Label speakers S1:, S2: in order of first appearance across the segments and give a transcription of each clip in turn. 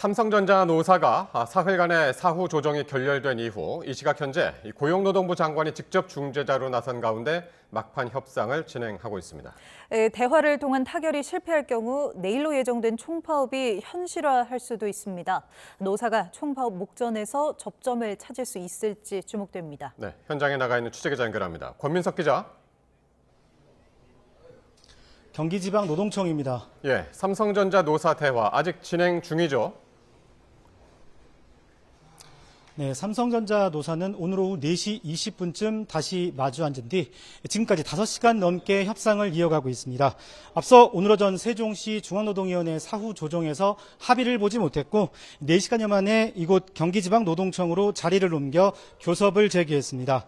S1: 삼성전자 노사가 사흘간의 사후 조정이 결렬된 이후 이 시각 현재 고용노동부 장관이 직접 중재자로 나선 가운데 막판 협상을 진행하고 있습니다.
S2: 대화를 통한 타결이 실패할 경우 내일로 예정된 총파업이 현실화할 수도 있습니다. 노사가 총파업 목전에서 접점을 찾을 수 있을지 주목됩니다.
S1: 네, 현장에 나가 있는 취재기자 연결합니다. 권민석 기자.
S3: 경기지방노동청입니다.
S1: 예, 삼성전자 노사 대화 아직 진행 중이죠?
S3: 네, 삼성전자 노사는 오늘 오후 4시 20분쯤 다시 마주 앉은 뒤 지금까지 5시간 넘게 협상을 이어가고 있습니다. 앞서 오늘 오전 세종시 중앙노동위원회 사후 조정에서 합의를 보지 못했고 4시간여 만에 이곳 경기지방노동청으로 자리를 옮겨 교섭을 재개했습니다.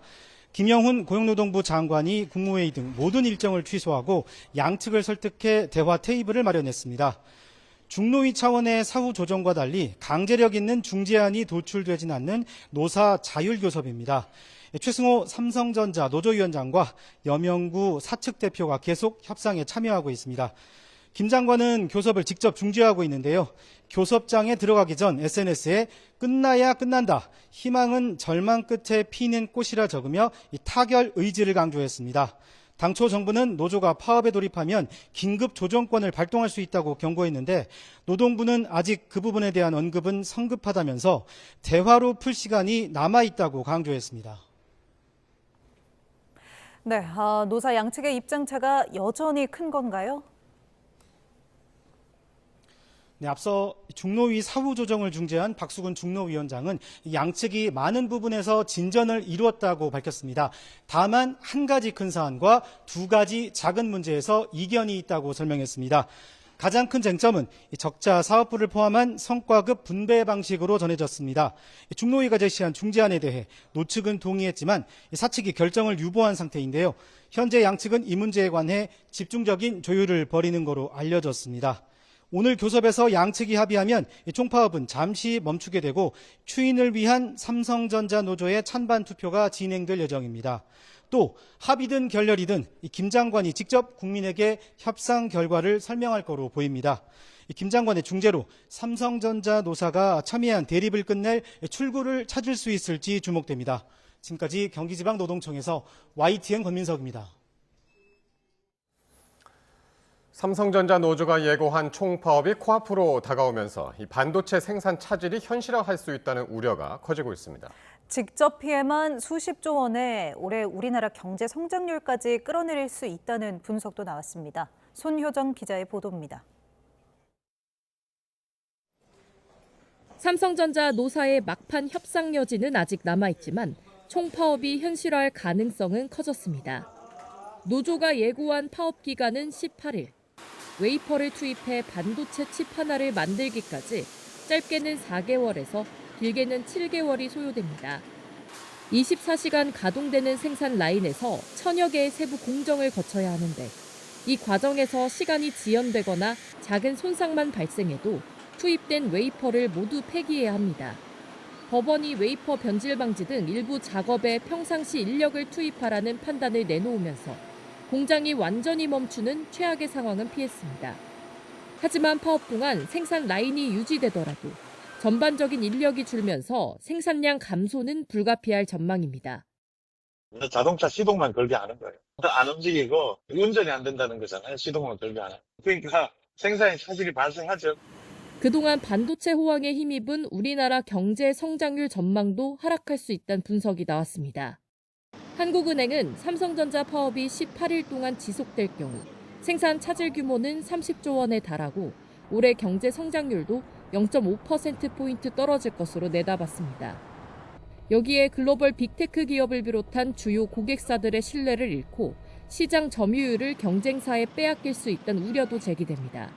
S3: 김영훈 고용노동부 장관이 국무회의 등 모든 일정을 취소하고 양측을 설득해 대화 테이블을 마련했습니다. 중노위 차원의 사후 조정과 달리 강제력 있는 중재안이 도출되진 않는 노사 자율교섭입니다. 최승호 삼성전자 노조위원장과 여명구 사측 대표가 계속 협상에 참여하고 있습니다. 김 장관은 교섭을 직접 중재하고 있는데요. 교섭장에 들어가기 전 SNS에 끝나야 끝난다. 희망은 절망 끝에 피는 꽃이라 적으며 이 타결 의지를 강조했습니다. 당초 정부는 노조가 파업에 돌입하면 긴급 조정권을 발동할 수 있다고 경고했는데 노동부는 아직 그 부분에 대한 언급은 성급하다면서 대화로 풀 시간이 남아있다고 강조했습니다.
S2: 네, 노사 양측의 입장차가 여전히 큰 건가요?
S3: 네, 앞서 중노위 사후 조정을 중재한 박수근 중노위원장은 양측이 많은 부분에서 진전을 이루었다고 밝혔습니다. 다만 한 가지 큰 사안과 두 가지 작은 문제에서 이견이 있다고 설명했습니다. 가장 큰 쟁점은 적자 사업부를 포함한 성과급 분배 방식으로 전해졌습니다. 중노위가 제시한 중재안에 대해 노측은 동의했지만 사측이 결정을 유보한 상태인데요. 현재 양측은 이 문제에 관해 집중적인 조율을 벌이는 거로 알려졌습니다. 오늘 교섭에서 양측이 합의하면 총파업은 잠시 멈추게 되고 추인을 위한 삼성전자 노조의 찬반 투표가 진행될 예정입니다. 또 합의든 결렬이든 김 장관이 직접 국민에게 협상 결과를 설명할 거로 보입니다. 김 장관의 중재로 삼성전자 노사가 첨예한 대립을 끝낼 출구를 찾을 수 있을지 주목됩니다. 지금까지 경기지방노동청에서 YTN 권민석입니다.
S1: 삼성전자 노조가 예고한 총파업이 코앞으로 다가오면서 이 반도체 생산 차질이 현실화할 수 있다는 우려가 커지고 있습니다.
S2: 직접 피해만 수십조 원에 올해 우리나라 경제 성장률까지 끌어내릴 수 있다는 분석도 나왔습니다. 손효정 기자의 보도입니다.
S4: 삼성전자 노사의 막판 협상 여지는 아직 남아있지만 총파업이 현실화할 가능성은 커졌습니다. 노조가 예고한 파업 기간은 18일. 웨이퍼를 투입해 반도체 칩 하나를 만들기까지 짧게는 4개월에서 길게는 7개월이 소요됩니다. 24시간 가동되는 생산 라인에서 1000여 개의 세부 공정을 거쳐야 하는데 이 과정에서 시간이 지연되거나 작은 손상만 발생해도 투입된 웨이퍼를 모두 폐기해야 합니다. 법원이 웨이퍼 변질 방지 등 일부 작업에 평상시 인력을 투입하라는 판단을 내놓으면서 공장이 완전히 멈추는 최악의 상황은 피했습니다. 하지만 파업 동안 생산 라인이 유지되더라도 전반적인 인력이 줄면서 생산량 감소는 불가피할 전망입니다.
S5: 자동차 시동만 걸게 하는 거예요. 안 움직이고 운전이 안 된다는 거잖아요. 시동만 걸게 하는. 그러니까 생산에 차질이 발생하죠.
S4: 그동안 반도체 호황에 힘입은 우리나라 경제 성장률 전망도 하락할 수 있다는 분석이 나왔습니다. 한국은행은 삼성전자 파업이 18일 동안 지속될 경우 생산 차질 규모는 30조 원에 달하고 올해 경제 성장률도 0.5%포인트 떨어질 것으로 내다봤습니다. 여기에 글로벌 빅테크 기업을 비롯한 주요 고객사들의 신뢰를 잃고 시장 점유율을 경쟁사에 빼앗길 수 있다는 우려도 제기됩니다.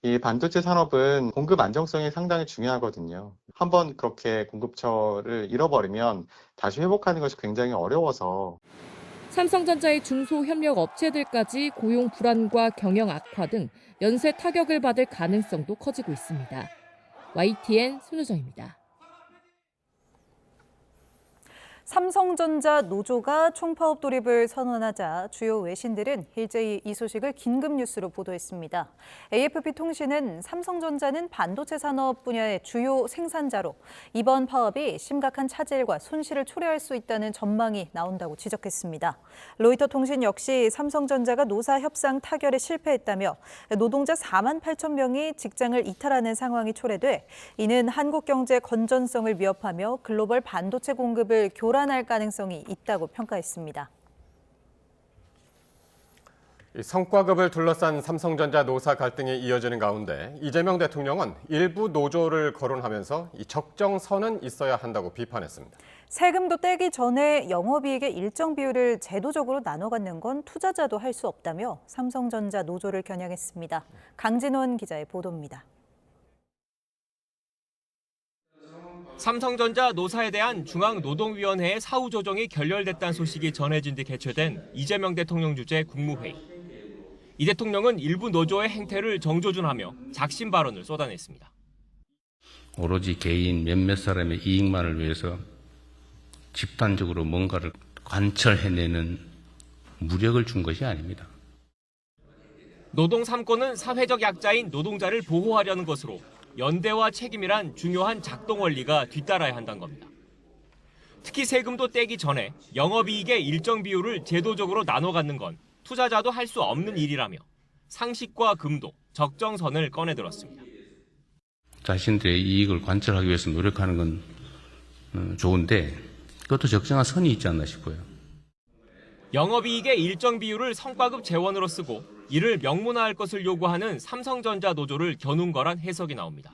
S6: 이 반도체 산업은 공급 안정성이 상당히 중요하거든요. 한번 그렇게 공급처를 잃어버리면 다시 회복하는 것이 굉장히 어려워서
S4: 삼성전자의 중소협력 업체들까지 고용 불안과 경영 악화 등 연쇄 타격을 받을 가능성도 커지고 있습니다. YTN 손효정입니다.
S2: 삼성전자 노조가 총파업 돌입을 선언하자 주요 외신들은 일제히 이 소식을 긴급 뉴스로 보도했습니다. AFP 통신은 삼성전자는 반도체 산업 분야의 주요 생산자로 이번 파업이 심각한 차질과 손실을 초래할 수 있다는 전망이 나온다고 지적했습니다. 로이터 통신 역시 삼성전자가 노사 협상 타결에 실패했다며 노동자 4만 8천 명이 직장을 이탈하는 상황이 초래돼 이는 한국 경제 건전성을 위협하며 글로벌 반도체 공급을 교란할 가능성이 있다고 평가했습니다.
S1: 성과급을 둘러싼 삼성전자 노사 갈등이 이어지는 가운데 이재명 대통령은 일부 노조를 거론하면서 이 적정선은 있어야 한다고 비판했습니다.
S2: 세금도 떼기 전에 영업이익의 일정 비율을 제도적으로 나눠 갖는 건 투자자도 할 수 없다며 삼성전자 노조를 겨냥했습니다. 강진원 기자의 보도입니다.
S7: 삼성전자 노사에 대한 중앙노동위원회의 사후 조정이 결렬됐다는 소식이 전해진 뒤 개최된 이재명 대통령 주재 국무회의. 이 대통령은 일부 노조의 행태를 정조준하며 작심 발언을 쏟아냈습니다.
S8: 오로지 개인 몇몇 사람의 이익만을 위해서 집단적으로 뭔가를 관철해내는 무력을 준 것이 아닙니다.
S7: 노동 3권은 사회적 약자인 노동자를 보호하려는 것으로 연대와 책임이란 중요한 작동 원리가 뒤따라야 한다는 겁니다. 특히 세금도 떼기 전에 영업이익의 일정 비율을 제도적으로 나눠 갖는 건 투자자도 할 수 없는 일이라며 상식과 금도, 적정선을 꺼내들었습니다.
S8: 자신들의 이익을 관철하기 위해서 노력하는 건 좋은데 그것도 적정한 선이 있지 않나 싶어요.
S7: 영업이익의 일정 비율을 성과급 재원으로 쓰고 이를 명문화할 것을 요구하는 삼성전자 노조를 겨눈 거란 해석이 나옵니다.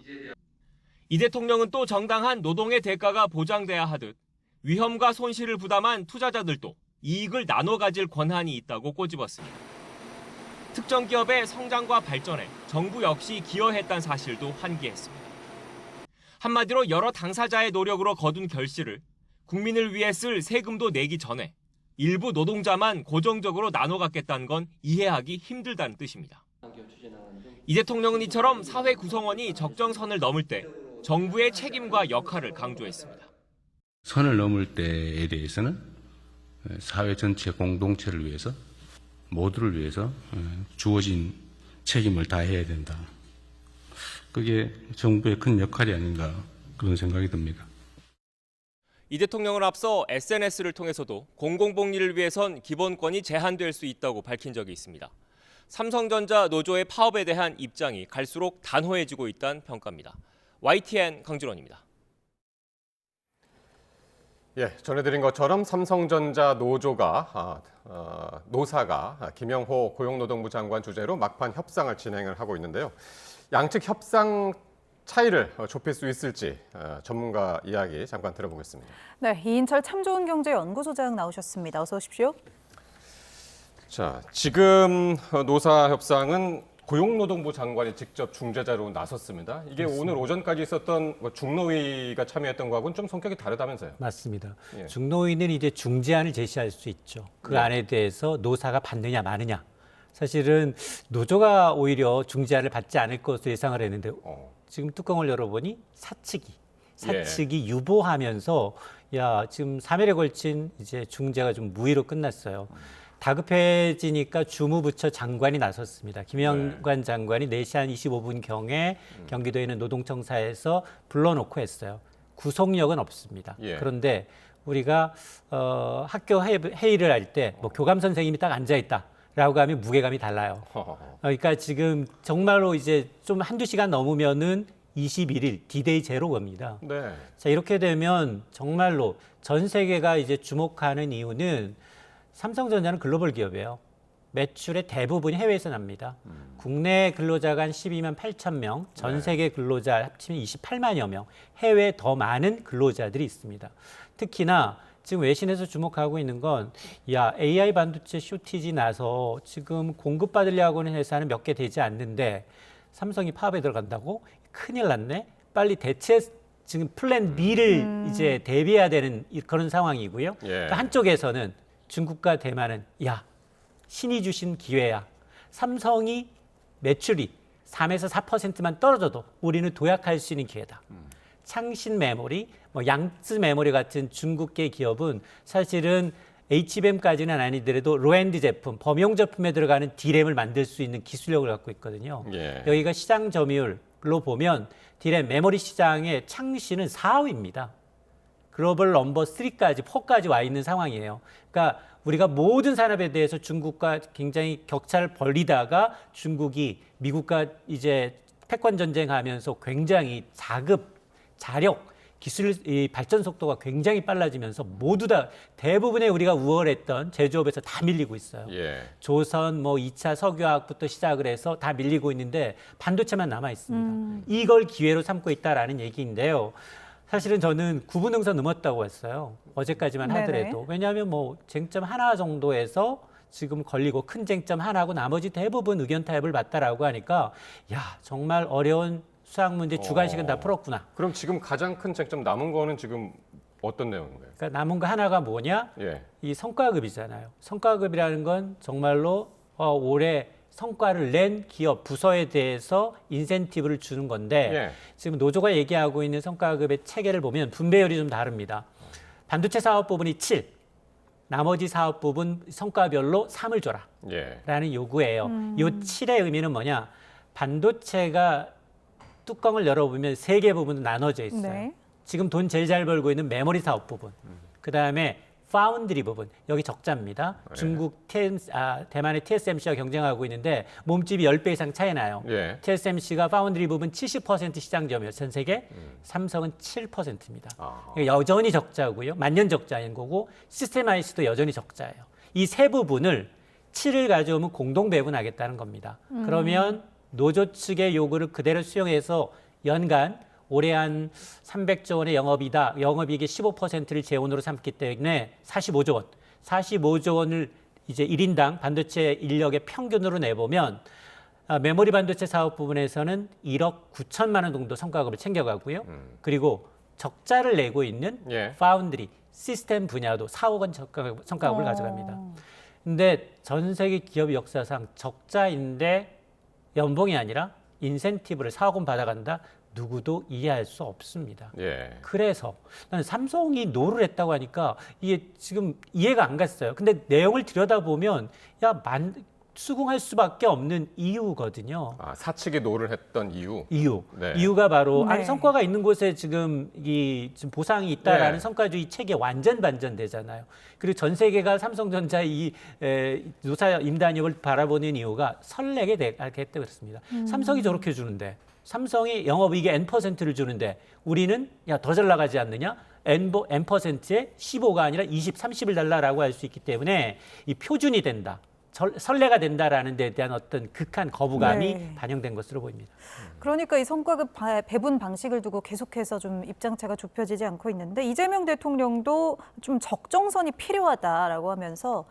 S7: 이 대통령은 또 정당한 노동의 대가가 보장돼야 하듯 위험과 손실을 부담한 투자자들도 이익을 나눠 가질 권한이 있다고 꼬집었습니다. 특정 기업의 성장과 발전에 정부 역시 기여했다는 사실도 환기했습니다. 한마디로 여러 당사자의 노력으로 거둔 결실을 국민을 위해 쓸 세금도 내기 전에 일부 노동자만 고정적으로 나눠 갖겠다는 건 이해하기 힘들다는 뜻입니다. 이 대통령은 이처럼 사회 구성원이 적정선을 넘을 때 정부의 책임과 역할을 강조했습니다.
S8: 선을 넘을 때에 대해서는 사회 전체 공동체를 위해서 모두를 위해서 주어진 책임을 다해야 된다. 그게 정부의 큰 역할이 아닌가 그런 생각이 듭니다.
S7: 이 대통령을 앞서 SNS를 통해서도 공공복리를 위해선 기본권이 제한될 수 있다고 밝힌 적이 있습니다. 삼성전자 노조의 파업에 대한 입장이 갈수록 단호해지고 있다는 평가입니다. YTN 강준원입니다.
S1: 전해드린 것처럼 삼성전자 노사가 김영호 고용노동부 장관 주재로 막판 협상을 진행을 하고 있는데요. 양측 협상 차이를 좁힐 수 있을지 전문가 이야기 잠깐 들어보겠습니다.
S2: 네, 이인철 참 좋은 경제 연구소장 나오셨습니다. 어서 오십시오.
S1: 자, 지금 노사 협상은 고용노동부 장관이 직접 중재자로 나섰습니다. 이게 그렇습니다. 오늘 오전까지 있었던 중노위가 참여했던 거하고는 좀 성격이 다르다면서요?
S9: 맞습니다.
S1: 예.
S9: 중노위는 이제 중재안을 제시할 수 있죠. 그 안에 대해서 노사가 받느냐 마느냐. 사실은 노조가 오히려 중재안을 받지 않을 것으로 예상을 했는데 지금 뚜껑을 열어보니 사측이 유보하면서 지금 3일에 걸친 이제 중재가 좀 무의로 끝났어요. 다급해지니까 주무부처 장관이 나섰습니다. 김영관 장관이 4시 한 25분경에 경기도에 있는 노동청사에서 불러놓고 했어요. 구속력은 없습니다. 그런데 우리가 학교 회의를 할 때 뭐 교감 선생님이 딱 앉아있다라고 하면 무게감이 달라요. 그러니까 지금 정말로 이제 좀 한두 시간 넘으면은 21일 D-Day 제로 겁니다.
S1: 네.
S9: 자, 이렇게 되면 정말로 전 세계가 이제 주목하는 이유는 삼성전자는 글로벌 기업이에요. 매출의 대부분이 해외에서 납니다. 국내 근로자가 한 12만 8천 명, 전 세계 근로자 합치면 28만여 명, 해외에 더 많은 근로자들이 있습니다. 특히나 지금 외신에서 주목하고 있는 건 AI 반도체 쇼티지 나서 지금 공급받으려고 하는 회사는 몇 개 되지 않는데 삼성이 파업에 들어간다고? 큰일 났네. 빨리 대체 지금 플랜 B를 이제 대비해야 되는 그런 상황이고요. 또 한쪽에서는 중국과 대만은 신이 주신 기회야. 삼성이 매출이 3에서 4%만 떨어져도 우리는 도약할 수 있는 기회다. 창신 메모리, 뭐 양쯔 메모리 같은 중국계 기업은 사실은 HBM까지는 아니더라도 로엔드 제품, 범용 제품에 들어가는 D램을 만들 수 있는 기술력을 갖고 있거든요.
S1: 예.
S9: 여기가 시장 점유율로 보면 D램 메모리 시장의 창시는 4위입니다. 글로벌 넘버 3까지, 4까지 와 있는 상황이에요. 그러니까 우리가 모든 산업에 대해서 중국과 굉장히 격차를 벌리다가 중국이 미국과 이제 패권 전쟁하면서 굉장히 자급, 자력, 기술 발전 속도가 굉장히 빨라지면서 모두 다 대부분의 우리가 우월했던 제조업에서 다 밀리고 있어요.
S1: 예.
S9: 조선, 뭐 2차 석유화학부터 시작을 해서 다 밀리고 있는데 반도체만 남아 있습니다. 이걸 기회로 삼고 있다라는 얘기인데요. 사실은 저는 9분 능선 넘었다고 했어요. 어제까지만
S2: 네네.
S9: 하더라도. 왜냐하면 뭐 쟁점 하나 정도에서 지금 걸리고 큰 쟁점 하나고 나머지 대부분 의견 타협을 봤다라고 하니까 야, 정말 어려운 수학 문제 주관식은 다 풀었구나.
S1: 그럼 지금 가장 큰 쟁점 남은 거는 지금 어떤 내용인가요?
S9: 그러니까 남은 거 하나가 뭐냐?
S1: 예.
S9: 이 성과급이잖아요. 성과급이라는 건 정말로 올해 성과를 낸 기업, 부서에 대해서 인센티브를 주는 건데
S1: 예.
S9: 지금 노조가 얘기하고 있는 성과급의 체계를 보면 분배율이 좀 다릅니다. 반도체 사업 부분이 7, 나머지 사업 부분 성과별로 3을 줘라
S1: 예.
S9: 라는 요구예요. 이 7의 의미는 뭐냐? 반도체가 뚜껑을 열어보면 3개 부분으로 나눠져 있어요.
S2: 네.
S9: 지금 돈 제일 잘 벌고 있는 메모리 사업 부분, 그다음에 파운드리 부분, 여기 적자입니다. 중국 대만의 TSMC와 경쟁하고 있는데 몸집이 10배 이상 차이 나요.
S1: 예.
S9: TSMC가 파운드리 부분 70% 시장 점유율, 전 세계, 삼성은 7%입니다.
S1: 아.
S9: 여전히 적자고요. 만년 적자인 거고 시스템 IC도 여전히 적자예요. 이 세 부분을 7을 가져오면 공동 배분하겠다는 겁니다. 그러면 노조 측의 요구를 그대로 수용해서 연간 올해 한 300조 원의 영업이다. 영업이익의 15%를 재원으로 삼기 때문에 45조 원. 45조 원을 이제 1인당 반도체 인력의 평균으로 내보면 메모리 반도체 사업 부분에서는 1억 9천만 원 정도 성과급을 챙겨가고요. 그리고 적자를 내고 있는
S1: 예.
S9: 파운드리, 시스템 분야도 4억 원 성과급을 가져갑니다. 근데 전 세계 기업 역사상 적자인데 연봉이 아니라 인센티브를 4억 원 받아간다? 누구도 이해할 수 없습니다.
S1: 예.
S9: 그래서 나는 삼성이 노를 했다고 하니까 이게 지금 이해가 안 갔어요. 근데 내용을 들여다보면 수긍할 수밖에 없는 이유거든요.
S1: 아, 사측이 노를 했던 이유.
S9: 네. 이유가 바로
S2: 네.
S9: 아니 성과가 있는 곳에 지금 지금 보상이 있다라는
S1: 네.
S9: 성과주의 체계 완전 반전되잖아요. 그리고 전 세계가 삼성전자 노사 임단협을 바라보는 이유가 설레게 되기 때문입니다. 삼성이 저렇게 주는데 삼성이 영업이익의 N%를 주는데 우리는 더 잘 나가지 않느냐? N%에 15가 아니라 20, 30을 달라라고 할 수 있기 때문에 이 표준이 된다. 선례가 된다라는 데 대한 어떤 극한 거부감이
S2: 네.
S9: 반영된 것으로 보입니다.
S2: 그러니까 이 성과급 배분 방식을 두고 계속해서 좀 입장차가 좁혀지지 않고 있는데 이재명 대통령도 좀 적정선이 필요하다라고 하면서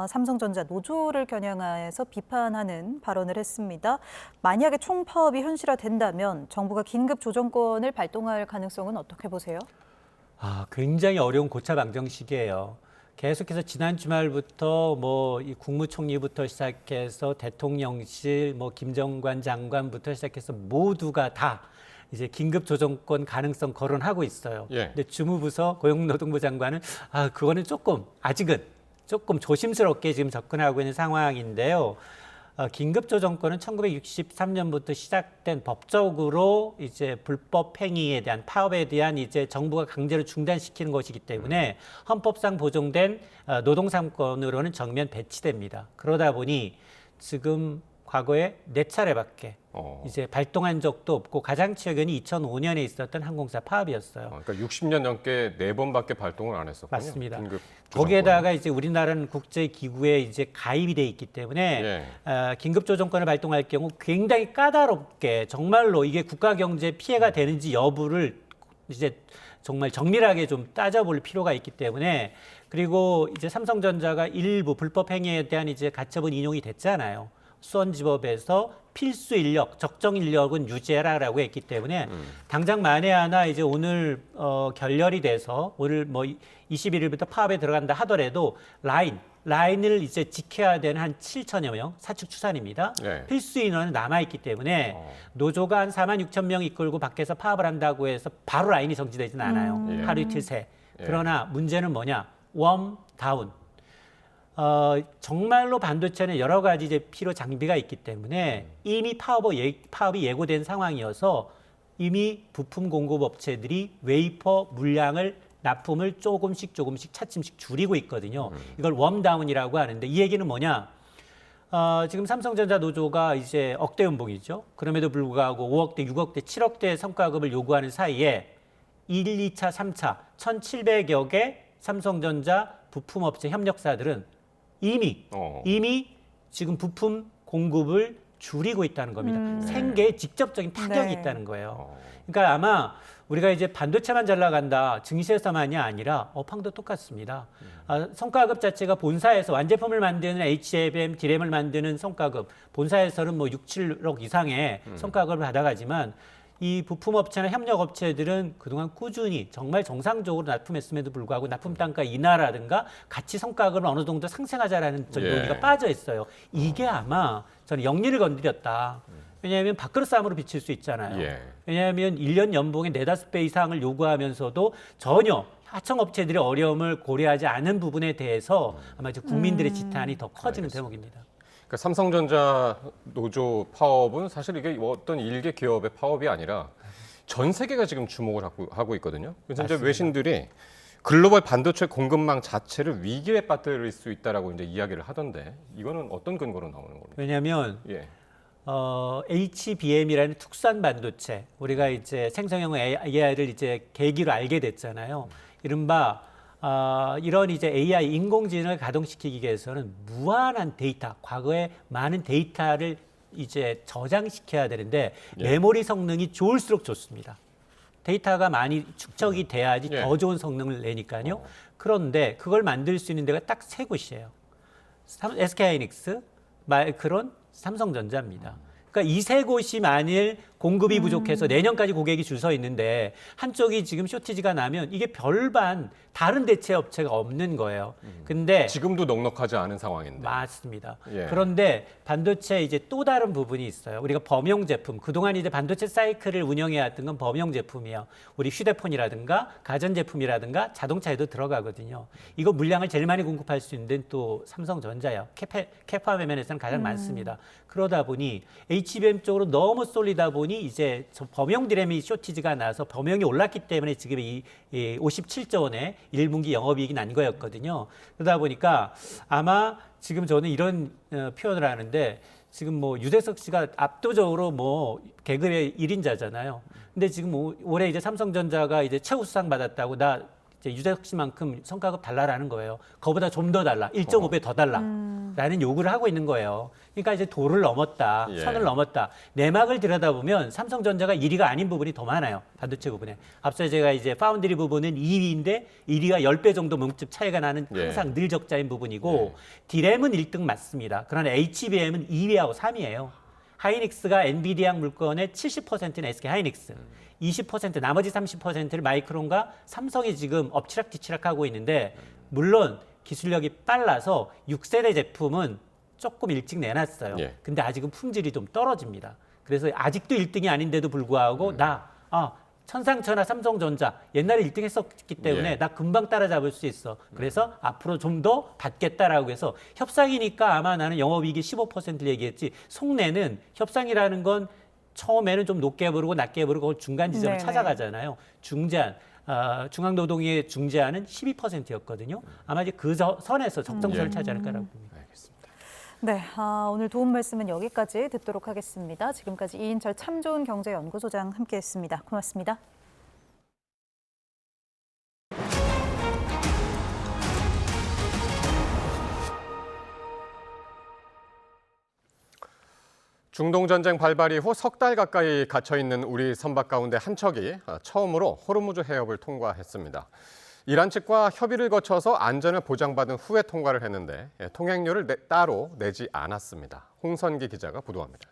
S2: 삼성전자 노조를 겨냥해서 비판하는 발언을 했습니다. 만약에 총파업이 현실화된다면 정부가 긴급 조정권을 발동할 가능성은 어떻게 보세요?
S9: 굉장히 어려운 고차 방정 시기예요. 계속해서 지난 주말부터 이 국무총리부터 시작해서 대통령실, 김정관 장관부터 시작해서 모두가 다 이제 긴급 조정권 가능성 거론하고 있어요.
S1: 예.
S9: 근데 주무부서 고용노동부 장관은 그거는 아직은 조금 조심스럽게 지금 접근하고 있는 상황인데요. 긴급 조정권은 1963년부터 시작된 법적으로 이제 불법 행위에 대한 파업에 대한 이제 정부가 강제로 중단시키는 것이기 때문에 헌법상 보장된 노동 3권으로는 정면 배치됩니다. 그러다 보니 지금 과거에 4차례밖에 이제 발동한 적도 없고 가장 최근이 2005년에 있었던 항공사 파업이었어요.
S1: 그러니까 60년 넘게 4번밖에 발동을 안 했었군요.
S9: 맞습니다.
S1: 긴급
S9: 거기에다가 이제 우리나라는 국제 기구에 이제 가입이 돼 있기 때문에 긴급 조정권을 발동할 경우 굉장히 까다롭게 정말로 이게 국가 경제에 피해가 되는지 여부를 이제 정말 정밀하게 좀 따져볼 필요가 있기 때문에 그리고 이제 삼성전자가 일부 불법 행위에 대한 이제 가처분 인용이 됐잖아요. 수원지법에서 필수 인력, 적정 인력은 유지해라라고 했기 때문에 당장 만에 하나 이제 오늘 결렬이 돼서 오늘 21일부터 파업에 들어간다 하더라도 라인 라인을 이제 지켜야 되는 한 7천여 명, 사측 추산입니다.
S1: 네.
S9: 필수 인원은 남아있기 때문에 노조가 한 4만 6천 명 이끌고 밖에서 파업을 한다고 해서 바로 라인이 정지되지는 않아요.
S1: 예.
S9: 하루 이틀 새.
S1: 예.
S9: 그러나 문제는 뭐냐? 웜, 다운. 정말로 반도체는 여러 가지 이제 필요 장비가 있기 때문에 이미 파업이 예고된 상황이어서 이미 부품 공급 업체들이 웨이퍼 물량을 납품을 조금씩 차츰씩 줄이고 있거든요. 이걸 웜다운이라고 하는데 이 얘기는 뭐냐? 지금 삼성전자 노조가 이제 억대 연봉이죠. 그럼에도 불구하고 5억대, 6억대, 7억대 성과급을 요구하는 사이에 1, 2차, 3차 1,700여 개 삼성전자 부품업체 협력사들은 이미 지금 부품 공급을 줄이고 있다는 겁니다. 생계에 직접적인 타격이
S2: 네.
S9: 있다는 거예요. 그러니까 아마 우리가 이제 반도체만 잘 나간다, 증시에서만이 아니라 업황도 똑같습니다. 성과급 자체가 본사에서 완제품을 만드는 HBM, D램을 만드는 성과급, 본사에서는 뭐 6, 7억 이상의 성과급을 받아가지만 이 부품업체나 협력업체들은 그동안 꾸준히 정말 정상적으로 납품했음에도 불구하고 납품 단가 인하라든가 가치 성과급을 어느 정도 상생하자라는 논의가 빠져 있어요. 이게 아마 저는 영리를 건드렸다. 왜냐하면 밥그릇 싸움으로 비칠 수 있잖아요.
S1: 예.
S9: 왜냐하면 1년 연봉의 4-5배 이상을 요구하면서도 전혀 하청업체들의 어려움을 고려하지 않은 부분에 대해서 아마 이제 국민들의 지탄이 더 커지는 대목입니다.
S1: 그러니까 삼성전자 노조 파업은 사실 이게 어떤 일개 기업의 파업이 아니라 전 세계가 지금 주목을 하고 있거든요. 그래서 이제
S9: 맞습니다.
S1: 외신들이 글로벌 반도체 공급망 자체를 위기에 빠뜨릴 수 있다라고 이제 이야기를 하던데 이거는 어떤 근거로 나오는 겁니까?
S9: 왜냐하면
S1: 예.
S9: HBM이라는 특수한 반도체, 우리가 이제 생성형 AI를 이제 계기로 알게 됐잖아요. 이른바 이런 이제 AI 인공지능을 가동시키기 위해서는 무한한 데이터, 과거에 많은 데이터를 이제 저장시켜야 되는데 메모리 성능이 좋을수록 좋습니다. 데이터가 많이 축적이 돼야지 더 좋은 성능을 내니까요. 그런데 그걸 만들 수 있는 데가 딱 세 곳이에요. SK하이닉스, 마이크론, 삼성전자입니다. 그러니까 이 세 곳이 만일 공급이 부족해서 내년까지 고객이 줄 서 있는데 한쪽이 지금 쇼티지가 나면 이게 별반 다른 대체 업체가 없는 거예요. 근데
S1: 지금도 넉넉하지 않은 상황인데.
S9: 맞습니다.
S1: 예.
S9: 그런데 반도체 이제 또 다른 부분이 있어요. 우리가 범용 제품, 그동안 이제 반도체 사이클을 운영해왔던 건 범용 제품이에요. 우리 휴대폰이라든가 가전제품이라든가 자동차에도 들어가거든요. 이거 물량을 제일 많이 공급할 수 있는 데는 또 삼성전자예요. 캐파 면에서는 가장 많습니다. 그러다 보니 HBM 쪽으로 너무 쏠리다 보니 이제 범용 디램이 쇼티지가 나서 범용이 올랐기 때문에 지금 이 57조 원의 1분기 영업이익이 난 거였거든요. 그러다 보니까 아마 지금 저는 이런 표현을 하는데 지금 뭐 유재석 씨가 압도적으로 뭐 계급의 1인자잖아요. 근데 지금 올해 이제 삼성전자가 이제 최우수상 받았다고 나 이제 유재석 씨만큼 성과급 달라라는 거예요. 그거보다 좀 더 달라. 1.5배 더 달라라는 요구를 하고 있는 거예요. 그러니까 이제 도를 넘었다. 선을 넘었다. 내막을 들여다보면 삼성전자가 1위가 아닌 부분이 더 많아요. 반도체 부분에. 앞서 제가 이제 파운드리 부분은 2위인데 1위가 10배 정도 문집 차이가 나는 항상 늘 적자인 부분이고 D램은 1등 맞습니다. 그러나 HBM은 2위하고 3위예요. 하이닉스가 엔비디아 물건의 70%는 SK하이닉스. 20% 나머지 30%를 마이크론과 삼성이 지금 엎치락뒤치락 하고 있는데 물론 기술력이 빨라서 6세대 제품은 조금 일찍 내놨어요. 근데 아직은 품질이 좀 떨어집니다. 그래서 아직도 1등이 아닌데도 불구하고 천상천하 삼성전자 옛날에 1등 했었기 때문에 나 금방 따라잡을 수 있어. 그래서 앞으로 좀 더 받겠다라고 해서 협상이니까 아마 나는 영업이익이 15%를 얘기했지 속내는 협상이라는 건 처음에는 좀 높게 부르고 낮게 부르고 그걸 중간 지점을 찾아가잖아요. 중재안, 중앙노동위의 중재안은 12%였거든요. 아마 이제 그 선에서 적정선을 차지할 거라고 봅니다.
S1: 알겠습니다.
S2: 네, 오늘 도움 말씀은 여기까지 듣도록 하겠습니다. 지금까지 이인철 참 좋은 경제연구소장 함께했습니다. 고맙습니다.
S1: 중동전쟁 발발 이후 석 달 가까이 갇혀있는 우리 선박 가운데 한 척이 처음으로 호르무즈 해협을 통과했습니다. 이란 측과 협의를 거쳐서 안전을 보장받은 후에 통과를 했는데 통행료를 따로 내지 않았습니다. 홍선기 기자가 보도합니다.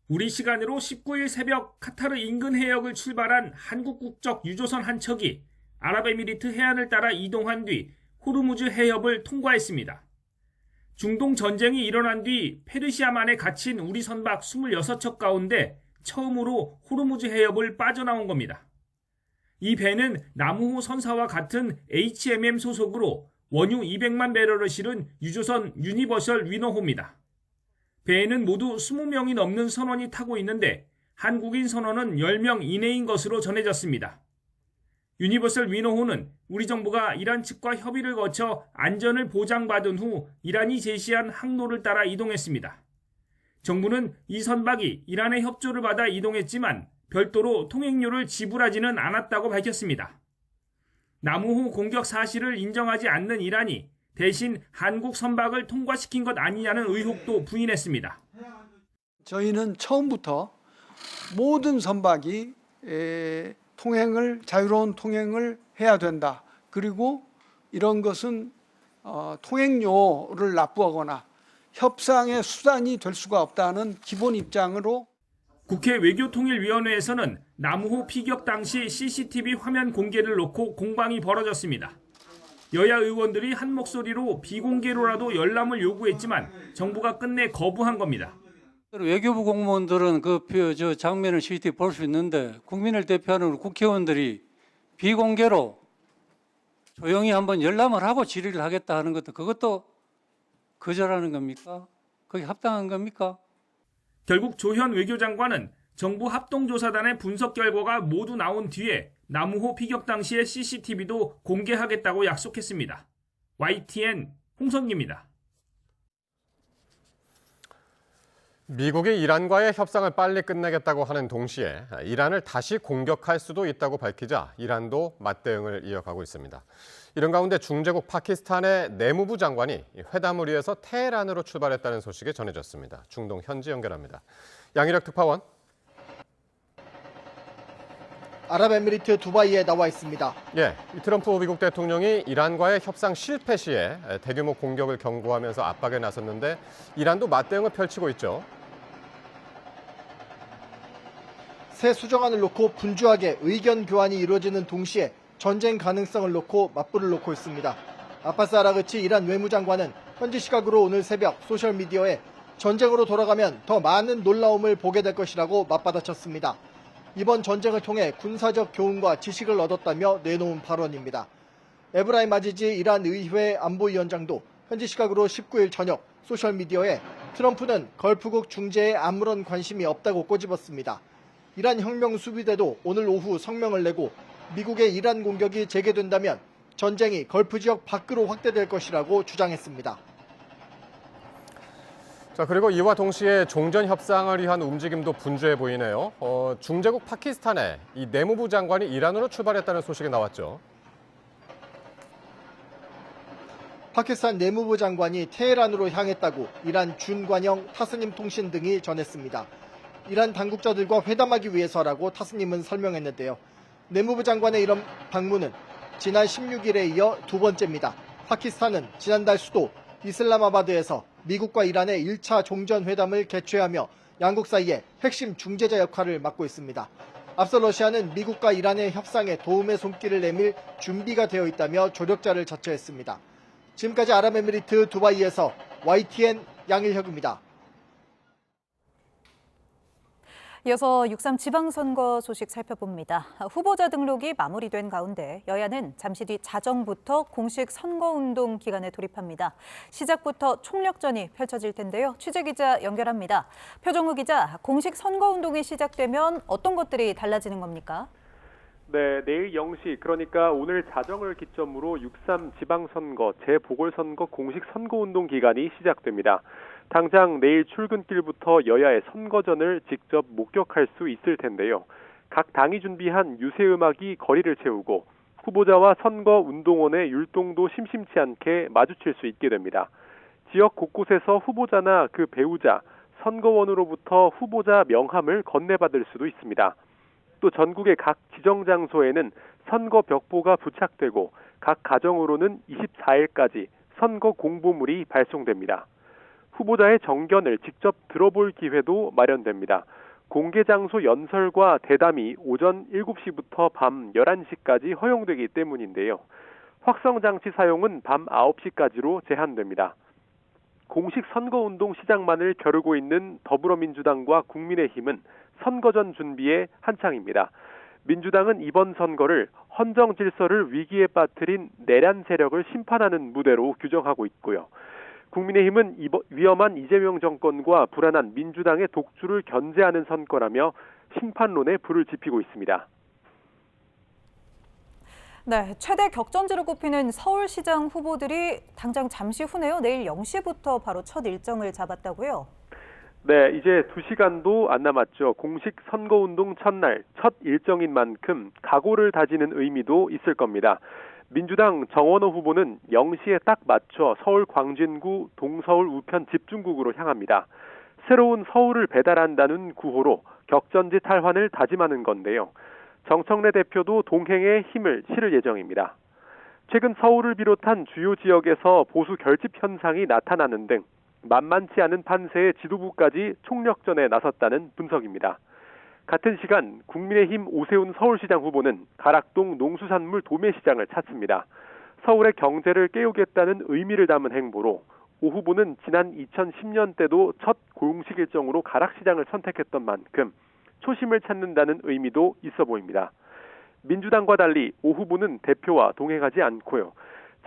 S10: 우리 시간으로 19일 새벽 카타르 인근 해역을 출발한 한국 국적 유조선 한 척이 아랍에미리트 해안을 따라 이동한 뒤 호르무즈 해협을 통과했습니다. 중동 전쟁이 일어난 뒤 페르시아만에 갇힌 우리 선박 26척 가운데 처음으로 호르무즈 해협을 빠져나온 겁니다. 이 배는 남우호 선사와 같은 HMM 소속으로 원유 200만 배럴을 실은 유조선 유니버셜 위너호입니다. 배에는 모두 20명이 넘는 선원이 타고 있는데 한국인 선원은 10명 이내인 것으로 전해졌습니다. 유니버설 위너호는 우리 정부가 이란 측과 협의를 거쳐 안전을 보장받은 후 이란이 제시한 항로를 따라 이동했습니다. 정부는 이 선박이 이란의 협조를 받아 이동했지만 별도로 통행료를 지불하지는 않았다고 밝혔습니다. 남우호 공격 사실을 인정하지 않는 이란이 대신 한국 선박을 통과시킨 것 아니냐는 의혹도 부인했습니다.
S11: 저희는 처음부터 모든 선박이 자유로운 통행을 해야 된다. 그리고 이런 것은 통행료를 납부하거나 협상의 수단이 될 수가 없다는 기본 입장으로
S10: 국회 외교통일위원회에서는 남우호 피격 당시 CCTV 화면 공개를 놓고 공방이 벌어졌습니다. 여야 의원들이 한 목소리로 비공개로라도 열람을 요구했지만 정부가 끝내 거부한 겁니다.
S12: 외교부 공무원들은 그 장면을 CCTV 볼 수 있는데 국민을 대표하는 국회의원들이 비공개로 조용히 한번 열람을 하고 질의를 하겠다 하는 것도 그것도 거절하는 겁니까? 그게 합당한 겁니까?
S10: 결국 조현 외교장관은 정부 합동조사단의 분석 결과가 모두 나온 뒤에 남우호 피격 당시의 CCTV도 공개하겠다고 약속했습니다. YTN 홍성기입니다.
S1: 미국이 이란과의 협상을 빨리 끝내겠다고 하는 동시에 이란을 다시 공격할 수도 있다고 밝히자 이란도 맞대응을 이어가고 있습니다. 이런 가운데 중재국 파키스탄의 내무부 장관이 회담을 위해서 테헤란으로 출발했다는 소식이 전해졌습니다. 중동 현지 연결합니다. 양희력 특파원.
S13: 아랍에미리트 두바이에 나와 있습니다.
S1: 예, 트럼프 미국 대통령이 이란과의 협상 실패 시에 대규모 공격을 경고하면서 압박에 나섰는데 이란도 맞대응을 펼치고 있죠.
S13: 새 수정안을 놓고 분주하게 의견 교환이 이루어지는 동시에 전쟁 가능성을 놓고 맞불을 놓고 있습니다. 아바스 아라그치 이란 외무장관은 현지 시각으로 오늘 새벽 소셜미디어에 전쟁으로 돌아가면 더 많은 놀라움을 보게 될 것이라고 맞받아쳤습니다. 이번 전쟁을 통해 군사적 교훈과 지식을 얻었다며 내놓은 발언입니다. 에브라임 마지지 이란 의회 안보위원장도 현지 시각으로 19일 저녁 소셜미디어에 트럼프는 걸프국 중재에 아무런 관심이 없다고 꼬집었습니다. 이란 혁명 수비대도 오늘 오후 성명을 내고 미국의 이란 공격이 재개된다면 전쟁이 걸프 지역 밖으로 확대될 것이라고 주장했습니다.
S1: 자, 그리고 이와 동시에 종전 협상을 위한 움직임도 분주해 보이네요. 중재국 파키스탄의 이 내무부 장관이 이란으로 출발했다는 소식이 나왔죠.
S13: 파키스탄 내무부 장관이 테헤란으로 향했다고 이란 준관영 타스님 통신 등이 전했습니다. 이란 당국자들과 회담하기 위해서라고 타스님은 설명했는데요. 내무부 장관의 이런 방문은 지난 16일에 이어 두 번째입니다. 파키스탄은 지난달 수도 이슬라마바드에서 미국과 이란의 1차 종전회담을 개최하며 양국 사이에 핵심 중재자 역할을 맡고 있습니다. 앞서 러시아는 미국과 이란의 협상에 도움의 손길을 내밀 준비가 되어 있다며 조력자를 자처했습니다. 지금까지 아랍에미리트 두바이에서 YTN 양일혁입니다.
S2: 이어서 6.3 지방선거 소식 살펴봅니다. 후보자 등록이 마무리된 가운데 여야는 잠시 뒤 자정부터 공식 선거운동 기간에 돌입합니다. 시작부터 총력전이 펼쳐질 텐데요. 취재기자 연결합니다. 표정우 기자, 공식 선거운동이 시작되면 어떤 것들이 달라지는 겁니까?
S14: 네, 내일 0시, 그러니까 오늘 자정을 기점으로 6.3 지방선거, 재보궐선거 공식 선거운동 기간이 시작됩니다. 당장 내일 출근길부터 여야의 선거전을 직접 목격할 수 있을 텐데요. 각 당이 준비한 유세음악이 거리를 채우고 후보자와 선거운동원의 율동도 심심치 않게 마주칠 수 있게 됩니다. 지역 곳곳에서 후보자나 그 배우자, 선거원으로부터 후보자 명함을 건네받을 수도 있습니다. 또 전국의 각 지정장소에는 선거 벽보가 부착되고 각 가정으로는 24일까지 선거 공보물이 발송됩니다. 후보자의 정견을 직접 들어볼 기회도 마련됩니다. 공개장소 연설과 대담이 오전 7시부터 밤 11시까지 허용되기 때문인데요. 확성장치 사용은 밤 9시까지로 제한됩니다. 공식 선거운동 시작만을 벼르고 있는 더불어민주당과 국민의힘은 선거전 준비에 한창입니다. 민주당은 이번 선거를 헌정 질서를 위기에 빠뜨린 내란 세력을 심판하는 무대로 규정하고 있고요. 국민의힘은 위험한 이재명 정권과 불안한 민주당의 독주를 견제하는 선거라며 심판론에 불을 지피고 있습니다.
S2: 네, 최대 격전지로 꼽히는 서울시장 후보들이 당장 잠시 후네요. 내일 0시부터 바로 첫 일정을 잡았다고요?
S14: 네, 이제 2시간도 안 남았죠. 공식 선거운동 첫날 첫 일정인 만큼 각오를 다지는 의미도 있을 겁니다. 민주당 정원호 후보는 0시에 딱 맞춰 서울 광진구 동서울 우편 집중국으로 향합니다. 새로운 서울을 배달한다는 구호로 격전지 탈환을 다짐하는 건데요. 정청래 대표도 동행에 힘을 실을 예정입니다. 최근 서울을 비롯한 주요 지역에서 보수 결집 현상이 나타나는 등 만만치 않은 판세의 지도부까지 총력전에 나섰다는 분석입니다. 같은 시간 국민의힘 오세훈 서울시장 후보는 가락동 농수산물 도매시장을 찾습니다. 서울의 경제를 깨우겠다는 의미를 담은 행보로 오 후보는 지난 2010년 때도 첫 공식 일정으로 가락시장을 선택했던 만큼 초심을 찾는다는 의미도 있어 보입니다. 민주당과 달리 오 후보는 대표와 동행하지 않고요.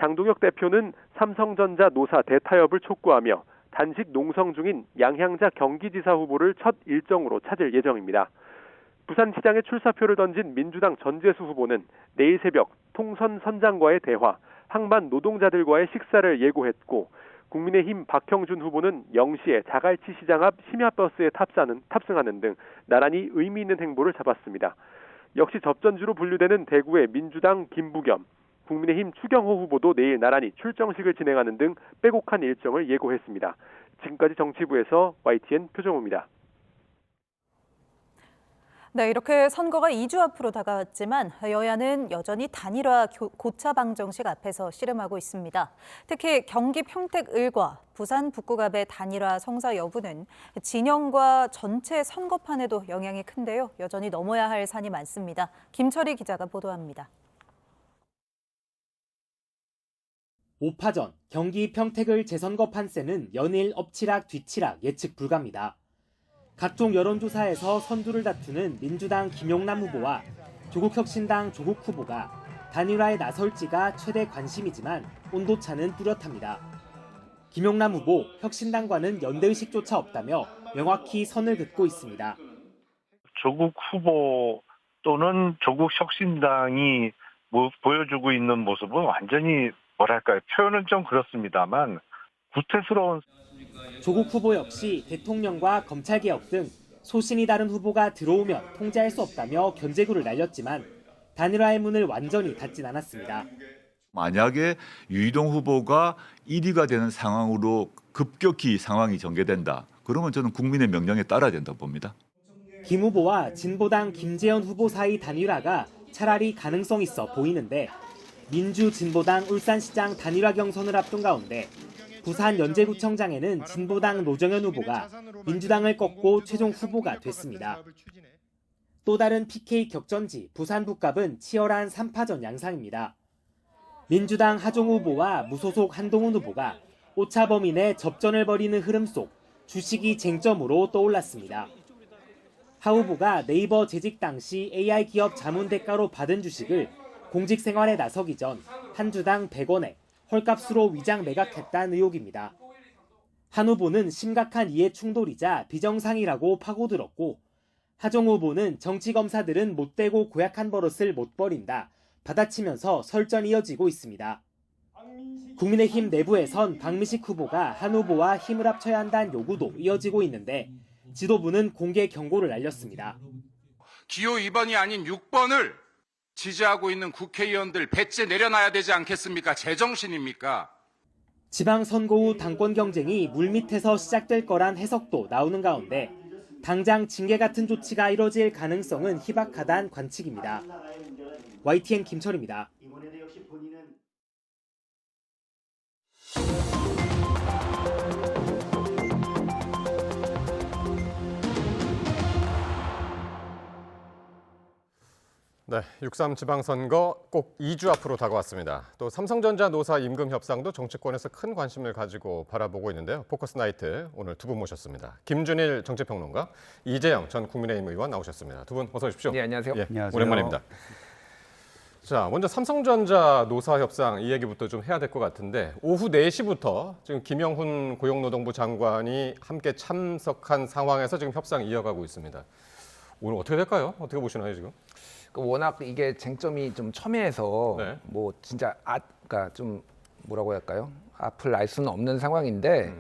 S14: 장동혁 대표는 삼성전자 노사 대타협을 촉구하며 단식 농성 중인 양향자 경기지사 후보를 첫 일정으로 찾을 예정입니다. 부산시장에 출사표를 던진 민주당 전재수 후보는 내일 새벽 통선 선장과의 대화, 항만 노동자들과의 식사를 예고했고 국민의힘 박형준 후보는 0시에 자갈치 시장 앞 심야버스에 탑승하는 등 나란히 의미 있는 행보를 잡았습니다. 역시 접전지로 분류되는 대구의 민주당 김부겸, 국민의힘 추경호 후보도 내일 나란히 출정식을 진행하는 등 빼곡한 일정을 예고했습니다. 지금까지 정치부에서 YTN 표정호입니다.
S2: 네, 이렇게 선거가 2주 앞으로 다가왔지만 여야는 여전히 단일화 고차 방정식 앞에서 씨름하고 있습니다. 특히 경기 평택을과 부산 북구갑의 단일화 성사 여부는 진영과 전체 선거판에도 영향이 큰데요. 여전히 넘어야 할 산이 많습니다. 김철희 기자가 보도합니다.
S15: 5파전 경기 평택을 재선거 판세는 연일 엎치락 뒤치락 예측 불가입니다. 각종 여론조사에서 선두를 다투는 민주당 김용남 후보와 조국혁신당 조국 후보가 단일화에 나설지가 최대 관심이지만 온도차는 뚜렷합니다. 김용남 후보, 혁신당과는 연대의식조차 없다며 명확히 선을 긋고 있습니다.
S5: 조국 후보 또는 조국 혁신당이 보여주고 있는 모습은 완전히 뭐랄까요, 표현은 좀 그렇습니다만 구태스러운.
S15: 조국 후보 역시 대통령과 검찰개혁 등 소신이 다른 후보가 들어오면 통제할 수 없다며 견제구를 날렸지만 단일화의 문을 완전히 닫진 않았습니다.
S16: 만약에 유이동 후보가 1위가 되는 상황으로 급격히 상황이 전개된다. 그러면 저는 국민의 명령에 따라야 된다고 봅니다.
S15: 김 후보와 진보당 김재현 후보 사이 단일화가 차라리 가능성 있어 보이는데 민주진보당 울산시장 단일화 경선을 앞둔 가운데 부산 연제구청장에는 진보당 노정현 후보가 민주당을 꺾고 최종 후보가 됐습니다. 또 다른 PK 격전지 부산 북갑은 치열한 3파전 양상입니다. 민주당 하종 후보와 무소속 한동훈 후보가 오차범위 내 접전을 벌이는 흐름 속 주식이 쟁점으로 떠올랐습니다. 하 후보가 네이버 재직 당시 AI 기업 자문 대가로 받은 주식을 공직 생활에 나서기 전 한 주당 100원에 헐값으로 위장 매각했다는 의혹입니다. 한 후보는 심각한 이해 충돌이자 비정상이라고 파고들었고 하종 후보는 정치검사들은 못되고 고약한 버릇을 못 버린다 받아치면서 설전이 이어지고 있습니다. 국민의힘 내부에선 박미식 후보가 한 후보와 힘을 합쳐야 한다는 요구도 이어지고 있는데 지도부는 공개 경고를 날렸습니다.
S17: 기호 2번이 아닌 6번을 지지하고 있는 국회의원들 배째 내려놔야 되지 않겠습니까? 제정신입니까?
S15: 지방선거 후 당권 경쟁이 물밑에서 시작될 거란 해석도 나오는 가운데 당장 징계 같은 조치가 이뤄질 가능성은 희박하다는 관측입니다. YTN 김철입니다.
S1: 네, 6.3 지방선거 꼭 2주 앞으로 다가왔습니다. 또 삼성전자 노사 임금 협상도 정치권에서 큰 관심을 가지고 바라보고 있는데요. 포커스 나이트 오늘 두 분 모셨습니다. 김준일 정치평론가, 이재영 전 국민의힘 의원 나오셨습니다. 두 분 어서 오십시오.
S18: 네, 안녕하세요.
S1: 예,
S18: 안녕하세요.
S1: 오랜만입니다. 자, 먼저 삼성전자 노사 협상 이 얘기부터 좀 해야 될 것 같은데 오후 4시부터 지금 김영훈 고용노동부 장관이 함께 참석한 상황에서 지금 협상 이어가고 있습니다. 오늘 어떻게 될까요? 어떻게 보시나요, 지금?
S18: 워낙 이게 쟁점이 좀 첨예해서
S1: 네.
S18: 뭐 진짜 그러니까 좀 뭐라고 할까요? 앞을 알 수는 없는 상황인데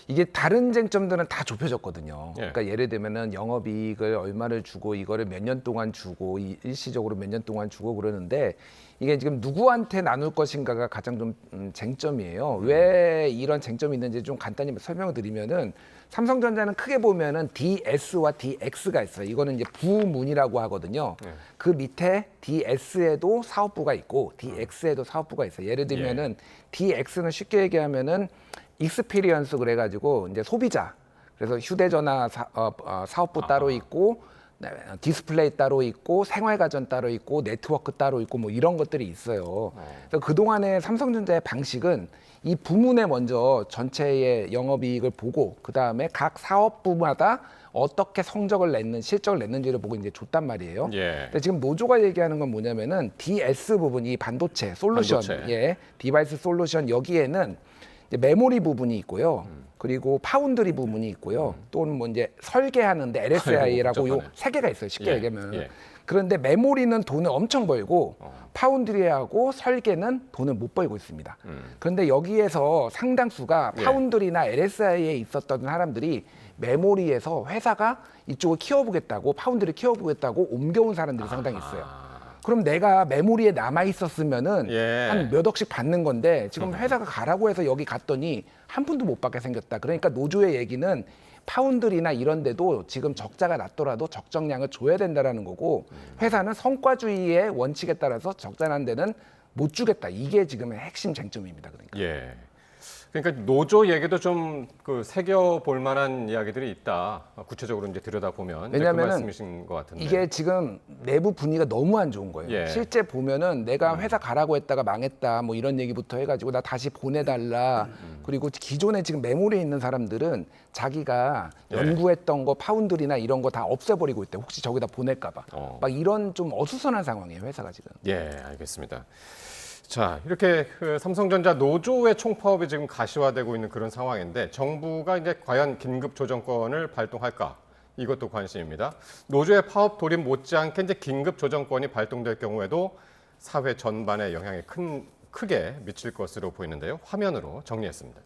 S18: 이게 다른 쟁점들은 다 좁혀졌거든요. 그러니까 예를 들면은 영업이익을 얼마를 주고 이거를 몇 년 동안 주고 일시적으로 몇 년 동안 주고 그러는데 이게 지금 누구한테 나눌 것인가가 가장 좀 쟁점이에요. 왜 이런 쟁점이 있는지 좀 간단히 설명을 드리면은 삼성전자는 크게 보면은 DS와 DX가 있어요. 이거는 이제 부문이라고 하거든요. 그 밑에 DS에도 사업부가 있고 DX에도 사업부가 있어요. 예를 들면은 DX는 쉽게 얘기하면은 익스피리언스 그래가지고 이제 소비자. 그래서 휴대전화 사업부 따로 있고 디스플레이 따로 있고 생활가전 따로 있고 네트워크 따로 있고 뭐 이런 것들이 있어요. 그래서 그동안의 삼성전자의 방식은 이 부문에 먼저 전체의 영업이익을 보고 그 다음에 각 사업부마다 어떻게 성적을 냈는 실적을 냈는지를 보고 이제 줬단 말이에요. 근데 지금 노조가 얘기하는 건 뭐냐면은 DS 부분, 이 반도체 솔루션, 디바이스 솔루션 여기에는 이제 메모리 부분이 있고요. 그리고 파운드리 부분이 있고요. 또는 뭐 이제 설계하는데 LSI라고 요 세 개가 있어요. 쉽게 얘기하면. 그런데 메모리는 돈을 엄청 벌고 파운드리하고 설계는 돈을 못 벌고 있습니다. 그런데 여기에서 상당수가 파운드리나 LSI에 있었던 사람들이 메모리에서 회사가 이쪽을 키워보겠다고 파운드리 키워보겠다고 옮겨온 사람들이 상당히 있어요. 그럼 내가 메모리에 남아 있었으면은 한 몇 억씩 받는 건데 지금 회사가 가라고 해서 여기 갔더니 한 푼도 못 받게 생겼다. 그러니까 노조의 얘기는 파운드리나 이런 데도 지금 적자가 났더라도 적정량을 줘야 된다라는 거고 회사는 성과주의의 원칙에 따라서 적자난 데는 못 주겠다. 이게 지금의 핵심 쟁점입니다. 그러니까.
S1: 그러니까 노조 얘기도 좀 그 새겨볼 만한 이야기들이 있다. 구체적으로 이제 들여다보면 그
S18: 왜냐하면
S1: 말씀이신 것 같은데.
S18: 이게 지금 내부 분위기가 너무 안 좋은 거예요. 실제 보면은 내가 회사 가라고 했다가 망했다 뭐 이런 얘기부터 해가지고 나 다시 보내달라. 그리고 기존에 지금 메모리에 있는 사람들은 자기가 연구했던 거 파운드리나 이런 거 다 없애버리고 있대. 혹시 저기다 보낼까봐. 막 이런 좀 어수선한 상황이에요. 회사가 지금.
S1: 알겠습니다. 자, 이렇게 그 삼성전자 노조의 총파업이 지금 가시화되고 있는 그런 상황인데 정부가 이제 과연 긴급 조정권을 발동할까? 이것도 관심입니다. 노조의 파업 돌입 못지않게 이제 긴급 조정권이 발동될 경우에도 사회 전반에 영향이 크게 미칠 것으로 보이는데요. 화면으로 정리했습니다.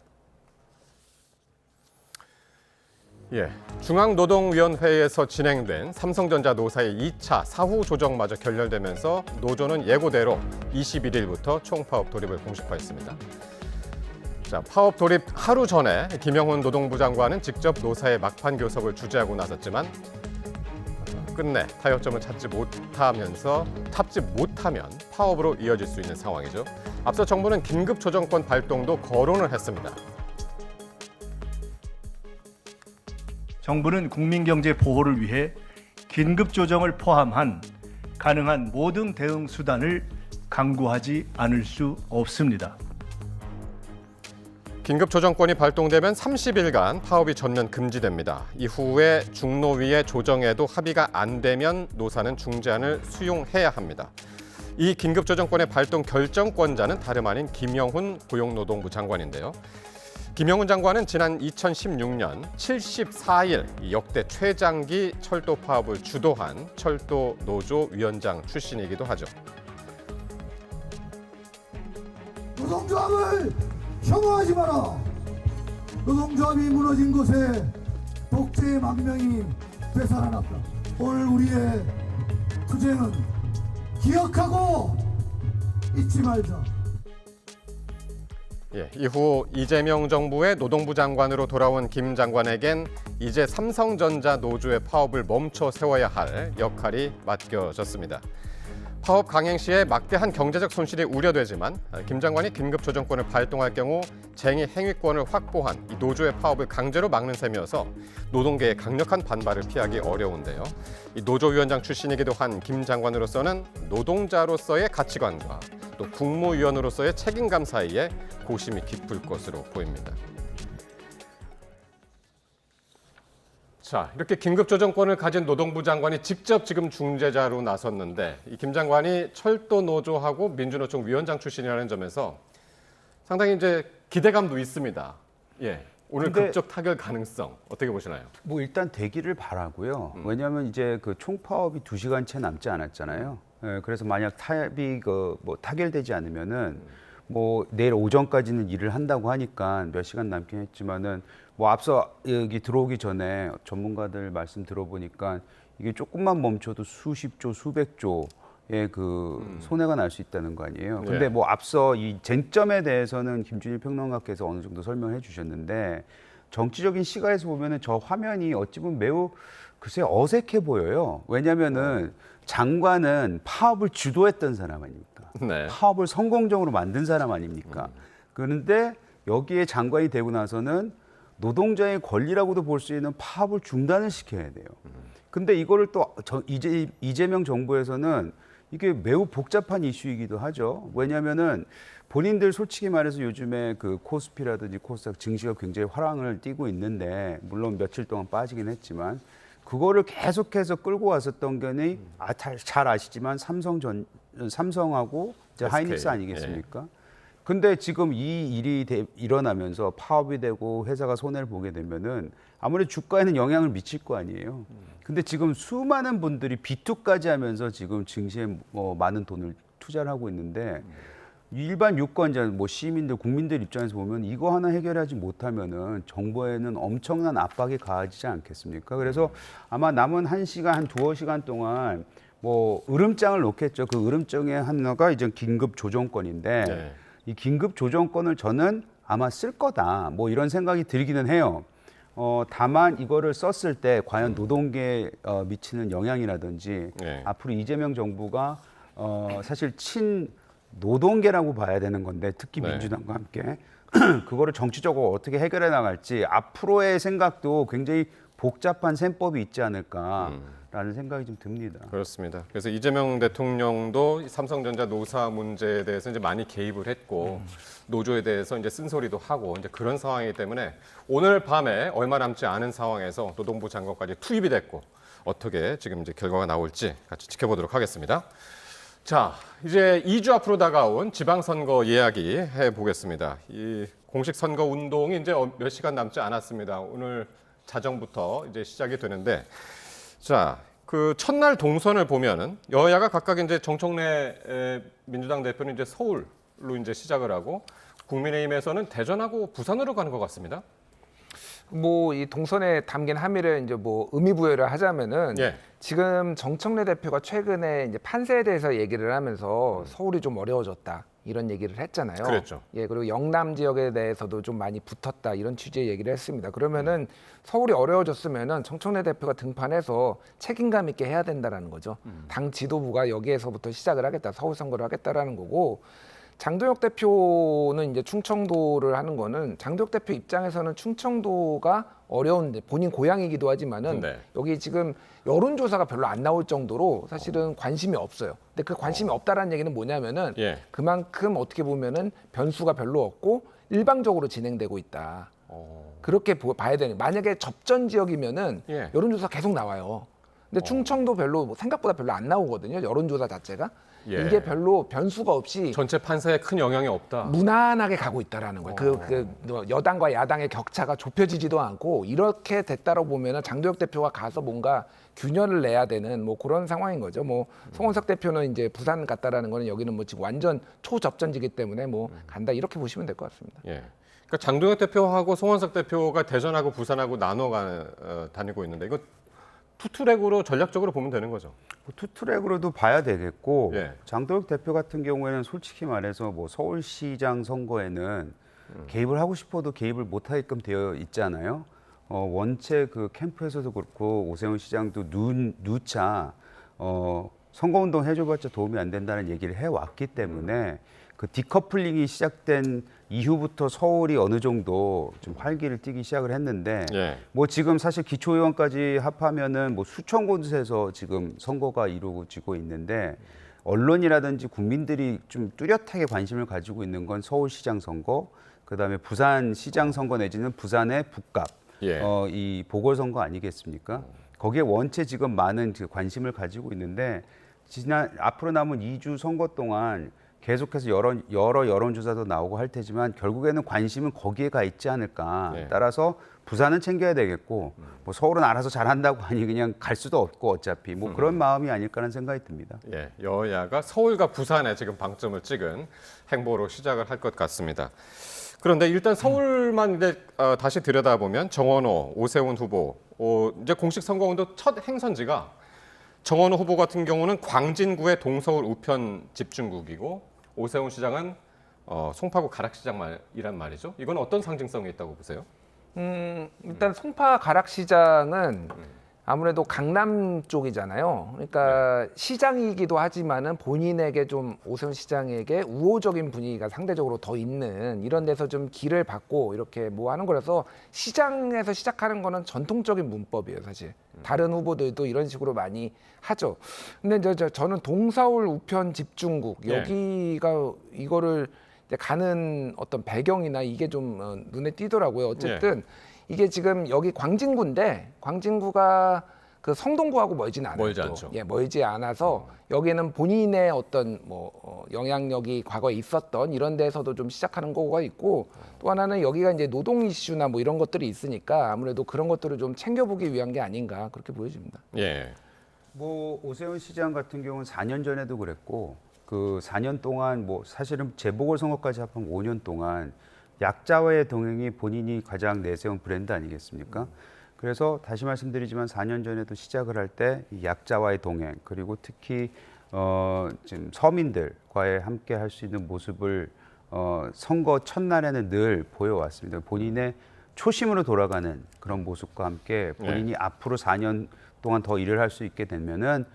S1: 중앙노동위원회에서 진행된 삼성전자 노사의 2차 사후 조정마저 결렬되면서 노조는 예고대로 21일부터 총파업 돌입을 공식화했습니다. 자, 파업 돌입 하루 전에 김영훈 노동부 장관은 직접 노사의 막판 교섭을 주재하고 나섰지만 끝내 타협점을 찾지 못하면 파업으로 이어질 수 있는 상황이죠. 앞서 정부는 긴급 조정권 발동도 거론을 했습니다.
S19: 정부는 국민경제 보호를 위해 긴급 조정을 포함한 가능한 모든 대응 수단을 강구하지 않을 수 없습니다.
S1: 긴급 조정권이 발동되면 30일간 파업이 전면 금지됩니다. 이후에 중노위의 조정에도 합의가 안 되면 노사는 중재안을 수용해야 합니다. 이 긴급 조정권의 발동 결정권자는 다름 아닌 김영훈 고용노동부 장관인데요. 김영훈 장관은 지난 2016년 74일 역대 최장기 철도 파업을 주도한 철도 노조 위원장 출신이기도 하죠.
S20: 노동조합을 혐오하지 마라. 노동조합이 무너진 곳에 독재의 망명이 되살아났다. 오늘 우리의 투쟁은 기억하고 잊지 말자.
S1: 이후 이재명 정부의 노동부 장관으로 돌아온 김 장관에겐 이제 삼성전자 노조의 파업을 멈춰 세워야 할 역할이 맡겨졌습니다. 파업 강행 시에 막대한 경제적 손실이 우려되지만 김 장관이 긴급 조정권을 발동할 경우 쟁의 행위권을 확보한 이 노조의 파업을 강제로 막는 셈이어서 노동계의 강력한 반발을 피하기 어려운데요. 이 노조위원장 출신이기도 한 김 장관으로서는 노동자로서의 가치관과 또 국무위원으로서의 책임감 사이에 고심이 깊을 것으로 보입니다. 자, 이렇게 긴급 조정권을 가진 노동부 장관이 직접 지금 중재자로 나섰는데 이 김 장관이 철도 노조하고 민주노총 위원장 출신이라는 점에서 상당히 이제 기대감도 있습니다. 예. 오늘 극적 타결 가능성 어떻게 보시나요?
S21: 뭐 일단 되기를 바라고요. 왜냐하면 이제 그 총파업이 2시간 채 남지 않았잖아요. 예, 그래서 만약 뭐 타결되지 않으면은 뭐 내일 오전까지는 일을 한다고 하니까 몇 시간 남긴 했지만은 뭐 앞서 여기 들어오기 전에 전문가들 말씀 들어보니까 이게 조금만 멈춰도 수십조, 수백조의 그 손해가 날 수 있다는 거 아니에요. 근데 뭐 앞서 이 쟁점에 대해서는 김준일 평론가께서 어느 정도 설명해 주셨는데 정치적인 시각에서 보면은 저 화면이 어찌 보면 매우 글쎄 어색해 보여요. 왜냐면은 장관은 파업을 주도했던 사람 아닙니까?
S1: 네.
S21: 파업을 성공적으로 만든 사람 아닙니까? 그런데 여기에 장관이 되고 나서는 노동자의 권리라고도 볼 수 있는 파업을 중단을 시켜야 돼요. 근데 이거를 또 이재명 정부에서는 이게 매우 복잡한 이슈이기도 하죠. 왜냐하면은 본인들 솔직히 말해서 요즘에 그 코스피라든지 코스닥 증시가 굉장히 화랑을 띠고 있는데 물론 며칠 동안 빠지긴 했지만 그거를 계속해서 끌고 왔었던 게 잘 아시지만 삼성하고 이제 하이닉스 아니겠습니까? 근데 지금 이 일이 일어나면서 파업이 되고 회사가 손해를 보게 되면은 아무래도 주가에는 영향을 미칠 거 아니에요. 근데 지금 수많은 분들이 비투까지 하면서 지금 증시에 뭐 많은 돈을 투자를 하고 있는데 일반 유권자, 뭐 시민들, 국민들 입장에서 보면 이거 하나 해결하지 못하면은 정부에는 엄청난 압박이 가해지지 않겠습니까? 그래서 아마 남은 1시간, 한 2시간 동안 뭐 으름장을 놓겠죠. 그 으름장의 하나가 이제 긴급 조정권인데
S1: 네.
S21: 이 긴급 조정권을 저는 아마 쓸 거다. 뭐 이런 생각이 들기는 해요. 다만 이거를 썼을 때 과연 노동계에 미치는 영향이라든지 앞으로 이재명 정부가 사실 노동계라고 봐야 되는 건데 특히 민주당과 함께 그거를 정치적으로 어떻게 해결해 나갈지 앞으로의 생각도 굉장히 복잡한 셈법이 있지 않을까라는 생각이 좀 듭니다.
S1: 그렇습니다. 그래서 이재명 대통령도 삼성전자 노사 문제에 대해서 이제 많이 개입을 했고 노조에 대해서 이제 쓴소리도 하고 이제 그런 상황이기 때문에 오늘 밤에 얼마 남지 않은 상황에서 노동부 장관까지 투입이 됐고 어떻게 지금 이제 결과가 나올지 같이 지켜보도록 하겠습니다. 자, 이제 2주 앞으로 다가온 지방선거 이야기 해보겠습니다. 이 공식 선거 운동이 이제 몇 시간 남지 않았습니다. 오늘 자정부터 이제 시작이 되는데, 자, 그 첫날 동선을 보면은 여야가 각각 이제 정청래 민주당 대표는 이제 서울로 이제 시작을 하고 국민의힘에서는 대전하고 부산으로 가는 것 같습니다.
S18: 뭐 이 동선에 담긴 함의를 이제 뭐 의미 부여를 하자면은 지금 정청래 대표가 최근에 이제 판세에 대해서 얘기를 하면서 서울이 좀 어려워졌다 이런 얘기를 했잖아요.
S1: 그랬죠.
S18: 예, 그리고 영남 지역에 대해서도 좀 많이 붙었다 이런 취지의 얘기를 했습니다. 그러면은 서울이 어려워졌으면은 정청래 대표가 등판해서 책임감 있게 해야 된다라는 거죠. 당 지도부가 여기에서부터 시작을 하겠다, 서울 선거를 하겠다라는 거고. 장도혁 대표는 이제 충청도를 하는 거는 장도혁 대표 입장에서는 충청도가 어려운데 본인 고향이기도 하지만은 여기 지금 여론조사가 별로 안 나올 정도로 사실은 관심이 없어요. 근데 그 관심이 없다라는 얘기는 뭐냐면은 그만큼 어떻게 보면은 변수가 별로 없고 일방적으로 진행되고 있다. 그렇게 봐야 되는. 만약에 접전 지역이면은 여론조사 계속 나와요. 근데 충청도 별로 생각보다 별로 안 나오거든요. 여론조사 자체가. 이게 별로 변수가 없이
S1: 전체 판세에 큰 영향이 없다.
S18: 무난하게 가고 있다라는 거예요. 그 여당과 야당의 격차가 좁혀지지도 않고 이렇게 됐다고 보면은 장도혁 대표가 가서 뭔가 균열을 내야 되는 뭐 그런 상황인 거죠. 뭐 송원석 대표는 이제 부산 갔다라는 거는 여기는 뭐 지금 완전 초접전지기 때문에 뭐 간다 이렇게 보시면 될 것 같습니다.
S1: 예. 그러니까 장도혁 대표하고 송원석 대표가 대전하고 부산하고 나눠 다니고 있는데 이거 투트랙으로 전략적으로 보면 되는 거죠.
S21: 투트랙으로도 봐야 되겠고 장도혁 대표 같은 경우에는 솔직히 말해서 뭐 서울시장 선거에는 개입을 하고 싶어도 개입을 못하게끔 되어 있잖아요. 원체 그 캠프에서도 그렇고 오세훈 시장도 누차 선거운동 해줘봤자 도움이 안 된다는 얘기를 해왔기 때문에 그 디커플링이 시작된 이후부터 서울이 어느 정도 좀 활기를 띠기 시작을 했는데 뭐 지금 사실 기초의원까지 합하면은 뭐 수천 곳에서 지금 선거가 이루어지고 있는데 언론이라든지 국민들이 좀 뚜렷하게 관심을 가지고 있는 건 서울시장 선거, 그다음에 부산시장 선거 내지는 부산의 북갑, 이 보궐선거 아니겠습니까? 거기에 원체 지금 많은 관심을 가지고 있는데 앞으로 남은 2주 선거 동안 계속해서 여러 여론조사도 나오고 할 테지만 결국에는 관심은 거기에 가 있지 않을까. 따라서 부산은 챙겨야 되겠고 뭐 서울은 알아서 잘한다고 하니 그냥 갈 수도 없고 어차피 뭐 그런 마음이 아닐까라는 생각이 듭니다.
S1: 여야가 서울과 부산에 지금 방점을 찍은 행보로 시작을 할 것 같습니다. 그런데 일단 서울만 이제 다시 들여다보면 정원호, 오세훈 후보 이제 공식 선거운동 첫 행선지가 정원호 후보 같은 경우는 광진구의 동서울 우편 집중국이고 오세훈 시장은 송파구 가락시장이란 말이죠. 이건 어떤 상징성이 있다고 보세요?
S18: 일단 송파 가락시장은 아무래도 강남 쪽이잖아요. 그러니까 시장이기도 하지만은 본인에게 좀 오세훈 시장에게 우호적인 분위기가 상대적으로 더 있는 이런 데서 좀 길을 받고 이렇게 뭐 하는 거라서 시장에서 시작하는 거는 전통적인 문법이에요, 사실. 다른 후보들도 이런 식으로 많이 하죠. 근데 저는 동서울 우편 집중국 여기가 이거를 이제 가는 어떤 배경이나 이게 좀 눈에 띄더라고요. 어쨌든 이게 지금 여기 광진구인데 광진구가 그 성동구하고 멀지는 않아요.
S1: 멀지 않죠.
S18: 멀지 않아서 여기는 본인의 어떤 뭐 영향력이 과거에 있었던 이런 데서도 좀 시작하는 거가 있고 또 하나는 여기가 이제 노동 이슈나 뭐 이런 것들이 있으니까 아무래도 그런 것들을 좀 챙겨보기 위한 게 아닌가 그렇게 보여집니다.
S21: 뭐 오세훈 시장 같은 경우는 4년 전에도 그랬고 그 4년 동안 뭐 사실은 재보궐선거까지 합하면 5년 동안 약자와의 동행이 본인이 가장 내세운 브랜드 아니겠습니까? 그래서 다시 말씀드리지만 4년 전에도 시작을 할 때 약자와의 동행 그리고 특히 지금 서민들과의 함께 할 수 있는 모습을 선거 첫날에는 늘 보여왔습니다. 본인의 초심으로 돌아가는 그런 모습과 함께 본인이 앞으로 4년 동안 더 일을 할 수 있게 되면은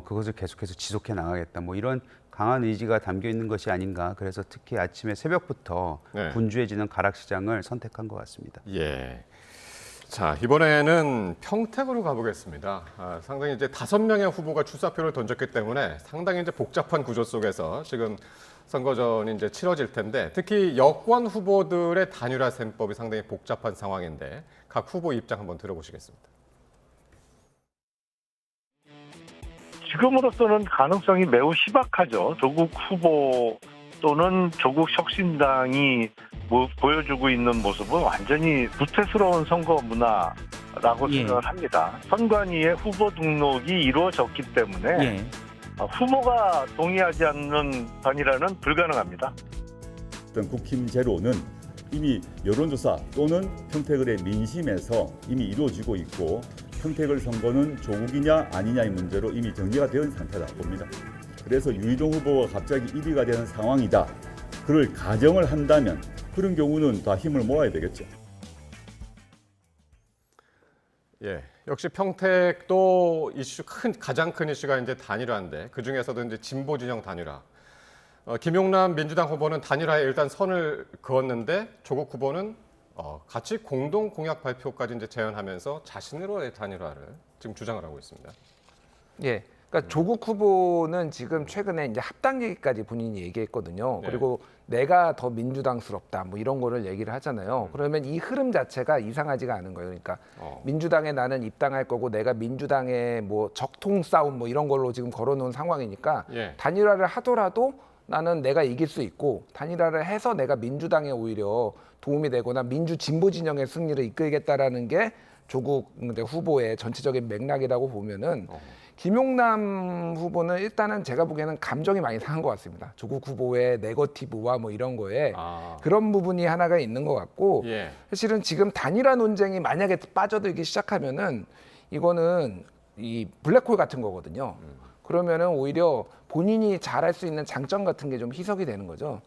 S21: 그것을 계속해서 지속해 나가겠다. 뭐 이런 강한 의지가 담겨 있는 것이 아닌가. 그래서 특히 아침에 새벽부터 분주해지는 가락시장을 선택한 것 같습니다.
S1: 자, 이번에는 평택으로 가보겠습니다. 상당히 이제 5명의 후보가 출사표를 던졌기 때문에 상당히 이제 복잡한 구조 속에서 지금 선거전이 이제 치러질 텐데 특히 여권 후보들의 단일화 셈법이 상당히 복잡한 상황인데 각 후보 입장 한번 들어보시겠습니다.
S5: 지금으로서는 가능성이 매우 희박하죠. 조국 후보 또는 조국 혁신당이 보여주고 있는 모습은 완전히 구태스러운 선거 문화라고 생각을 합니다. 선관위의 후보 등록이 이루어졌기 때문에 후보가 동의하지 않는 단일화는 불가능합니다.
S16: 어떤 국힘 제로는 이미 여론조사 또는 평택을의 민심에서 이미 이루어지고 있고 평택을 선거는 조국이냐 아니냐의 문제로 이미 정리가 되어 있는 상태다 봅니다. 그래서 유이동 후보가 갑자기 1위가 되는 상황이다. 그걸 가정을 한다면 그런 경우는 다 힘을 모아야 되겠죠.
S1: 역시 평택도 가장 큰 이슈가 이제 단일화인데 그 중에서도 이제 진보 진영 단일화. 김용남 민주당 후보는 단일화에 일단 선을 그었는데 조국 후보는 같이 공동 공약 발표까지 이제 제안하면서 자신으로의 단일화를 지금 주장을 하고 있습니다.
S18: 그러니까 조국 후보는 지금 최근에 이제 합당 얘기까지 본인이 얘기했거든요. 그리고 내가 더 민주당스럽다 뭐 이런 거를 얘기를 하잖아요. 그러면 이 흐름 자체가 이상하지가 않은 거예요. 그러니까 민주당에 나는 입당할 거고 내가 민주당의 뭐 적통 싸움 뭐 이런 걸로 지금 걸어놓은 상황이니까 단일화를 하더라도 나는 내가 이길 수 있고 단일화를 해서 내가 민주당에 오히려 도움이 되거나 민주 진보 진영의 승리를 이끌겠다라는 게 조국 후보의 전체적인 맥락이라고 보면은 김용남 후보는 일단은 제가 보기에는 감정이 많이 상한 것 같습니다. 조국 후보의 네거티브와 뭐 이런 거에 그런 부분이 하나가 있는 것 같고 사실은 지금 단일화 논쟁이 만약에 빠져들기 시작하면은 이거는 이 블랙홀 같은 거거든요. 그러면은 오히려 본인이 잘할 수 있는 장점 같은 게 좀 희석이 되는 거죠.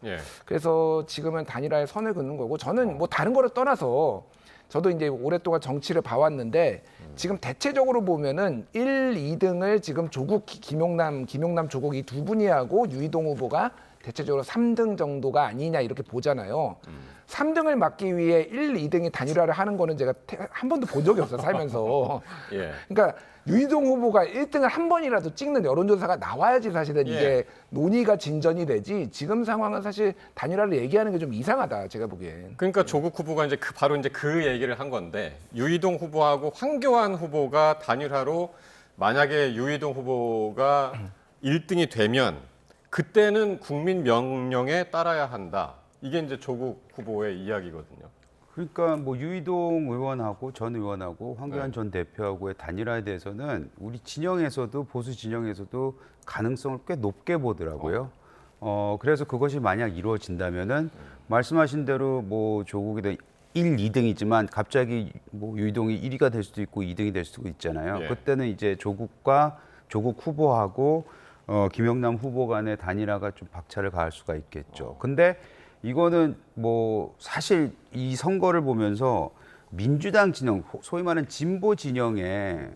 S18: 그래서 지금은 단일화에 선을 긋는 거고 저는 뭐 다른 거를 떠나서 저도 이제 오랫동안 정치를 봐왔는데 지금 대체적으로 보면은 1, 2등을 지금 조국 김용남 조국 이 두 분이 하고 유이동 후보가 대체적으로 3등 정도가 아니냐 이렇게 보잖아요. 3등을 막기 위해 1, 2등이 단일화를 하는 거는 제가 한 번도 본 적이 없어요, 살면서.
S1: 예.
S18: 그러니까 유이동 후보가 1등을 한 번이라도 찍는 여론조사가 나와야지 사실은
S1: 예.
S18: 이게 논의가 진전이 되지. 지금 상황은 사실 단일화를 얘기하는 게 좀 이상하다, 제가 보기엔.
S1: 그러니까 조국 후보가 이제 바로 이제 그 얘기를 한 건데 유이동 후보하고 황교안 후보가 단일화로 만약에 유이동 후보가 1등이 되면 그때는 국민 명령에 따라야 한다. 이게 이제 조국 후보의 이야기거든요.
S21: 그러니까 뭐 유이동 의원하고 전 의원하고 황교안
S1: 네.
S21: 전 대표하고의 단일화에 대해서는 우리 진영에서도 보수 진영에서도 가능성을 꽤 높게 보더라고요. 그래서 그것이 만약 이루어진다면은 말씀하신 대로 뭐 조국이 1, 2등이지만 갑자기 뭐 유이동이 1위가 될 수도 있고 2등이 될 수도 있잖아요.
S1: 예.
S21: 그때는 이제 조국 후보하고 김영남 후보 간의 단일화가 좀 박차를 가할 수가 있겠죠. 근데 이거는 뭐 사실 이 선거를 보면서 민주당 진영, 소위 말하는 진보 진영의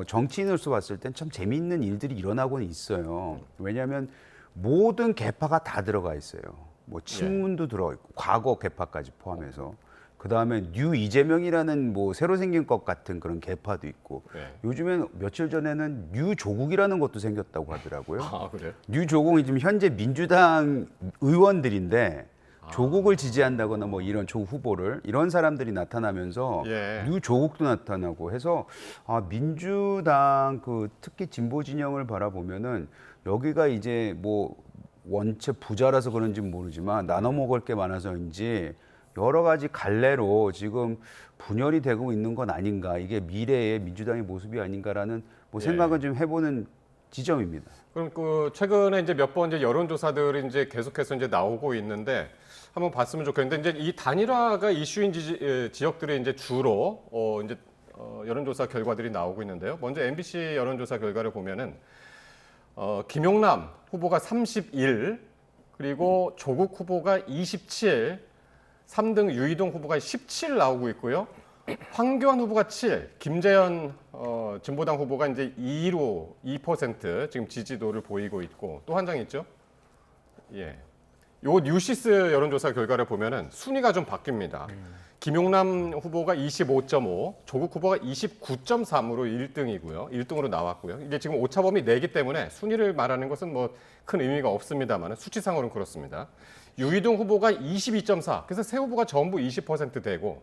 S21: 정치인으로서 봤을 땐 참 재미있는 일들이 일어나고는 있어요. 왜냐하면 모든 계파가 다 들어가 있어요. 뭐 친문도 들어있고 과거 계파까지 포함해서. 그 다음에 뉴 이재명이라는 뭐 새로 생긴 것 같은 그런 계파도 있고 요즘엔 며칠 전에는 뉴 조국이라는 것도 생겼다고 하더라고요.
S1: 아, 그래요?
S21: 뉴 조국이 지금 현재 민주당 의원들인데 조국을 지지한다거나 뭐 이런 조 후보를 이런 사람들이 나타나면서 뉴 조국도 나타나고 해서 민주당 그 특히 진보 진영을 바라보면은 여기가 이제 뭐 원체 부자라서 그런지 모르지만 나눠 먹을 게 많아서인지 여러 가지 갈래로 지금 분열이 되고 있는 건 아닌가, 이게 미래의 민주당의 모습이 아닌가라는 뭐 생각은 좀 해보는 지점입니다.
S1: 그럼 그 최근에 이제 몇 번 이제 여론조사들이 이제 계속해서 이제 나오고 있는데 한번 봤으면 좋겠는데 이제 이 단일화가 이슈인 지역들이 이제 주로 이제 여론조사 결과들이 나오고 있는데요. 먼저 MBC 여론조사 결과를 보면은 김용남 후보가 31, 그리고 조국 후보가 27, 3등 유이동 후보가 17 나오고 있고요. 황교안 후보가 7, 김재현 진보당 후보가 이제 2% 지금 지지도를 보이고 있고 또 한 장 있죠. 예. 요 뉴시스 여론조사 결과를 보면은 순위가 좀 바뀝니다. 김용남 후보가 25.5, 조국 후보가 29.3으로 1등이고요. 1등으로 나왔고요. 이게 지금 오차범위 내기 때문에 순위를 말하는 것은 뭐 큰 의미가 없습니다만 수치상으로는 그렇습니다. 유이동 후보가 22.4, 그래서 세 후보가 전부 20% 되고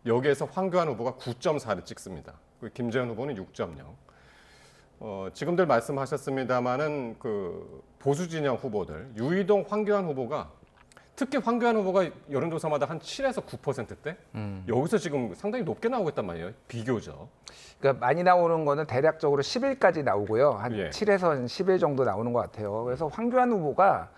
S1: 여기에서 황교안 후보가 9.4를 찍습니다. 김재현 후보는 6.0. 지금들 말씀하셨습니다마는 그 보수 진영 후보들 유이동, 황교안 후보가 특히 황교안 후보가 여론조사마다 한 7에서 9%대 여기서 지금 상당히 높게 나오고 있단 말이에요. 비교적.
S18: 그러니까 많이 나오는 거는 대략적으로 10일까지 나오고요. 한 7에서 10일 정도 나오는 것 같아요. 그래서 황교안 후보가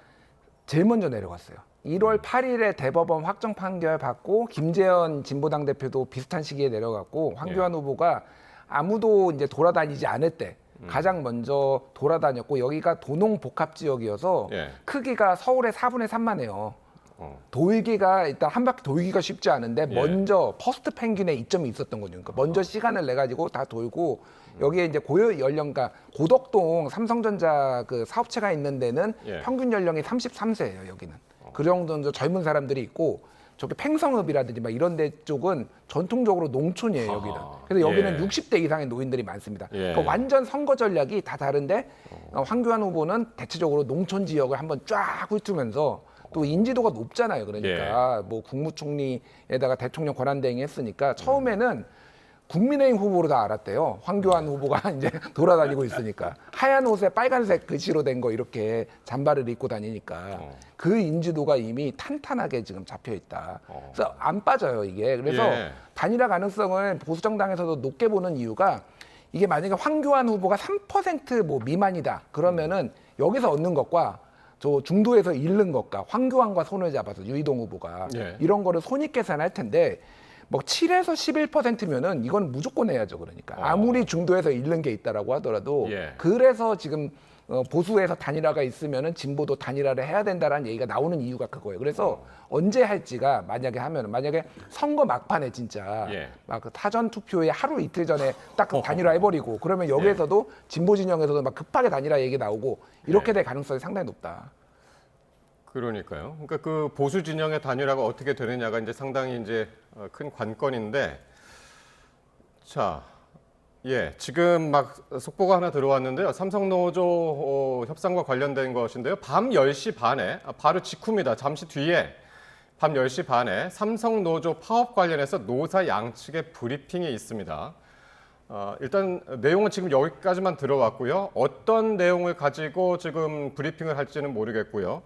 S18: 제일 먼저 내려갔어요. 1월 8일에 대법원 확정 판결 받고 김재현 진보당 대표도 비슷한 시기에 내려갔고 황교안 후보가 아무도 이제 돌아다니지 않을 때 가장 먼저 돌아다녔고 여기가 도농 복합 지역이어서 크기가 서울의 4분의 3만 해요. 돌기가 일단 한 바퀴 돌기가 쉽지 않은데 먼저 퍼스트 펭귄의 이점이 있었던 거죠. 그러니까 먼저 시간을 내 가지고 다 돌고 여기에 이제 고유 연령가 고덕동 삼성전자 그 사업체가 있는 데는 평균 연령이 33세예요. 여기는 그 정도 젊은 사람들이 있고 저기 팽성읍이라든지 막 이런 데 쪽은 전통적으로 농촌이에요. 여기는. 그래서 여기는 60대 이상의 노인들이 많습니다. 그러니까 완전 선거 전략이 다 다른데 황교안 후보는 대체적으로 농촌 지역을 한번 쫙 훑으면서 또 인지도가 높잖아요. 그러니까 뭐 국무총리에다가 대통령 권한대행 했으니까 처음에는 국민의힘 후보로 다 알았대요. 황교안 후보가 이제 돌아다니고 있으니까 하얀 옷에 빨간색 글씨로 된 거 이렇게 잠바를 입고 다니니까 그 인지도가 이미 탄탄하게 지금 잡혀 있다. 그래서 안 빠져요 이게. 그래서 단일화 가능성을 보수 정당에서도 높게 보는 이유가 이게 만약에 황교안 후보가 3% 뭐 미만이다 그러면은 여기서 얻는 것과 저 중도에서 잃는 것과 황교안과 손을 잡아서 유이동 후보가 이런 거를 손익계산할 텐데 뭐 7에서 11%면은 이건 무조건 해야죠. 그러니까 아무리 중도에서 잃는 게 있다라고 하더라도 그래서 지금 보수에서 단일화가 있으면은 진보도 단일화를 해야 된다라는 얘기가 나오는 이유가 그거예요. 그래서 언제 할지가 만약에 하면은 만약에 선거 막판에 진짜 막 그 사전 투표에 하루 이틀 전에 딱 단일화 해버리고 그러면 여기에서도 진보 진영에서도 막 급하게 단일화 얘기 나오고 이렇게 될 가능성이 상당히 높다.
S1: 그러니까요. 그러니까 그 보수 진영의 단일화가 어떻게 되느냐가 이제 상당히 이제 큰 관건인데, 자, 지금 막 속보가 하나 들어왔는데요. 삼성노조 협상과 관련된 것인데요. 밤 10시 반에, 바로 직후입니다. 잠시 뒤에 밤 10시 반에 삼성노조 파업 관련해서 노사 양측의 브리핑이 있습니다. 일단 내용은 지금 여기까지만 들어왔고요. 어떤 내용을 가지고 지금 브리핑을 할지는 모르겠고요.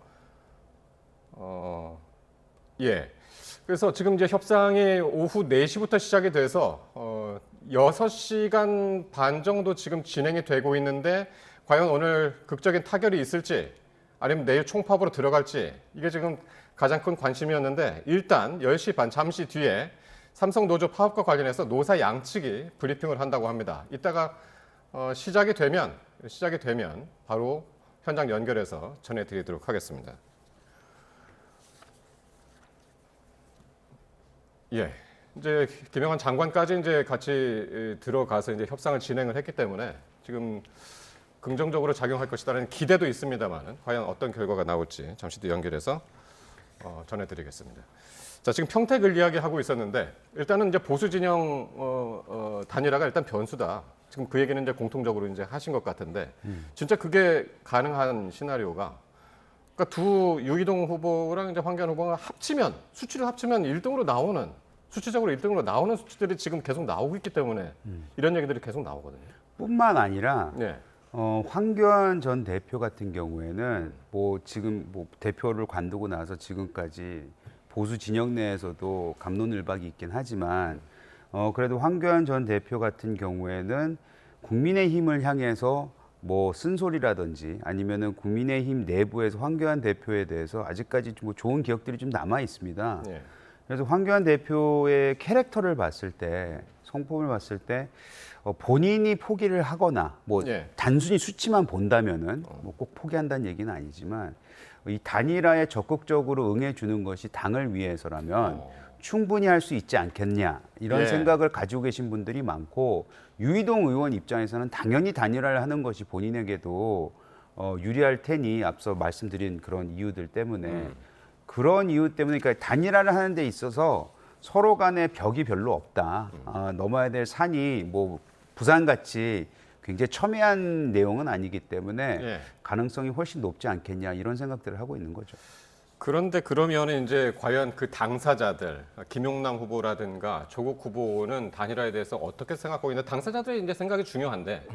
S1: 그래서 지금 이제 협상이 오후 4시부터 시작이 돼서 6시간 반 정도 지금 진행이 되고 있는데 과연 오늘 극적인 타결이 있을지 아니면 내일 총파업으로 들어갈지 이게 지금 가장 큰 관심이었는데 일단 10시 반 잠시 뒤에 삼성노조 파업과 관련해서 노사 양측이 브리핑을 한다고 합니다. 이따가 시작이 되면 바로 현장 연결해서 전해드리도록 하겠습니다. 이제 김영환 장관까지 이제 같이 들어가서 이제 협상을 진행을 했기 때문에 지금 긍정적으로 작용할 것이라는 기대도 있습니다만 과연 어떤 결과가 나올지 잠시 뒤 연결해서 전해드리겠습니다. 자, 지금 평택을 이야기하고 있었는데 일단은 이제 보수 진영 단일화가 일단 변수다. 지금 그 얘기는 이제 공통적으로 이제 하신 것 같은데 진짜 그게 가능한 시나리오가 그러니까 유이동 후보랑 이제 황교안 후보가 수치를 합치면 1등으로 나오는 수치적으로 1등으로 나오는 수치들이 지금 계속 나오고 있기 때문에 이런 얘기들이 계속 나오거든요.
S21: 뿐만 아니라 황교안 전 대표 같은 경우에는 지금 대표를 관두고 나서 지금까지 보수 진영 내에서도 갑론을박이 있긴 하지만 그래도 황교안 전 대표 같은 경우에는 국민의힘을 향해서 쓴소리라든지 아니면은 국민의힘 내부에서 황교안 대표에 대해서 아직까지 좋은 기억들이 좀 남아 있습니다. 그래서 황교안 대표의 캐릭터를 봤을 때, 성품을 봤을 때 본인이 포기를 하거나 단순히 수치만 본다면은 꼭 포기한다는 얘기는 아니지만 이 단일화에 적극적으로 응해주는 것이 당을 위해서라면 충분히 할 수 있지 않겠냐 이런 생각을 가지고 계신 분들이 많고 유이동 의원 입장에서는 당연히 단일화를 하는 것이 본인에게도 유리할 테니 앞서 말씀드린 그런 이유들 때문에 그런 이유 때문에 그러니까 단일화를 하는 데 있어서 서로 간에 벽이 별로 없다. 넘어야 될 산이 부산같이 굉장히 첨예한 내용은 아니기 때문에 가능성이 훨씬 높지 않겠냐 이런 생각들을 하고 있는 거죠.
S1: 그런데 그러면 이제 과연 그 당사자들, 김용남 후보라든가 조국 후보는 단일화에 대해서 어떻게 생각하고 있는데 당사자들의 이제 생각이 중요한데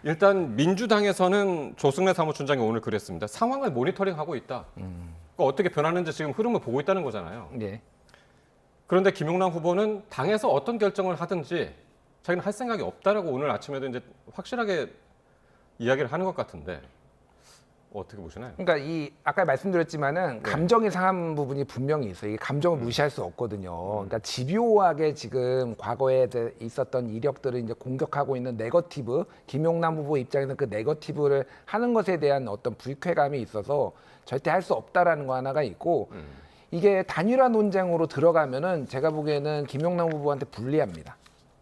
S1: 일단 민주당에서는 조승래 사무총장이 오늘 그랬습니다. 상황을 모니터링하고 있다. 그러니까 어떻게 변하는지 지금 흐름을 보고 있다는 거잖아요. 그런데 김용남 후보는 당에서 어떤 결정을 하든지 자기는 할 생각이 없다라고 오늘 아침에도 이제 확실하게 이야기를 하는 것 같은데 어떻게 보시나요?
S18: 그러니까 아까 말씀드렸지만은 감정이 상한 부분이 분명히 있어요. 이게 감정을 무시할 수 없거든요. 그러니까 집요하게 지금 과거에 있었던 이력들을 이제 공격하고 있는 네거티브, 김용남 후보 입장에서 그 네거티브를 하는 것에 대한 어떤 불쾌감이 있어서 절대 할 수 없다라는 거 하나가 있고 이게 단일화 논쟁으로 들어가면은 제가 보기에는 김용남 후보한테 불리합니다.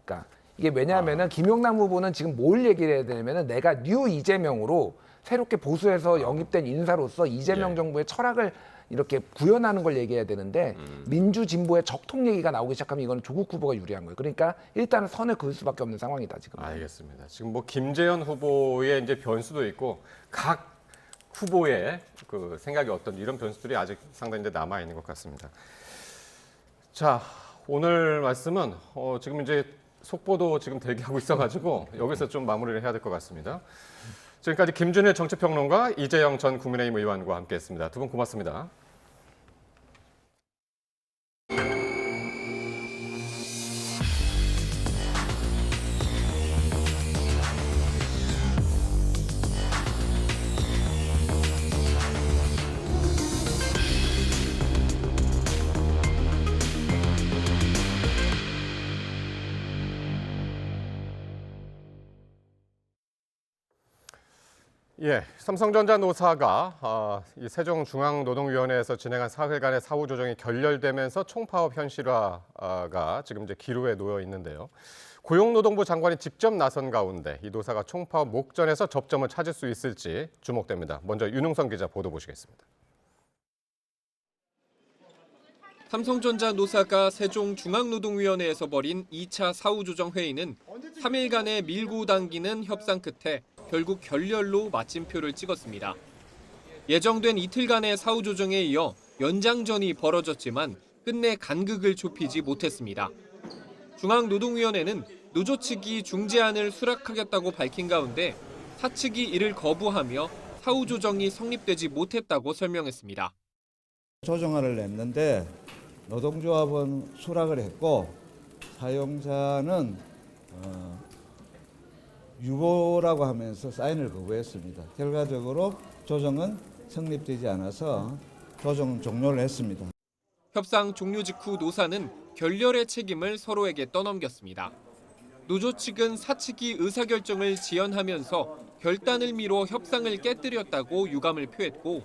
S18: 그러니까 이게 왜냐하면은 김용남 후보는 지금 뭘 얘기를 해야 되냐면은 내가 뉴 이재명으로 새롭게 보수에서 영입된 인사로서 이재명 정부의 철학을 이렇게 구현하는 걸 얘기해야 되는데 민주 진보의 적통 얘기가 나오기 시작하면 이건 조국 후보가 유리한 거예요. 그러니까 일단은 선을 그을 수밖에 없는 상황이다 지금.
S1: 알겠습니다. 지금 김재현 후보의 이제 변수도 있고 각 후보의 그 생각이 어떤 이런 변수들이 아직 상당히 이제 남아 있는 것 같습니다. 자, 오늘 말씀은 지금 이제 속보도 지금 대기하고 있어가지고 여기서 좀 마무리를 해야 될 것 같습니다. 지금까지 김준일 정치평론가 이재영 전 국민의힘 의원과 함께했습니다. 두 분 고맙습니다. 예, 삼성전자 노사가 이 세종중앙노동위원회에서 진행한 사흘간의 사후 조정이 결렬되면서 총파업 현실화가 지금 이제 기로에 놓여 있는데요. 고용노동부 장관이 직접 나선 가운데 이 노사가 총파업 목전에서 접점을 찾을 수 있을지 주목됩니다. 먼저 윤웅선 기자 보도 보시겠습니다.
S3: 삼성전자 노사가 세종중앙노동위원회에서 벌인 2차 사후조정 회의는 3일간의 밀고 당기는 협상 끝에 결국 결렬로 마침표를 찍었습니다. 예정된 이틀간의 사후조정에 이어 연장전이 벌어졌지만 끝내 간극을 좁히지 못했습니다. 중앙노동위원회는 노조 측이 중재안을 수락하겠다고 밝힌 가운데 사측이 이를 거부하며 사후조정이 성립되지 못했다고 설명했습니다.
S22: 조정안을 냈는데 노동조합은 수락을 했고 사용자는 유보라고 하면서 사인을 거부했습니다. 결과적으로 조정은 성립되지 않아서 조정은 종료를 했습니다.
S3: 협상 종료 직후 노사는 결렬의 책임을 서로에게 떠넘겼습니다. 노조 측은 사측이 의사결정을 지연하면서 결단을 미뤄 협상을 깨뜨렸다고 유감을 표했고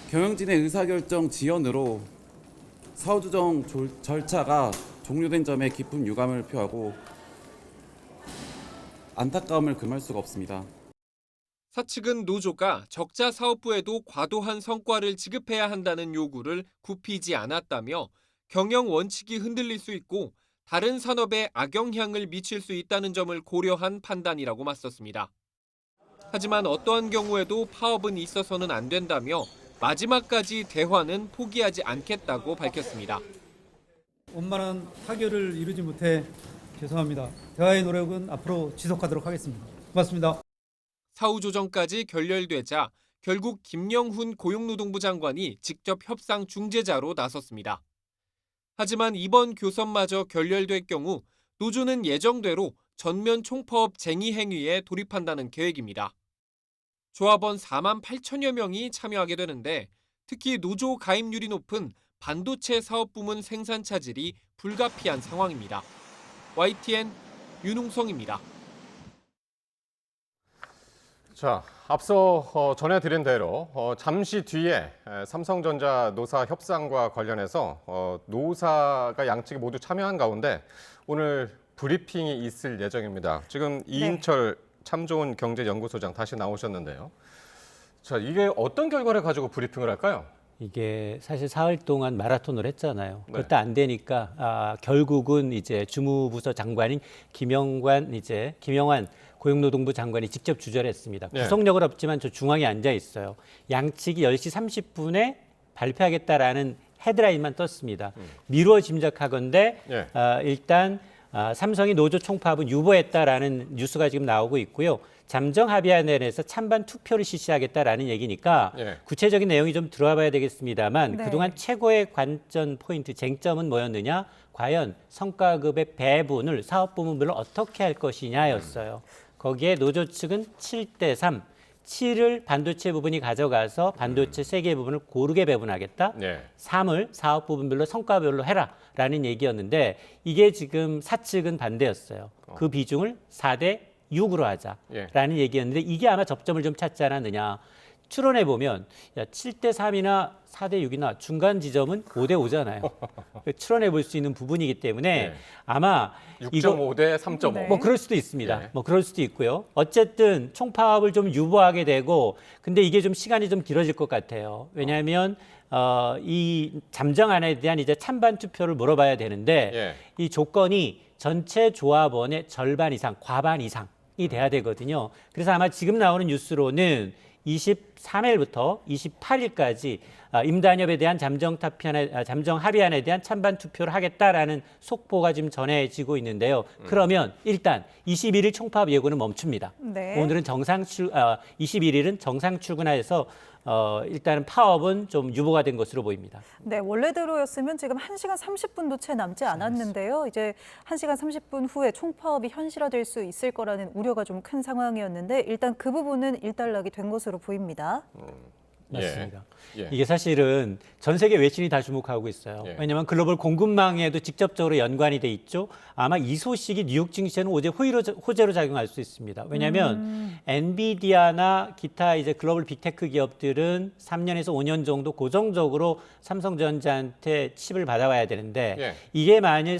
S23: 경영진의 의사결정 지연으로 사후조정 절차가 종료된 점에 깊은 유감을 표하고 안타까움을 금할 수가 없습니다.
S3: 사측은 노조가 적자 사업부에도 과도한 성과를 지급해야 한다는 요구를 굽히지 않았다며 경영 원칙이 흔들릴 수 있고 다른 산업에 악영향을 미칠 수 있다는 점을 고려한 판단이라고 맞섰습니다. 하지만 어떠한 경우에도 파업은 있어서는 안 된다며 마지막까지 대화는 포기하지 않겠다고 밝혔습니다.
S24: 원만한 타결을 이루지 못해 죄송합니다. 대화의 노력은 앞으로 지속하도록 하겠습니다. 고맙습니다.
S3: 사후조정까지 결렬되자 결국 김영훈 고용노동부 장관이 직접 협상 중재자로 나섰습니다. 하지만 이번 교섭마저 결렬될 경우 노조는 예정대로 전면 총파업 쟁의 행위에 돌입한다는 계획입니다. 조합원 4만 8천여 명이 참여하게 되는데 특히 노조 가입률이 높은 반도체 사업 부문 생산 차질이 불가피한 상황입니다. YTN 윤웅성입니다.
S1: 자, 앞서 전해드린 대로 잠시 뒤에 삼성전자 노사 협상과 관련해서 노사가 양측이 모두 참여한 가운데 오늘 브리핑이 있을 예정입니다. 지금 이인철 참 좋은 경제연구소장 다시 나오셨는데요. 자, 이게 어떤 결과를 가지고 브리핑을 할까요?
S9: 이게 사실 사흘 동안 마라톤을 했잖아요.
S1: 네.
S9: 그것도 안 되니까 결국은 이제 주무부서 장관인 김영환 고용노동부 장관이 직접 주절했습니다.
S1: 네.
S9: 구속력은 없지만 저 중앙에 앉아 있어요. 양측이 10시 30분에 발표하겠다라는 헤드라인만 떴습니다. 미루어 짐작하건대
S1: 네.
S9: 일단 삼성이 노조 총파업은 유보했다라는 뉴스가 지금 나오고 있고요. 잠정 합의안에 대해서 찬반 투표를 실시하겠다라는 얘기니까
S1: 네.
S9: 구체적인 내용이 좀 들어와 봐야 되겠습니다만
S2: 네.
S9: 그동안 최고의 관전 포인트, 쟁점은 뭐였느냐? 과연 성과급의 배분을 사업 부문별로 어떻게 할 것이냐였어요. 거기에 노조 측은 7대3, 7을 반도체 부분이 가져가서 반도체 3개 부분을 고르게 배분하겠다.
S1: 네.
S9: 3을 사업 부분별로 성과별로 해라라는 얘기였는데 이게 지금 사측은 반대였어요. 그 비중을 4대6으로 하자라는 얘기였는데 이게 아마 접점을 좀 찾지 않았느냐. 추론해 보면 7대3이나 4대6이나 중간 지점은 5대5잖아요. 추론해 볼 수 있는 부분이기 때문에
S1: 네.
S9: 아마
S1: 6.5대 3.5.
S9: 뭐 그럴 수도 있습니다.
S1: 네.
S9: 뭐 그럴 수도 있고요. 어쨌든 총파업을 좀 유보하게 되고 근데 이게 좀 시간이 좀 길어질 것 같아요. 왜냐하면 이 잠정안에 대한 이제 찬반 투표를 물어봐야 되는데
S1: 예.
S9: 이 조건이 전체 조합원의 절반 이상, 과반 이상이 돼야 되거든요. 그래서 아마 지금 나오는 뉴스로는 23일부터 28일까지 임단협에 대한 잠정 합의안에 대한 찬반 투표를 하겠다라는 속보가 지금 전해지고 있는데요. 그러면 일단 21일 총파업 예고는 멈춥니다.
S2: 네.
S9: 오늘은 21일은 정상 출근해서 일단은 파업은 좀 유보가 된 것으로 보입니다.
S2: 네, 원래대로였으면 지금 1시간 30분도 채 남지 않았는데요. 이제 1시간 30분 후에 총파업이 현실화될 수 있을 거라는 우려가 좀 큰 상황이었는데 일단 그 부분은 일단락이 된 것으로 보입니다.
S9: 맞습니다.
S1: 예.
S9: 이게 사실은 전 세계 외신이 다 주목하고 있어요.
S1: 예.
S9: 왜냐하면 글로벌 공급망에도 직접적으로 연관이 돼 있죠. 아마 이 소식이 뉴욕 증시에는 호재로 작용할 수 있습니다. 왜냐하면 엔비디아나 기타 이제 글로벌 빅테크 기업들은 3년에서 5년 정도 고정적으로 삼성전자한테 칩을 받아와야 되는데
S1: 예.
S9: 이게 만일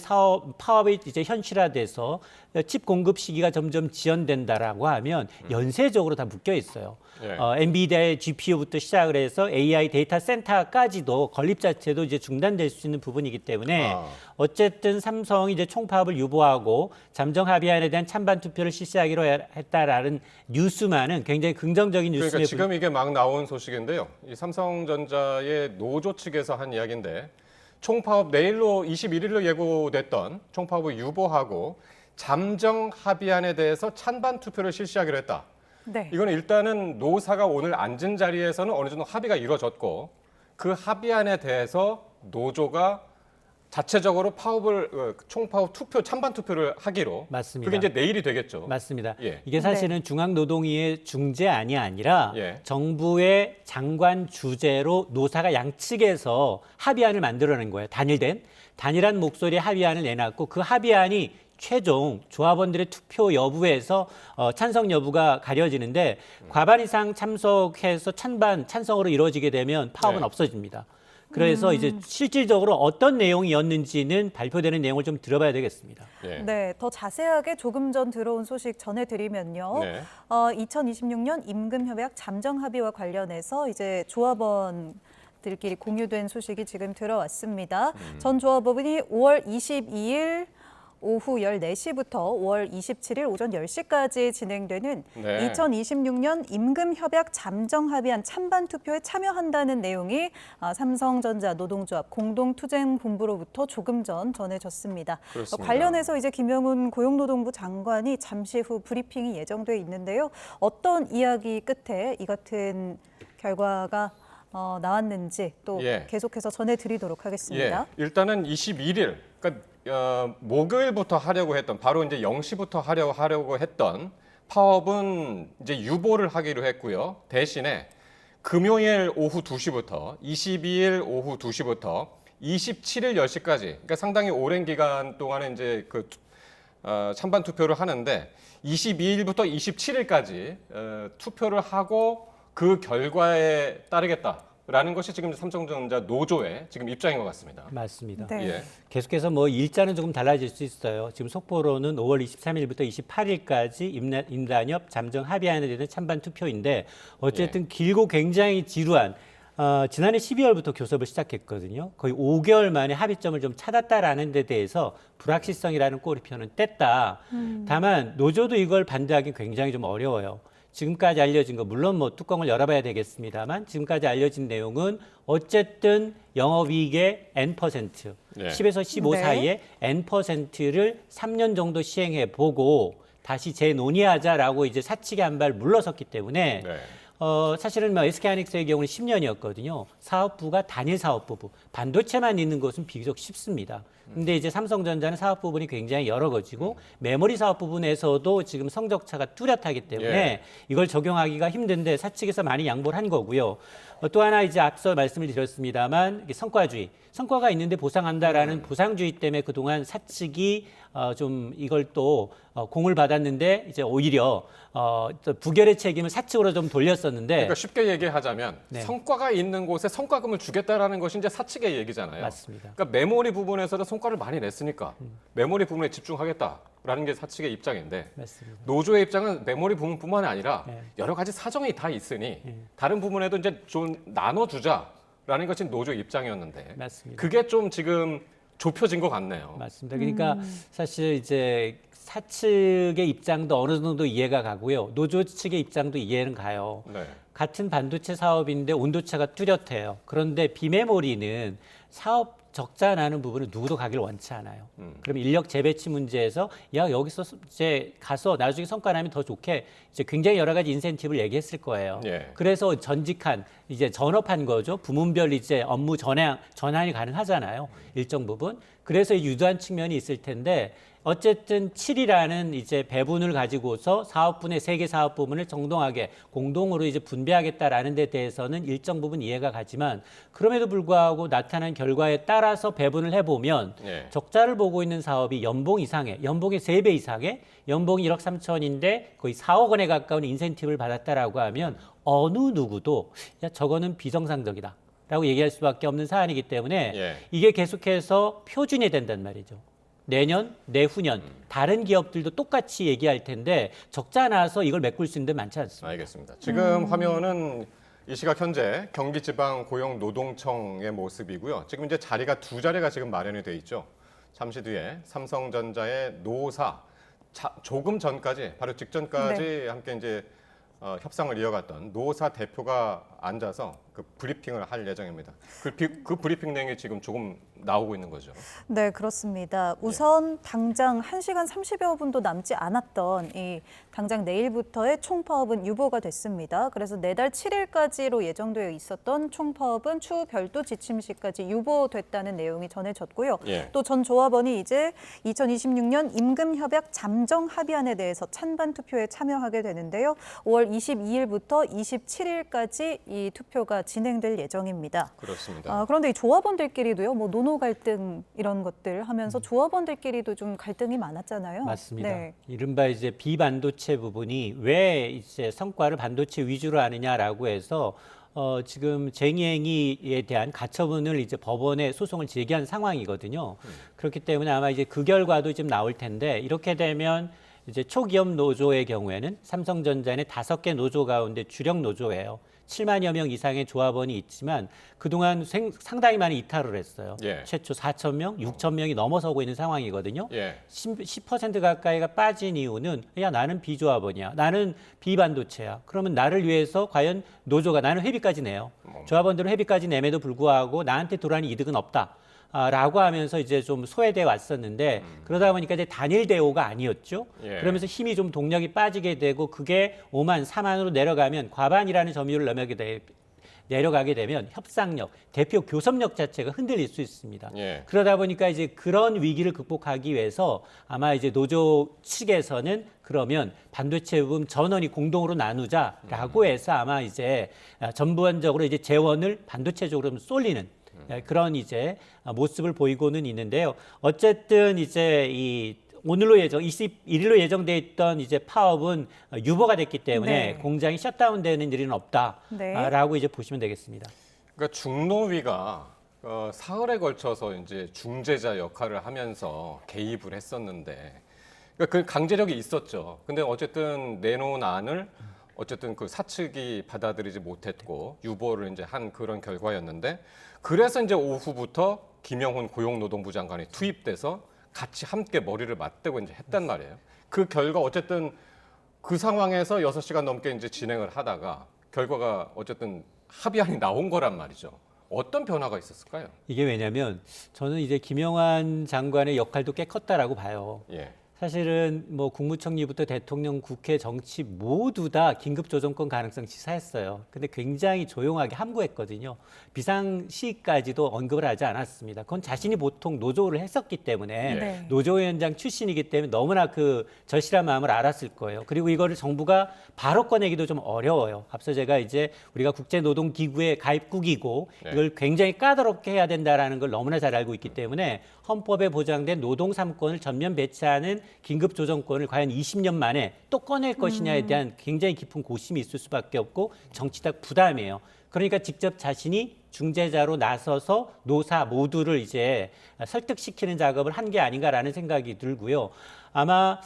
S9: 파업이 이제 현실화돼서 칩 공급 시기가 점점 지연된다라고 하면 연쇄적으로 다 묶여 있어요.
S1: 예.
S9: 엔비디아의 GPU부터 시작을 해서 AI 데이터 센터까지도 건립 자체도 이제 중단될 수 있는 부분이기 때문에 어쨌든 삼성이 이제 총파업을 유보하고 잠정 합의안에 대한 찬반 투표를 실시하기로 했다라는 뉴스만은 굉장히 긍정적인 뉴스에
S1: 그러니까 지금 이게 막 나온 소식인데요. 이 삼성전자의 노조 측에서 한 이야기인데 총파업 내일로 21일로 예고됐던 총파업을 유보하고 잠정 합의안에 대해서 찬반 투표를 실시하기로 했다.
S2: 네.
S1: 이거는 일단은 노사가 오늘 앉은 자리에서는 어느 정도 합의가 이루어졌고 그 합의안에 대해서 노조가 자체적으로 총파업 투표, 찬반 투표를 하기로.
S9: 맞습니다.
S1: 그게 이제 내일이 되겠죠.
S9: 맞습니다.
S1: 예.
S9: 이게 사실은 중앙노동위의 중재안이 아니라 정부의 장관 주재로 노사가 양측에서 합의안을 만들어낸 거예요. 단일한 목소리의 합의안을 내놨고 그 합의안이 최종 조합원들의 투표 여부에서 찬성 여부가 가려지는데 과반 이상 참석해서 찬성으로 이루어지게 되면 파업은 없어집니다. 그래서 이제 실질적으로 어떤 내용이었는지는 발표되는 내용을 좀 들어봐야 되겠습니다.
S2: 네, 더 자세하게 조금 전 들어온 소식 전해드리면요. 2026년 임금협약 잠정 합의와 관련해서 이제 조합원들끼리 공유된 소식이 지금 들어왔습니다. 전 조합원이 5월 22일 오후 14시부터 5월 27일 오전 10시까지 진행되는 2026년 임금협약 잠정합의안 찬반 투표에 참여한다는 내용이 삼성전자 노동조합 공동투쟁본부로부터 조금 전 전해졌습니다.
S1: 그렇습니다.
S2: 관련해서 이제 김영훈 고용노동부 장관이 잠시 후 브리핑이 예정돼 있는데요. 어떤 이야기 끝에 이 같은 결과가 나왔는지 또 계속해서 전해드리도록 하겠습니다.
S1: 일단은 21일, 그러니까 목요일부터 하려고 했던, 바로 이제 0시부터 하려고 했던 파업은 이제 유보를 하기로 했고요. 대신에 금요일 오후 2시부터 22일 오후 2시부터 27일 10시까지, 그러니까 상당히 오랜 기간 동안에 이제 그 찬반 투표를 하는데 22일부터 27일까지 투표를 하고 그 결과에 따르겠다라는 것이 지금 삼성전자 노조의 지금 입장인 것 같습니다.
S9: 맞습니다.
S2: 네.
S9: 계속해서 뭐 일자는 조금 달라질 수 있어요. 지금 속보로는 5월 23일부터 28일까지 임단협 잠정 합의안에 대한 찬반 투표인데 어쨌든 길고 굉장히 지루한 지난해 12월부터 교섭을 시작했거든요. 거의 5개월 만에 합의점을 좀 찾았다라는 데 대해서 불확실성이라는 꼬리표는 뗐다. 다만 노조도 이걸 반대하기 굉장히 좀 어려워요. 지금까지 알려진 거, 물론 뭐 뚜껑을 열어봐야 되겠습니다만 지금까지 알려진 내용은 어쨌든 영업이익의 N%, 10에서 15 사이에 N%를 3년 정도 시행해 보고 다시 재논의하자라고 이제 사측이 한 발 물러섰기 때문에 사실은 뭐 SK하이닉스의 경우는 10년이었거든요. 사업부가 단일 사업부부, 반도체만 있는 것은 비교적 쉽습니다. 근데 이제 삼성전자는 사업 부분이 굉장히 여러 가지고 메모리 사업 부분에서도 지금 성적차가 뚜렷하기 때문에 이걸 적용하기가 힘든데 사측에서 많이 양보를 한 거고요. 또 하나 이제 앞서 말씀을 드렸습니다만 성과주의, 성과가 있는데 보상한다라는 보상주의 때문에 그동안 사측이 좀 이걸 또 공을 받았는데 이제 오히려 또 부결의 책임을 사측으로 좀 돌렸었는데,
S1: 그러니까 쉽게 얘기하자면 성과가 있는 곳에 성과금을 주겠다라는 것이 이제 사측의 얘기잖아요.
S9: 맞습니다.
S1: 그러니까 메모리 부분에서도 성과를 많이 냈으니까 메모리 부분에 집중하겠다라는 게 사측의 입장인데,
S9: 맞습니다.
S1: 노조의 입장은 메모리 부분뿐만 아니라 여러 가지 사정이 다 있으니 다른 부분에도 이제 좀 나눠두자라는 것이 노조의 입장이었는데,
S9: 맞습니다.
S1: 그게 좀 지금 좁혀진 것 같네요.
S9: 맞습니다. 그러니까 사실 이제 사측의 입장도 어느 정도 이해가 가고요. 노조 측의 입장도 이해는 가요. 같은 반도체 사업인데 온도차가 뚜렷해요. 그런데 비메모리는 사업 적자 나는 부분은 누구도 가기를 원치 않아요. 그럼 인력 재배치 문제에서 여기서 이제 가서 나중에 성과 나면 더 좋게 이제 굉장히 여러 가지 인센티브를 얘기했을 거예요. 그래서 전직한 이제 전업한 거죠. 부문별 이제 업무 전환이 가능하잖아요. 일정 부분. 그래서 유도한 측면이 있을 텐데 어쨌든 7이라는 이제 배분을 가지고서 사업분의 3개 사업 부문을 정당하게 공동으로 이제 분배하겠다라는 데 대해서는 일정 부분 이해가 가지만 그럼에도 불구하고 나타난 결과에 따라서 배분을 해보면 적자를 보고 있는 사업이 연봉 이상의, 연봉의 3배 이상의 연봉이 1억 3천인데 거의 4억 원에 가까운 인센티브를 받았다라고 하면 어느 누구도 야, 저거는 비정상적이다 라고 얘기할 수밖에 없는 사안이기 때문에 이게 계속해서 표준이 된단 말이죠. 내년, 내후년 다른 기업들도 똑같이 얘기할 텐데 적자 나서 이걸 메꿀 수 있는 데 많지 않습니다.
S1: 알겠습니다. 지금 화면은 이 시각 현재 경기지방고용노동청의 모습이고요. 지금 이제 자리가 2자리가 지금 마련이 돼 있죠. 잠시 뒤에 삼성전자의 노사 조금 전까지 바로 직전까지 함께 이제 협상을 이어갔던 노사 대표가 앉아서 그 브리핑을 할 예정입니다. 그 브리핑 내용이 지금 조금 나오고 있는 거죠.
S2: 네, 그렇습니다. 우선 당장 1시간 30여 분도 남지 않았던 이 당장 내일부터의 총파업은 유보가 됐습니다. 그래서 내달 7일까지로 예정되어 있었던 총파업은 추후 별도 지침시까지 유보됐다는 내용이 전해졌고요. 또 전 조합원이 이제 2026년 임금협약 잠정 합의안에 대해서 찬반 투표에 참여하게 되는데요. 5월 22일부터 27일까지 이 투표가 진행될 예정입니다.
S1: 그렇습니다.
S2: 그런데 이 조합원들끼리도요, 뭐 노노 갈등 이런 것들 하면서 조합원들끼리도 좀 갈등이 많았잖아요.
S9: 맞습니다.
S2: 네.
S9: 이른바 이제 비반도체 부분이 왜 이제 성과를 반도체 위주로 하느냐라고 해서 지금 쟁이행위에 대한 가처분을 이제 법원에 소송을 제기한 상황이거든요. 그렇기 때문에 아마 이제 그 결과도 좀 나올 텐데 이렇게 되면 이제 초기업 노조의 경우에는 삼성전자의 5개 노조 가운데 주력 노조예요. 7만여 명 이상의 조합원이 있지만 그동안 상당히 많이 이탈을 했어요. 최초 4천 명, 6천 명이 넘어서고 있는 상황이거든요. 10% 가까이가 빠진 이유는 야 나는 비조합원이야. 나는 비반도체야. 그러면 나를 위해서 과연 노조가 나는 회비까지 내요. 조합원들은 회비까지 내에도 불구하고 나한테 돌아오는 이득은 없다. 라고 하면서 이제 좀 소외돼 왔었는데 그러다 보니까 이제 단일 대우가 아니었죠. 그러면서 힘이 좀 동력이 빠지게 되고 그게 5만, 4만으로 내려가면 과반이라는 점유율을 내려가게 되면 협상력, 대표 교섭력 자체가 흔들릴 수 있습니다. 그러다 보니까 이제 그런 위기를 극복하기 위해서 아마 이제 노조 측에서는 그러면 반도체 부분 전원이 공동으로 나누자라고 해서 아마 이제 전반적으로 이제 재원을 반도체 쪽으로 좀 쏠리는 그런 이제 모습을 보이고는 있는데요. 어쨌든 이제 이 오늘로 21일로 예정돼 있던 이제 파업은 유보가 됐기 때문에 공장이 셧다운되는 일은 없다라고 이제 보시면 되겠습니다.
S1: 그러니까 중노위가 사흘에 걸쳐서 이제 중재자 역할을 하면서 개입을 했었는데 그러니까 그 강제력이 있었죠. 근데 어쨌든 내놓은 안을 어쨌든 그 사측이 받아들이지 못했고 유보를 이제 한 그런 결과였는데 그래서 이제 오후부터 김영훈 고용노동부 장관이 투입돼서 같이 함께 머리를 맞대고 이제 했단 말이에요. 그 결과 어쨌든 그 상황에서 6시간 넘게 이제 진행을 하다가 결과가 어쨌든 합의안이 나온 거란 말이죠. 어떤 변화가 있었을까요?
S9: 이게 왜냐면 저는 이제 김영환 장관의 역할도 꽤 컸다라고 봐요. 사실은 뭐 국무총리부터 대통령, 국회, 정치 모두 다 긴급조정권 가능성 시사했어요. 근데 굉장히 조용하게 함구했거든요. 비상시까지도 언급을 하지 않았습니다. 그건 자신이 보통 노조를 했었기 때문에 노조위원장 출신이기 때문에 너무나 그 절실한 마음을 알았을 거예요. 그리고 이거를 정부가 바로 꺼내기도 좀 어려워요. 앞서 제가 이제 우리가 국제노동기구의 가입국이고 이걸 굉장히 까다롭게 해야 된다라는 걸 너무나 잘 알고 있기 때문에 헌법에 보장된 노동 3권을 전면 배치하는 긴급조정권을 과연 20년 만에 또 꺼낼 것이냐에 대한 굉장히 깊은 고심이 있을 수밖에 없고 정치적 부담이에요. 그러니까 직접 자신이 중재자로 나서서 노사 모두를 이제 설득시키는 작업을 한 게 아닌가라는 생각이 들고요. 아마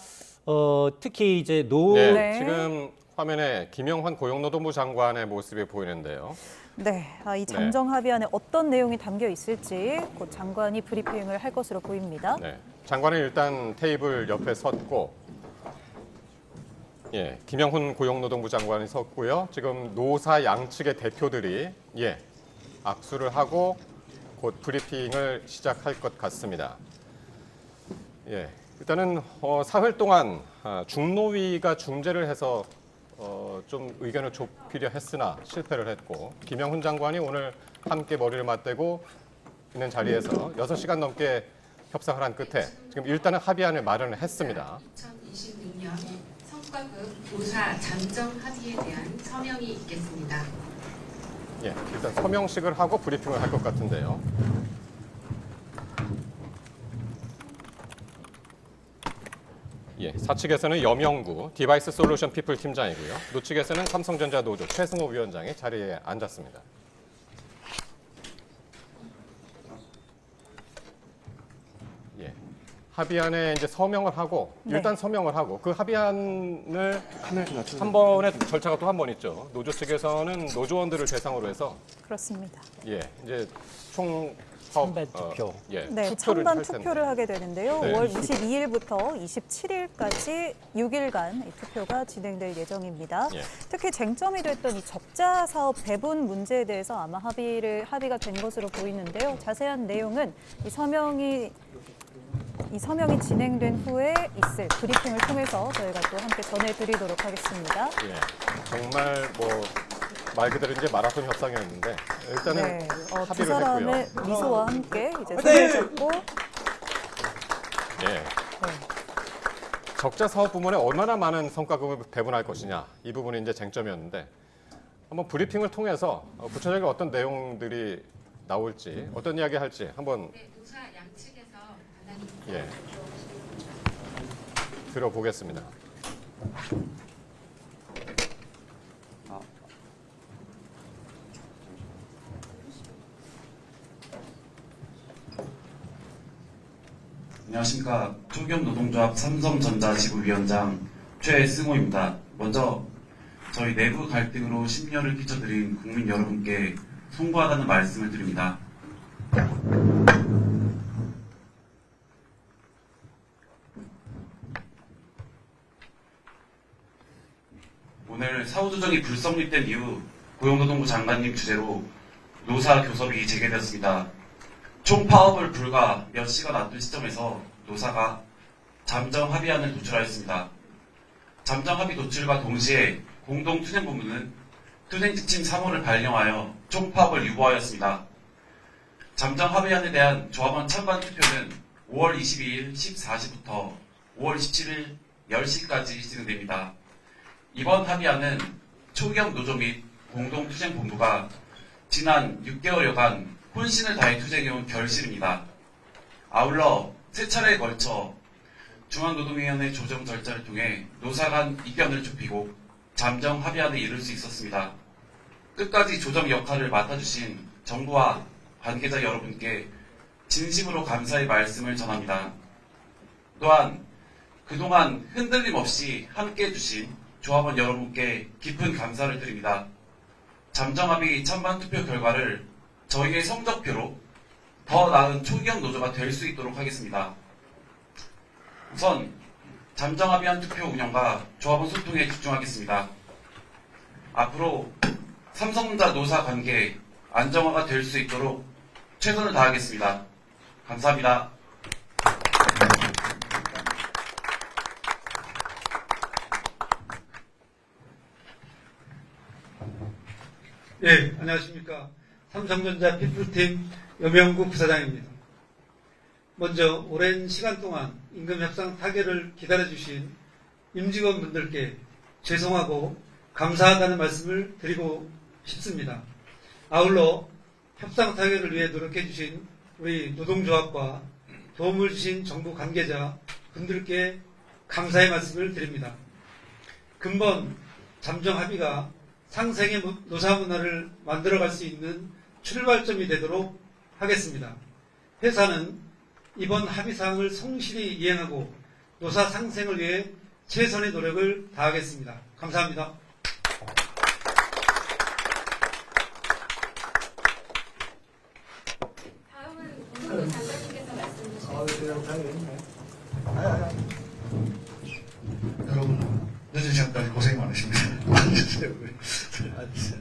S9: 특히 이제
S1: 지금 화면에 김영환 고용노동부 장관의 모습이 보이는데요.
S2: 네, 이 잠정 합의안에 어떤 내용이 담겨 있을지 곧 장관이 브리핑을 할 것으로 보입니다.
S1: 장관은 일단 테이블 옆에 섰고, 김영훈 고용노동부 장관이 섰고요. 지금 노사 양측의 대표들이 악수를 하고 곧 브리핑을 시작할 것 같습니다. 일단은 사흘 동안 중노위가 중재를 해서 좀 의견을 좁히려 했으나 실패를 했고 김영훈 장관이 오늘 함께 머리를 맞대고 있는 자리에서 6시간 넘게 협상을 한 끝에 지금 일단은 합의안을 마련을 했습니다.
S4: 2026년 성과급 노사 잠정 합의에 대한 서명이 있겠습니다.
S1: 예, 일단 서명식을 하고 브리핑을 할 것 같은데요. 예, 사측에서는 염영구 디바이스 솔루션 피플 팀장이고요. 노측에서는 삼성전자 노조 최승호 위원장이 자리에 앉았습니다. 예, 합의안에 이제 서명을 하고 일단 서명을 하고 그 합의안을 한 번에 절차가 또 한 번 있죠. 노조 측에서는 노조원들을 대상으로 해서
S2: 그렇습니다.
S1: 예, 이제 총
S9: 찬반 투표.
S2: 네, 찬반 투표를 하게 되는데요.
S1: 네.
S2: 5월 22일부터 27일까지 6일간 이 투표가 진행될 예정입니다.
S1: 예.
S2: 특히 쟁점이 됐던 이 적자 사업 배분 문제에 대해서 아마 합의가 된 것으로 보이는데요. 자세한 내용은 이 서명이 진행된 후에 있을 브리핑을 통해서 저희가 또 함께 전해드리도록 하겠습니다.
S1: 예, 정말 말 그대로 이제 마라톤 협상이었는데 일단은
S2: 두
S1: 합의를
S2: 사람의
S1: 했고요.
S2: 미소와 함께 이제 손을 잡고
S1: 예. 적자 사업 부문에 얼마나 많은 성과급을 배분할 것이냐 이 부분이 이제 쟁점이었는데 한번 브리핑을 통해서 구체적인 어떤 내용들이 나올지 어떤 이야기 할지 한번
S4: 노사 양측에서 반환이
S1: 예, 들어보겠습니다.
S23: 안녕하십니까. 초기업노동조합 삼성전자 지부위원장 최승호입니다. 먼저 저희 내부 갈등으로 심려를 끼쳐드린 국민 여러분께 송구하다는 말씀을 드립니다. 오늘 사후조정이 불성립된 이후 고용노동부 장관님 주재로 노사 교섭이 재개되었습니다. 총 파업을 불과 몇 시간 앞둔 시점에서 노사가 잠정 합의안을 도출하였습니다. 잠정 합의 도출과 동시에 공동투쟁본부는 투쟁지침 3호를 발령하여 총 파업을 유보하였습니다. 잠정 합의안에 대한 조합원 찬반 투표는 5월 22일 14시부터 5월 17일 10시까지 진행됩니다. 이번 합의안은 초기업 노조 및 공동투쟁본부가 지난 6개월여간 혼신을 다해 투쟁해온 결실입니다. 아울러 세 차례에 걸쳐 중앙노동위원회 조정 절차를 통해 노사 간 이견을 좁히고 잠정 합의안에 이를 수 있었습니다. 끝까지 조정 역할을 맡아주신 정부와 관계자 여러분께 진심으로 감사의 말씀을 전합니다. 또한 그동안 흔들림 없이 함께해 주신 조합원 여러분께 깊은 감사를 드립니다. 잠정합의 찬반 투표 결과를 저희의 성적표로 더 나은 초기업 노조가 될 수 있도록 하겠습니다. 우선 잠정합의안 투표 운영과 조합원 소통에 집중하겠습니다. 앞으로 삼성전자 노사 관계 안정화가 될 수 있도록 최선을 다하겠습니다. 감사합니다.
S24: 네, 안녕하십니까. 삼성전자 피플팀 염영구 부사장입니다. 먼저 오랜 시간 동안 임금 협상 타결을 기다려주신 임직원분들께 죄송하고 감사하다는 말씀을 드리고 싶습니다. 아울러 협상 타결을 위해 노력해주신 우리 노동조합과 도움을 주신 정부 관계자 분들께 감사의 말씀을 드립니다. 근본 잠정 합의가 상생의 노사 문화를 만들어갈 수 있는 출발점이 되도록 하겠습니다. 회사는 이번 합의사항을 성실히 이행하고 노사 상생을 위해 최선의 노력을 다하겠습니다. 감사합니다.
S4: 다음은 노동부 장관님께서 말씀 주시겠습니다.
S6: 여러분 늦은 시간까지 고생 많으십니다. 앉으세요. 앉으세요.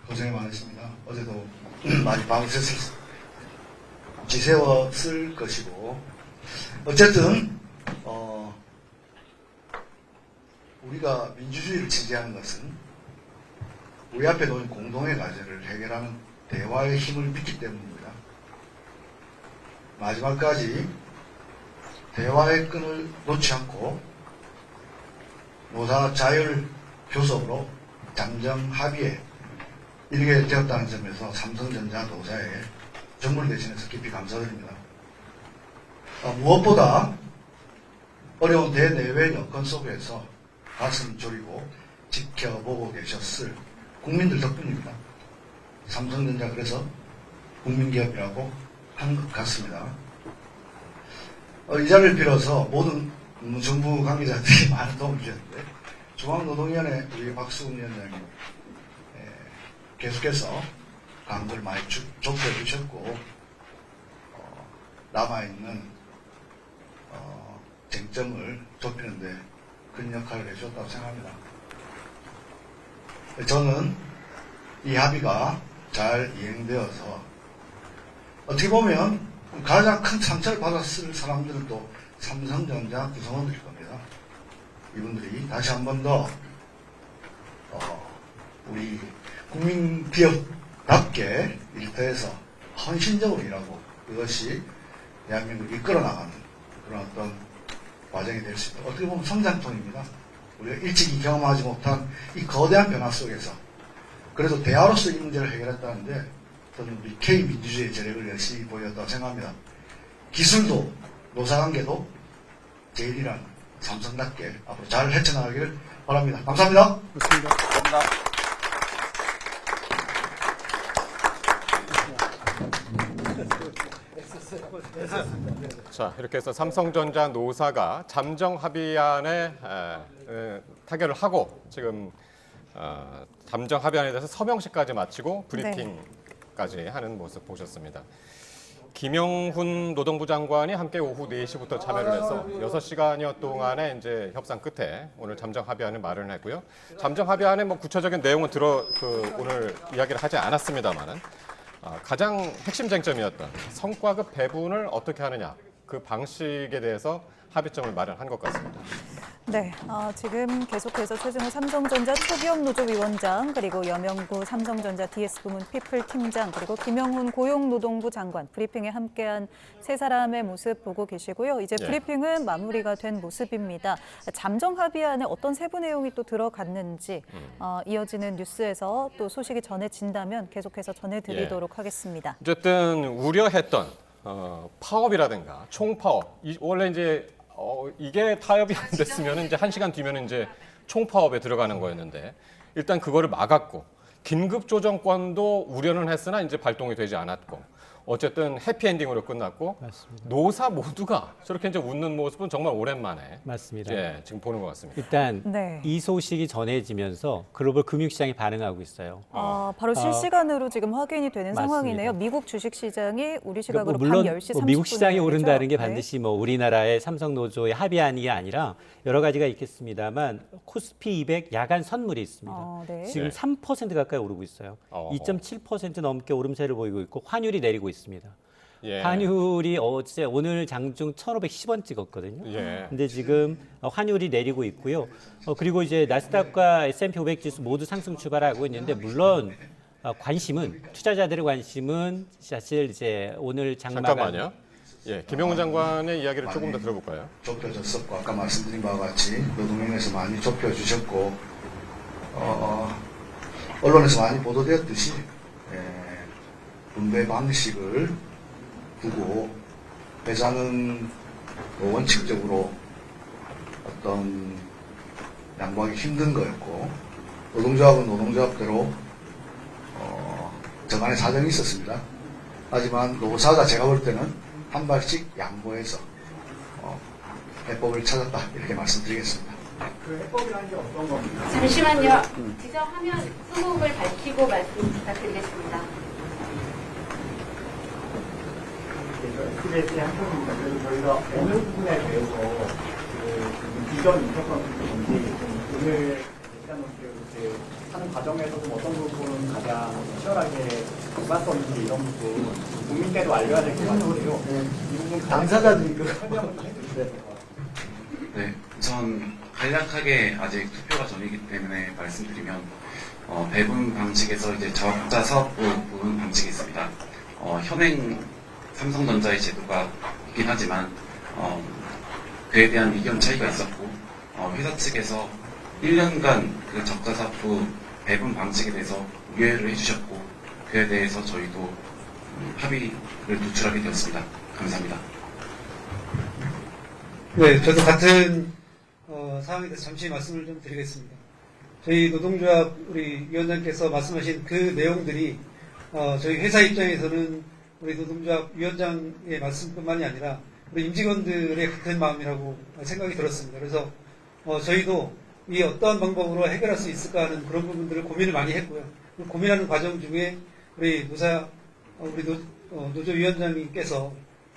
S6: 고생 많으십니다. 어제도 많이 밤새서 지새웠을 것이고 어쨌든 우리가 민주주의를 지지하는 것은 우리 앞에 놓인 공동의 과제를 해결하는 대화의 힘을 믿기 때문입니다. 마지막까지 대화의 끈을 놓지 않고 노사 자율 교섭으로 잠정 합의에 이르게 되었다는 점에서 삼성전자 노사에 정부를 대신해서 깊이 감사드립니다. 무엇보다 어려운 대내외 여건 속에서 가슴 졸이고 지켜보고 계셨을 국민들 덕분입니다. 삼성전자 그래서 국민기업이라고 한 것 같습니다. 이 자리를 빌어서 모든 정부 관계자들이 많은 도움을 주셨는데 중앙노동위원회 우리 박수훈 위원장님 계속해서 강구를 많이 좁혀주셨고 남아있는 쟁점을 좁히는데 큰 역할을 해주셨다고 생각합니다. 저는 이 합의가 잘 이행되어서 어떻게 보면 가장 큰 상처를 받았을 사람들은 또 삼성전자 구성원들일 겁니다. 이분들이 다시 한 번 더 우리 국민기업답게 일터에서 헌신적으로 일하고 그것이 대한민국을 이끌어 나가는 그런 어떤 과정이 될 수 있다. 어떻게 보면 성장통입니다. 우리가 일찍이 경험하지 못한 이 거대한 변화 속에서 그래도 대화로서 이 문제를 해결했다는데 저는 우리 K민주주의의 재력을 열심히 보였다고 생각합니다. 기술도 노사관계도 제일이란 삼성답게 앞으로 잘 헤쳐나가기를 바랍니다. 감사합니다.
S1: 그렇습니다. 감사합니다. 자, 이렇게 해서 삼성전자 노사가 잠정 합의안에 타결을 하고 지금 잠정 합의안에 대해서 서명식까지 마치고 브리핑까지 하는 모습 보셨습니다. 김영훈 노동부 장관이 함께 오후 4시부터 참여를 해서 6시간여 동안의 이제 협상 끝에 오늘 잠정 합의안을 마련했고요. 잠정 합의안의 뭐 구체적인 내용은 오늘 이야기를 하지 않았습니다만은 가장 핵심 쟁점이었던 성과급 배분을 어떻게 하느냐 그 방식에 대해서 합의점을 마련한 것 같습니다.
S2: 네, 지금 계속해서 최승우 삼성전자 초기업 노조위원장 그리고 여명구 삼성전자 DS부문 피플 팀장 그리고 김영훈 고용노동부 장관 브리핑에 함께한 세 사람의 모습 보고 계시고요. 이제 브리핑은 마무리가 된 모습입니다. 잠정 합의안에 어떤 세부 내용이 또 들어갔는지 이어지는 뉴스에서 또 소식이 전해진다면 계속해서 전해드리도록 하겠습니다.
S1: 어쨌든 우려했던 파업이라든가 총파업 원래 이제 이게 타협이 안 됐으면 이제 1시간 뒤면 이제 총파업에 들어가는 거였는데 일단 그거를 막았고 긴급 조정권도 우려는 했으나 이제 발동이 되지 않았고 어쨌든 해피엔딩으로 끝났고 맞습니다. 노사 모두가 저렇게 이제 웃는 모습은 정말 오랜만에
S9: 맞습니다.
S1: 예, 지금 보는 것 같습니다.
S9: 일단 이 소식이 전해지면서 글로벌 금융시장이 반응하고 있어요.
S2: 바로 실시간으로 지금 확인이 되는 맞습니다. 상황이네요. 미국 주식시장이 우리 시각으로
S9: 물론
S2: 밤 10시 30분에
S9: 미국 시장이 오른다는 게 반드시 뭐 우리나라의 삼성노조의 합의안이 아니라 여러 가지가 있겠습니다만 코스피 200 야간 선물이 있습니다. 지금 3% 가까이 오르고 있어요. 2.7% 넘게 오름세를 보이고 있고 환율이 내리고 있습니다. 환율이 오늘 장중 1,510원 찍었거든요. 근데 지금 환율이 내리고 있고요. 그리고 이제 나스닥과 S&P 500 지수 모두 상승 출발하고 있는데 물론 관심은 투자자들의 관심은 사실 이제 오늘 장마감
S1: 잠깐만요. 김영훈 장관의 이야기를 조금 더 들어볼까요?
S6: 좁혀졌었고 아까 말씀드린 바와 같이 노동위원회에서 많이 좁혀주셨고 언론에서 많이 보도되었듯이 분배 방식을 두고 회사는 원칙적으로 어떤 양보하기 힘든 거였고 노동조합은 노동조합대로 저간의 사정이 있었습니다. 하지만 노사가 제가 볼 때는 한 발씩 양보해서 해법을 찾았다 이렇게 말씀드리겠습니다.
S7: 그 해법이라는 게 어떤 겁니까?
S4: 잠시만요. 지정하면 수목을 밝히고 말씀 부탁드리겠습니다.
S7: SBS 한편입니다. 그래서 저희가 어느 부분에 대해서 이전 있었던 오늘 이렇게 하는 과정에서 좀 어떤 부분은 가장 치열하게 불만점인지 이런 부분 국민께도 알려야 될 것 같은데요. 이 부분 당사자들이 설명을 좀 해주셔야 될 것 같아요.
S23: 네, 우선 간략하게 아직 투표가 전이기 때문에 말씀드리면 배분 방식에서 이제 적자 사업부 부분 방식이 있습니다. 현행 삼성전자의 제도가 있긴 하지만 그에 대한 의견 차이가 있었고 회사 측에서 1년간 그 적자사부 배분 방식에 대해서 우회를 해주셨고 그에 대해서 저희도 합의를 도출하게 되었습니다. 감사합니다.
S24: 네, 저도 같은 사항에 대해서 잠시 말씀을 좀 드리겠습니다. 저희 노동조합 우리 위원장께서 말씀하신 그 내용들이 저희 회사 입장에서는 우리 노동조합 위원장의 말씀뿐만이 아니라 우리 임직원들의 같은 마음이라고 생각이 들었습니다. 그래서 저희도 이 어떠한 방법으로 해결할 수 있을까 하는 그런 부분들을 고민을 많이 했고요. 그 고민하는 과정 중에 우리 노조 위원장님께서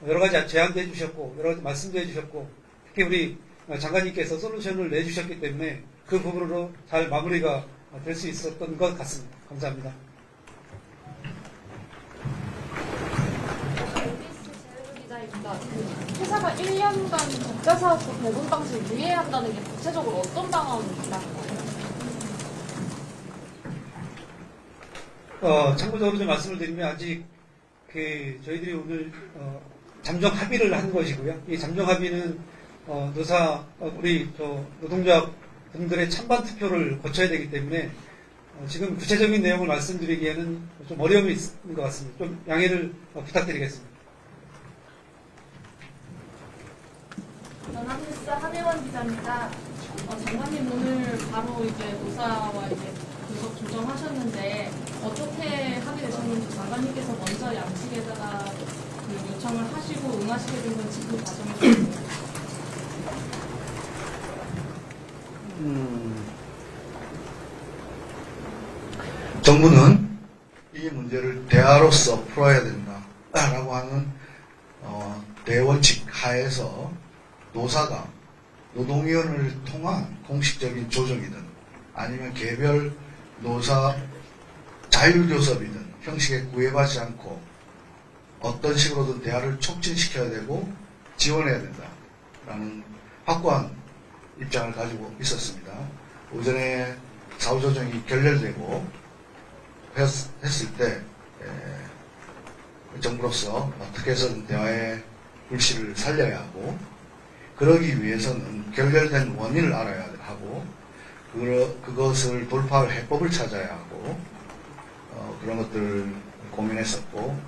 S24: 여러 가지 제안도 해주셨고 여러 가지 말씀도 해주셨고 특히 우리 장관님께서 솔루션을 내주셨기 때문에 그 부분으로 잘 마무리가 될 수 있었던 것 같습니다. 감사합니다.
S8: 회사가 1년간 적자사업부 배분 방식을 유예한다는 게 구체적으로 어떤 방안이라는 거예요?
S24: 참고적으로 좀 말씀을 드리면 아직 저희들이 오늘 잠정 합의를 한 것이고요. 이 잠정 합의는 우리 노동조합 분들의 찬반 투표를 거쳐야 되기 때문에 지금 구체적인 내용을 말씀드리기에는 좀 어려움이 있는 것 같습니다. 좀 양해를 부탁드리겠습니다.
S8: 연합뉴스 한혜원 기자입니다. 장관님 오늘 바로 이제 노사와 이제 교섭 조정하셨는데 어떻게 합의되셨는지 장관님께서 먼저 양측에다가 그 요청을 하시고 응하시게 된 건지 그 과정을 좀
S6: 정부는 이 문제를 대화로서 풀어야 된다라고 하는 대원칙 하에서 노사가 노동위원회를 통한 공식적인 조정이든 아니면 개별 노사 자율교섭이든 형식에 구애받지 않고 어떤 식으로든 대화를 촉진시켜야 되고 지원해야 된다라는 확고한 입장을 가지고 있었습니다. 오전에 사후조정이 결렬되고 했을 때 정부로서 어떻게 해서든 대화의 불씨를 살려야 하고 그러기 위해서는 결렬된 원인을 알아야 하고 그것을 돌파할 해법을 찾아야 하고 그런 것들을 고민했었고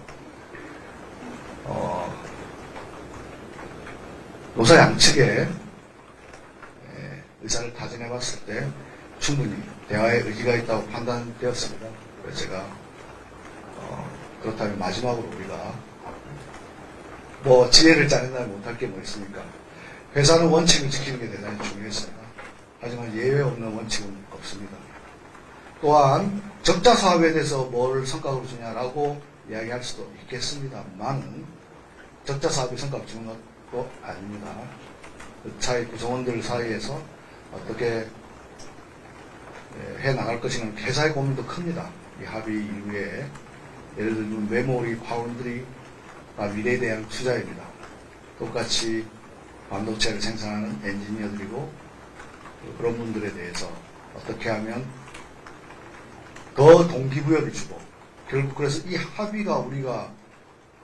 S6: 노사 양측의 의사를 타진해 봤을 때 충분히 대화의 의지가 있다고 판단되었습니다. 그래서 제가 그렇다면 마지막으로 우리가 지혜를 짜낸다면 못할 게 뭐 있습니까? 회사는 원칙을 지키는 게 대단히 중요했습니다. 하지만 예외 없는 원칙은 없습니다. 또한 적자 사업에 대해서 뭘 성과급을 주냐라고 이야기할 수도 있겠습니다만은 적자 사업이 성과급 주는 것도 아닙니다. 그 차이 구성원들 사이에서 어떻게 해 나갈 것이냐는 회사의 고민도 큽니다. 이 합의 이후에 예를 들면 메모리 파운드리 미래에 대한 투자입니다. 똑같이 반도체를 생산하는 엔지니어들이고 그런 분들에 대해서 어떻게 하면 더 동기부여를 주고 결국 그래서 이 합의가 우리가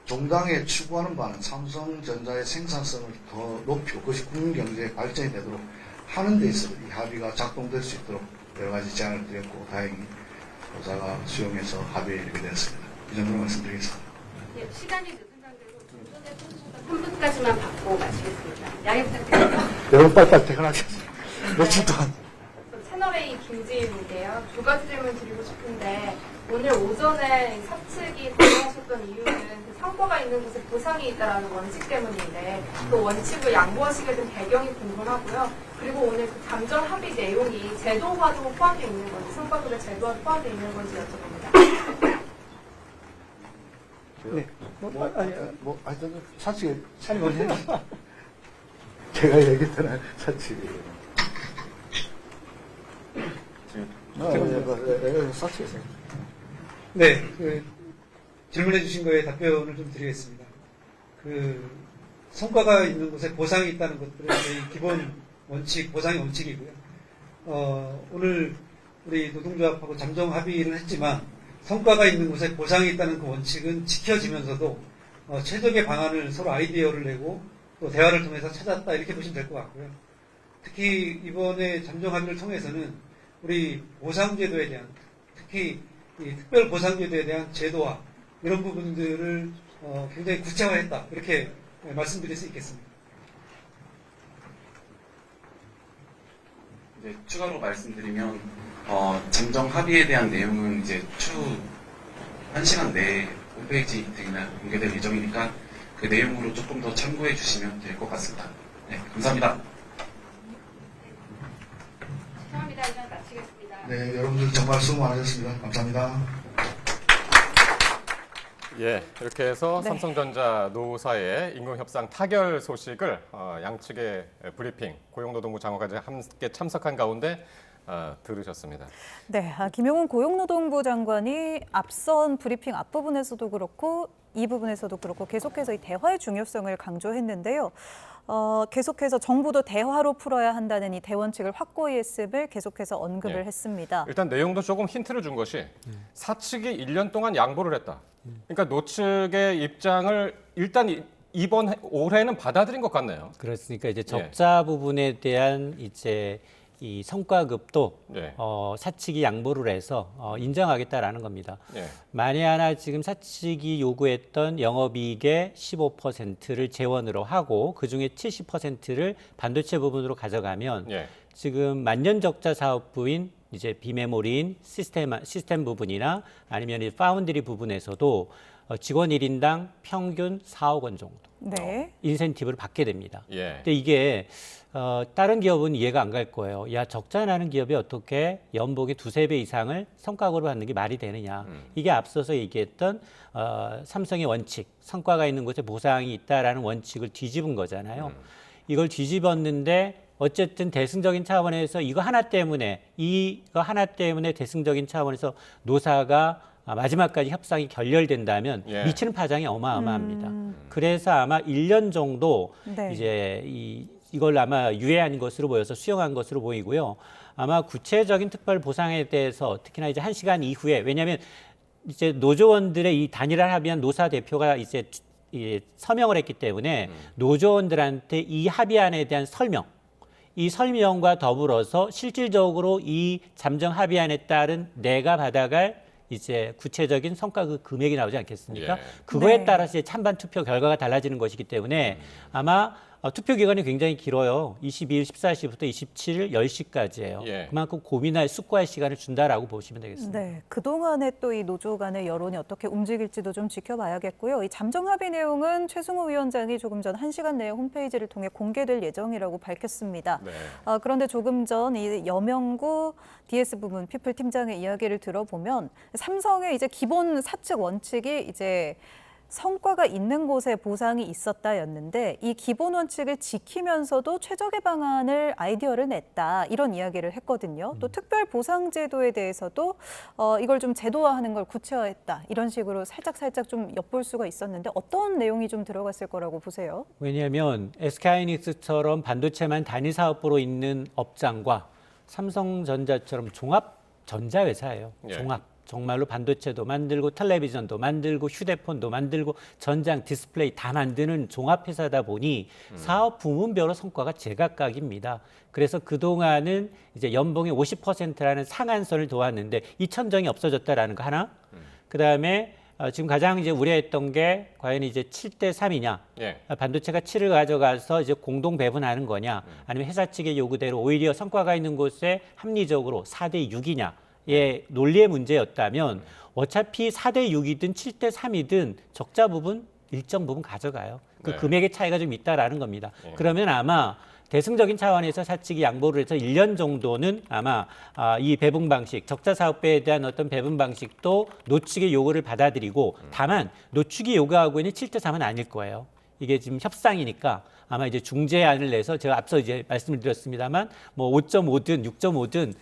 S6: 정당에 추구하는 바는 삼성전자의 생산성을 더 높이고 그것이 국민경제의 발전이 되도록 하는 데 있어서 이 합의가 작동될 수 있도록 여러 가지 제안을 드렸고 다행히 노사가 수용해서 합의에 이르게 되었습니다. 이 정도로 말씀드리겠습니다.
S4: 네, 시간이 늦은 상태로 3분까지만 받고 마치겠습니다. 양해 부탁드립니다.
S6: 여러분 빨리빨리 퇴근하겠습니다. 며칠 동안.
S4: 채널A 김지은인데요. 두 가지 질문 드리고 싶은데 오늘 오전에 사측이 거부하셨던 이유는 그 성과가 있는 곳에 보상이 있다는 원칙 때문인데 그 원칙을 양보하시게 된 배경이 궁금하고요. 그리고 오늘 그 잠정 합의 내용이 제도화도 포함되어 있는 건지 성과급의 제도화도 포함되어 있는 건지 여쭤봅니다.
S6: 네. 하여튼 사측에 먼저 해주세요. 제가 얘기했잖아요. 사측이에요. 사측에서.
S24: 네, 질문해 주신 거에 답변을 좀 드리겠습니다. 성과가 있는 곳에 보상이 있다는 것들은 저희 기본 원칙, 보상의 원칙이고요. 오늘 우리 노동조합하고 잠정 합의를 했지만 성과가 있는 곳에 보상이 있다는 그 원칙은 지켜지면서도 최적의 방안을 서로 아이디어를 내고 또 대화를 통해서 찾았다 이렇게 보시면 될 것 같고요. 특히 이번에 잠정 합의를 통해서는 우리 보상제도에 대한 특히 이 특별 보상제도에 대한 제도화 이런 부분들을 굉장히 구체화했다 이렇게 말씀드릴 수 있겠습니다.
S23: 이제 추가로 말씀드리면 잠정 합의에 대한 내용은 이제 추후 1시간 내에 홈페이지 등이나 공개될 예정이니까 그 내용으로 조금 더 참고해 주시면 될 것 같습니다. 네, 감사합니다.
S4: 시청합니다. 이상 마치겠습니다.
S6: 네, 여러분들 정말 수고 많으셨습니다. 감사합니다.
S1: 예, 이렇게 해서
S2: 네.
S1: 삼성전자 노사의 임금협상 타결 소식을 양측의 브리핑, 고용노동부 장관까지 함께 참석한 가운데 들으셨습니다.
S2: 네, 김용훈 고용노동부 장관이 앞선 브리핑 앞부분에서도 그렇고 이 부분에서도 그렇고 계속해서 이 대화의 중요성을 강조했는데요. 계속해서 정부도 대화로 풀어야 한다는 이 대원칙을 확고히 했음을 계속해서 언급을 했습니다.
S1: 일단 내용도 조금 힌트를 준 것이 사측이 1년 동안 양보를 했다. 그러니까 노측의 입장을 일단 이번 올해는 받아들인 것 같네요.
S9: 그렇으니까 이제 적자 부분에 대한 이제 이 성과급도 사측이 양보를 해서 인정하겠다라는 겁니다. 만에 하나 지금 사측이 요구했던 영업이익의 15%를 재원으로 하고 그중에 70%를 반도체 부분으로 가져가면 지금 만년적자 사업부인 이제 비메모리인 시스템 부분이나 아니면 이 파운드리 부분에서도 직원 1인당 평균 4억 원 정도 인센티브를 받게 됩니다. 근데 이게 다른 기업은 이해가 안 갈 거예요. 야, 적자 나는 기업이 어떻게 연봉의 2~3배 이상을 성과급으로 받는 게 말이 되느냐. 이게 앞서서 얘기했던 삼성의 원칙, 성과가 있는 곳에 보상이 있다라는 원칙을 뒤집은 거잖아요. 이걸 뒤집었는데 어쨌든 대승적인 차원에서 이거 하나 때문에 대승적인 차원에서 노사가 마지막까지 협상이 결렬된다면 미치는 파장이 어마어마합니다. 그래서 아마 1년 정도 이제 이걸 아마 유예한 것으로 보여서 수용한 것으로 보이고요. 아마 구체적인 특별 보상에 대해서 특히나 이제 1시간 이후에 왜냐하면 이제 노조원들의 이 단일화 합의한 노사 대표가 이제 서명을 했기 때문에 노조원들한테 이 합의안에 대한 이 설명과 더불어서 실질적으로 이 잠정 합의안에 따른 내가 받아갈 이제 구체적인 성과 그 금액이 나오지 않겠습니까? 그거에 따라서 이제 찬반 투표 결과가 달라지는 것이기 때문에 아마 투표 기간이 굉장히 길어요. 22일 14시부터 27일 10시까지예요. 그만큼 고민할 숙고할 시간을 준다라고 보시면 되겠습니다.
S2: 네, 그동안에 또 이 노조 간의 여론이 어떻게 움직일지도 좀 지켜봐야겠고요. 이 잠정 합의 내용은 최승호 위원장이 조금 전 1시간 내에 홈페이지를 통해 공개될 예정이라고 밝혔습니다. 그런데 조금 전 이 여명구 DS 부문 피플 팀장의 이야기를 들어보면 삼성의 이제 기본 사측 원칙이 이제 성과가 있는 곳에 보상이 있었다였는데 이 기본 원칙을 지키면서도 최적의 방안을 아이디어를 냈다 이런 이야기를 했거든요. 또 특별 보상 제도에 대해서도 이걸 좀 제도화하는 걸 구체화했다 이런 식으로 살짝 좀 엿볼 수가 있었는데 어떤 내용이 좀 들어갔을 거라고 보세요?
S9: 왜냐하면 SK하이닉스처럼 반도체만 단위 사업부로 있는 업장과 삼성전자처럼 종합 전자회사예요. 종합. 정말로 반도체도 만들고 텔레비전도 만들고 휴대폰도 만들고 전장 디스플레이 다 만드는 종합회사다 보니 사업 부문별로 성과가 제각각입니다. 그래서 그동안은 이제 연봉의 50%라는 상한선을 도왔는데 이 천정이 없어졌다라는 거 하나. 그다음에 지금 가장 이제 우려했던 게 과연 이제 7대3이냐. 반도체가 7을 가져가서 이제 공동 배분하는 거냐. 아니면 회사 측의 요구대로 오히려 성과가 있는 곳에 합리적으로 4대6이냐. 논리의 문제였다면 어차피 4대6이든 7대3이든 적자 부분 일정 부분 가져가요. 그 금액의 차이가 좀 있다라는 겁니다. 그러면 아마 대승적인 차원에서 사측이 양보를 해서 1년 정도는 아마 이 배분 방식, 적자 사업배에 대한 어떤 배분 방식도 노측의 요구를 받아들이고 다만 노측이 요구하고 있는 7대3은 아닐 거예요. 이게 지금 협상이니까 아마 이제 중재안을 내서 제가 앞서 이제 말씀을 드렸습니다만 뭐 5.5든 6.5든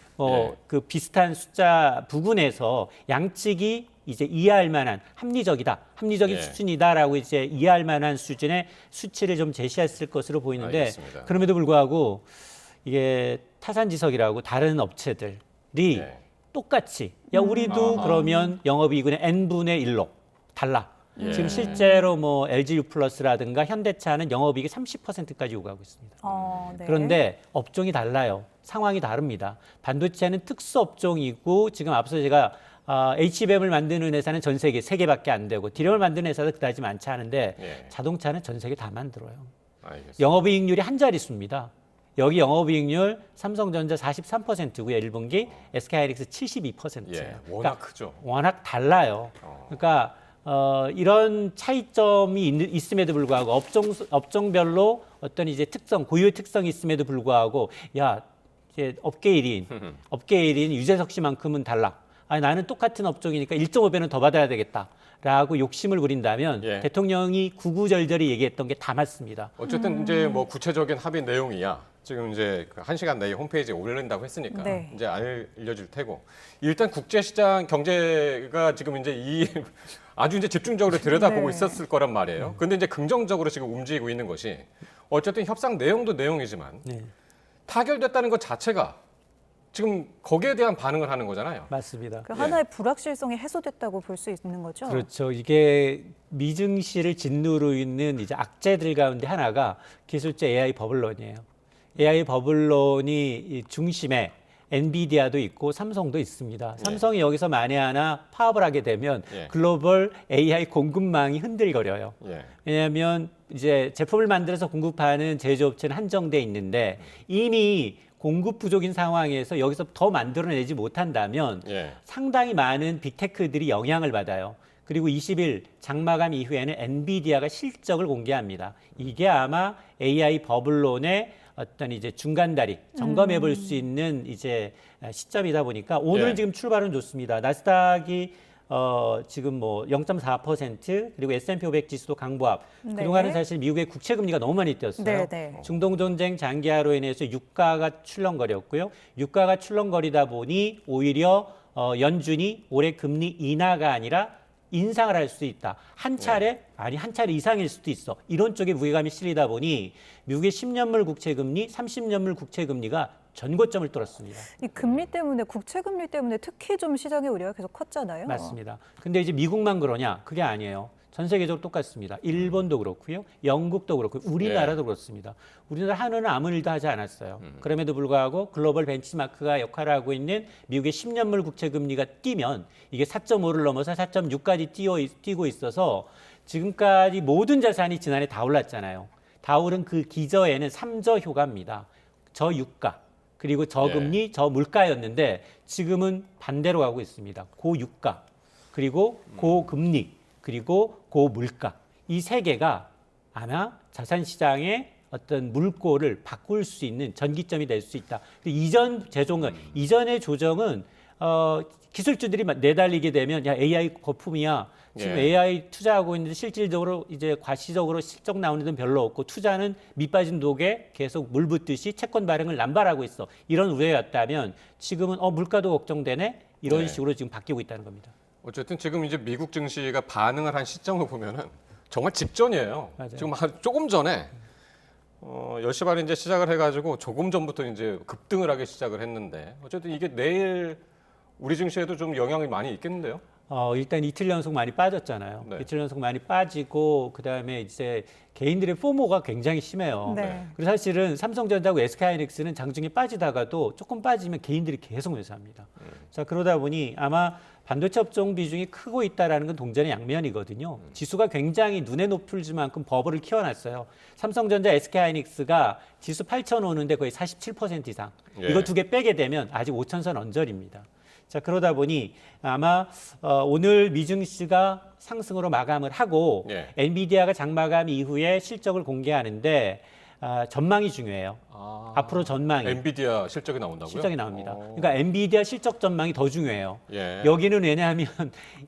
S9: 그 비슷한 숫자 부분에서 양측이 이제 이해할 만한 합리적인 수준이다라고 이제 이해할 만한 수준의 수치를 좀 제시했을 것으로 보이는데
S1: 알겠습니다.
S9: 그럼에도 불구하고 이게 타산지석이라고 다른 업체들이 똑같이 야 우리도 그러면 영업이익의 n분의 1로 달라. 지금 실제로 뭐 LG U+라든가 현대차는 영업이익이 30%까지 요구하고 있습니다.
S2: 네.
S9: 그런데 업종이 달라요. 상황이 다릅니다. 반도체는 특수 업종이고 지금 앞서 제가 HBM을 만드는 회사는 전 세계 3개밖에 안 되고 D램을 만드는 회사도 그다지 많지 않은데 자동차는 전 세계 다 만들어요.
S1: 알겠습니다.
S9: 영업이익률이 한 자릿수입니다. 여기 영업이익률 삼성전자 43%고요. 1분기 SK하이닉스 72%예요.
S1: 워낙 크죠.
S9: 워낙 달라요. 그러니까 이런 차이점이 있음에도 불구하고 업종별로 어떤 이제 특성, 고유의 특성이 있음에도 불구하고 야, 이제 업계 1인 유재석 씨만큼은 달라. 아니, 나는 똑같은 업종이니까 1.5배는 더 받아야 되겠다라고 욕심을 부린다면 대통령이 구구절절히 얘기했던 게 다 맞습니다.
S1: 어쨌든 이제 뭐 구체적인 합의 내용이야. 지금 이제 그 1시간 내에 홈페이지에 올린다고 했으니까 이제 알려줄 테고 일단 국제시장 경제가 지금 이제 아주 이제 집중적으로 들여다보고 있었을 거란 말이에요. 근데 이제 긍정적으로 지금 움직이고 있는 것이 어쨌든 협상 내용도 내용이지만 타결됐다는 것 자체가 지금 거기에 대한 반응을 하는 거잖아요.
S9: 맞습니다.
S2: 그 하나의 불확실성이 해소됐다고 볼 수 있는 거죠.
S9: 그렇죠. 이게 미증시를 짓누르고 있는 이제 악재들 가운데 하나가 기술적 AI 버블론이에요. AI 버블론이 중심에 엔비디아도 있고 삼성도 있습니다. 삼성이 여기서 만에 하나 파업을 하게 되면 글로벌 AI 공급망이 흔들거려요. 왜냐하면 이제 제품을 만들어서 공급하는 제조업체는 한정돼 있는데 이미 공급 부족인 상황에서 여기서 더 만들어내지 못한다면 상당히 많은 빅테크들이 영향을 받아요. 그리고 20일 장마감 이후에는 엔비디아가 실적을 공개합니다. 이게 아마 AI 버블론의 어떤 이제 중간다리 점검해 볼 수 있는 이제 시점이다 보니까 오늘 지금 출발은 좋습니다. 나스닥이 지금 뭐 0.4% 그리고 S&P 500 지수도 강보합. 그동안은 사실 미국의 국채 금리가 너무 많이 뛰었어요. 중동 전쟁 장기화로 인해서 유가가 출렁거렸고요. 유가가 출렁거리다 보니 오히려 연준이 올해 금리 인하가 아니라 인상을 할 수 있다. 한 차례 이상일 수도 있어. 이런 쪽에 무게감이 실리다 보니 미국의 10년물 국채금리, 30년물 국채금리가 전고점을 뚫었습니다.
S2: 이 금리 때문에 국채 금리 때문에 특히 좀 시장의 우려가 계속 컸잖아요.
S9: 맞습니다. 근데 이제 미국만 그러냐? 그게 아니에요. 전 세계적으로 똑같습니다. 일본도 그렇고요. 영국도 그렇고 우리나라도 그렇습니다. 우리나라 한은은 아무 일도 하지 않았어요. 그럼에도 불구하고 글로벌 벤치마크가 역할을 하고 있는 미국의 10년물 국채 금리가 뛰면 이게 4.5를 넘어서 4.6까지 뛰고 있어서 지금까지 모든 자산이 지난해 다 올랐잖아요. 다 오른 그 기저에는 3저 효과입니다. 저유가 그리고 저금리, 저물가였는데 지금은 반대로 가고 있습니다. 고유가 그리고 고금리 그리고 고물가 이 세 개가 아마 자산시장의 어떤 물꼬를 바꿀 수 있는 전기점이 될 수 있다. 이전의 조정은 기술주들이 내달리게 되면 야 AI 거품이야. 지금 AI 투자하고 있는데 실질적으로 이제 과시적으로 실적 나오는 데는 별로 없고 투자는 밑빠진 독에 계속 물 붓듯이 채권 발행을 남발하고 있어. 이런 우려였다면 지금은 물가도 걱정되네. 이런 식으로 지금 바뀌고 있다는 겁니다.
S1: 어쨌든 지금 이제 미국 증시가 반응을 한 시점을 보면은 정말 직전이에요.
S9: 맞아요.
S1: 지금 조금 전에 10시 반에 이제 시작을 해가지고 조금 전부터 이제 급등을 하기 시작을 했는데 어쨌든 이게 내일 우리 증시에도 좀 영향이 많이 있겠는데요?
S9: 일단 이틀 연속 많이 빠졌잖아요. 이틀 연속 많이 빠지고 그다음에 이제 개인들의 포모가 굉장히 심해요. 그래서 사실은 삼성전자하고 SK하이닉스는 장중에 빠지다가도 조금 빠지면 개인들이 계속 매수합니다. 자, 그러다 보니 아마 반도체 업종 비중이 크고 있다는 건 동전의 양면이거든요. 지수가 굉장히 눈에 높을 만큼 버블을 키워놨어요. 삼성전자, SK하이닉스가 지수 8,000 오는데 거의 47% 이상. 이거 두 개 빼게 되면 아직 5,000선 언저리입니다. 자, 그러다 보니 아마 오늘 미증시가 상승으로 마감을 하고 엔비디아가 장마감 이후에 실적을 공개하는데 전망이 중요해요. 앞으로 전망이.
S1: 엔비디아 실적이 나온다고요?
S9: 실적이 나옵니다. 그러니까 엔비디아 실적 전망이 더 중요해요. 여기는 왜냐하면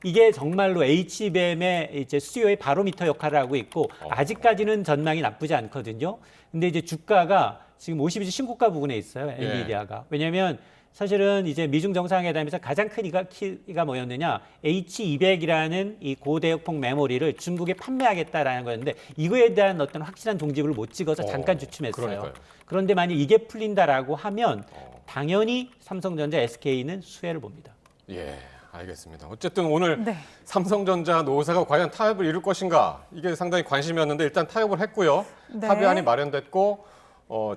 S9: 이게 정말로 HBM의 이제 수요의 바로미터 역할을 하고 있고 아직까지는 전망이 나쁘지 않거든요. 근데 이제 주가가 지금 52주 신고가 부근에 있어요. 엔비디아가. 왜냐하면 사실은 이제 미중 정상회담에서 가장 큰 키가 뭐였느냐? H200이라는 이 고대역폭 메모리를 중국에 판매하겠다라는 거였는데 이거에 대한 어떤 확실한 동집을 못 찍어서 잠깐 주춤했어요.
S1: 그러니까요.
S9: 그런데 만약 이게 풀린다라고 하면 당연히 삼성전자, SK는 수혜를 봅니다.
S1: 알겠습니다. 어쨌든 오늘
S2: 네.
S1: 삼성전자 노사가 과연 타협을 이룰 것인가 이게 상당히 관심이었는데 일단 타협을 했고요.
S2: 네.
S1: 합의안이 마련됐고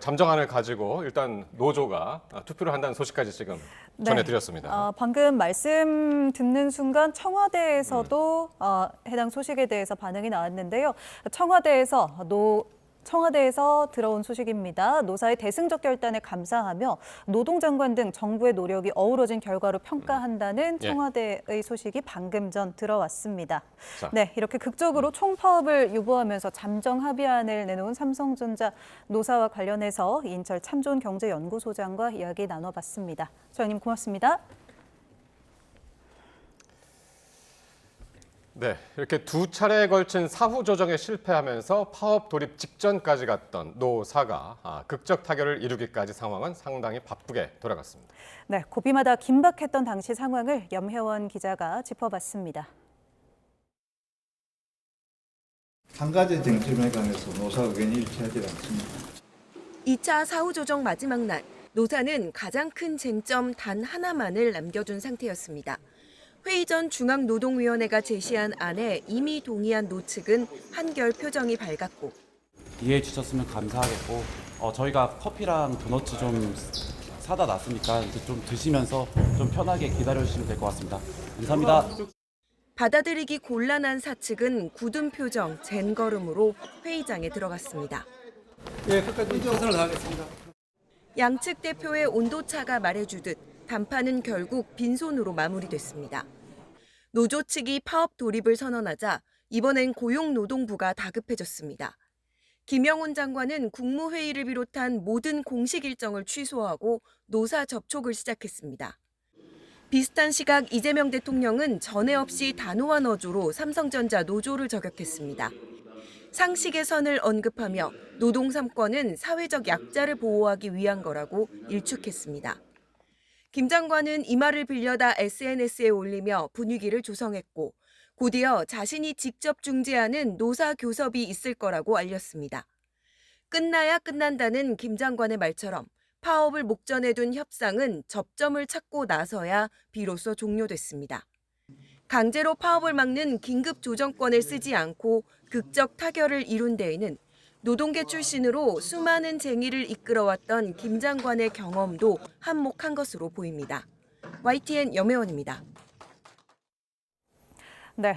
S1: 잠정안을 가지고 일단 노조가 투표를 한다는 소식까지 지금 전해드렸습니다.
S2: 방금 말씀 듣는 순간 청와대에서도 해당 소식에 대해서 반응이 나왔는데요. 청와대에서 들어온 소식입니다. 노사의 대승적 결단에 감사하며 노동장관 등 정부의 노력이 어우러진 결과로 평가한다는 청와대의 소식이 방금 전 들어왔습니다. 네, 이렇게 극적으로 총파업을 유보하면서 잠정 합의안을 내놓은 삼성전자 노사와 관련해서 이인철 참좋은경제연구소장과 이야기 나눠봤습니다. 소장님 고맙습니다.
S1: 네, 이렇게 두 차례에 걸친 사후 조정에 실패하면서 파업 돌입 직전까지 갔던 노사가 극적 타결을 이루기까지 상황은 상당히 바쁘게 돌아갔습니다.
S2: 네, 고비마다 긴박했던 당시 상황을 염혜원 기자가 짚어봤습니다.
S22: 한 가지 쟁점에 관해서 노사 의견이 일치하지 않습니다.
S10: 2차 사후 조정 마지막 날, 노사는 가장 큰 쟁점 단 하나만을 남겨둔 상태였습니다. 회의 전 중앙노동위원회가 제시한 안에 이미 동의한 노측은 한결 표정이 밝았고
S11: 이해해 주셨으면 감사하겠고 저희가 커피랑 도넛 좀 사다 놨으니까 이제 좀 드시면서 좀 편하게 기다려주시면 될 것 같습니다. 감사합니다.
S10: 받아들이기 곤란한 사측은 굳은 표정, 젠걸음으로 회의장에 들어갔습니다.
S24: 예, 끝까지 최선을 다하겠습니다.
S10: 양측 대표의 온도차가 말해주듯 담판은 결국 빈손으로 마무리됐습니다. 노조 측이 파업 돌입을 선언하자 이번엔 고용노동부가 다급해졌습니다. 김영훈 장관은 국무회의를 비롯한 모든 공식 일정을 취소하고 노사 접촉을 시작했습니다. 비슷한 시각 이재명 대통령은 전에 없이 단호한 어조로 삼성전자 노조를 저격했습니다. 상식의 선을 언급하며 노동 3권은 사회적 약자를 보호하기 위한 거라고 일축했습니다. 김 장관은 이 말을 빌려다 SNS에 올리며 분위기를 조성했고 곧이어 자신이 직접 중재하는 노사 교섭이 있을 거라고 알렸습니다. 끝나야 끝난다는 김 장관의 말처럼 파업을 목전에 둔 협상은 접점을 찾고 나서야 비로소 종료됐습니다. 강제로 파업을 막는 긴급 조정권을 쓰지 않고 극적 타결을 이룬 데에는 노동계 출신으로 수많은 쟁의를 이끌어왔던 김 장관의 경험도 한몫한 것으로 보입니다. YTN 염혜원입니다.
S2: 네,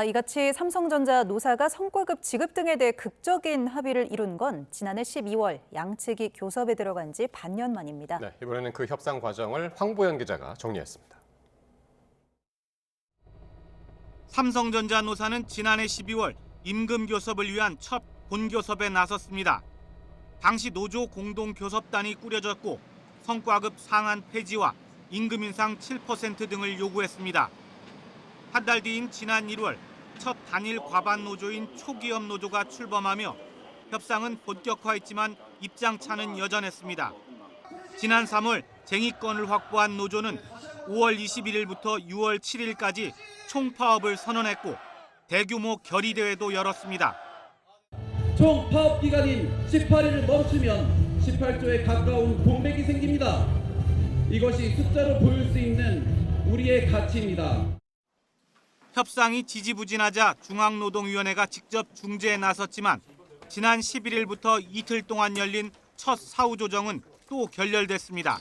S2: 이같이 삼성전자 노사가 성과급 지급 등에 대해 극적인 합의를 이룬 건 지난해 12월 양측이 교섭에 들어간 지 반년 만입니다.
S1: 네, 이번에는 그 협상 과정을 황보영 기자가 정리했습니다.
S12: 삼성전자 노사는 지난해 12월 임금 교섭을 위한 첫 본교섭에 나섰습니다. 당시 노조 공동교섭단이 꾸려졌고 성과급 상한 폐지와 임금 인상 7% 등을 요구했습니다. 한 달 뒤인 지난 1월 첫 단일 과반 노조인 초기업 노조가 출범하며 협상은 본격화했지만 입장 차는 여전했습니다. 지난 3월 쟁의권을 확보한 노조는 5월 21일부터 6월 7일까지 총파업을 선언했고 대규모 결의대회도 열었습니다.
S13: 총 파업 기간인 18일을 멈추면 18조에 가까운 공백이 생깁니다. 이것이 숫자로 보일 수 있는 우리의 가치입니다.
S12: 협상이 지지부진하자 중앙노동위원회가 직접 중재에 나섰지만 지난 11일부터 이틀 동안 열린 첫 사후 조정은 또 결렬됐습니다.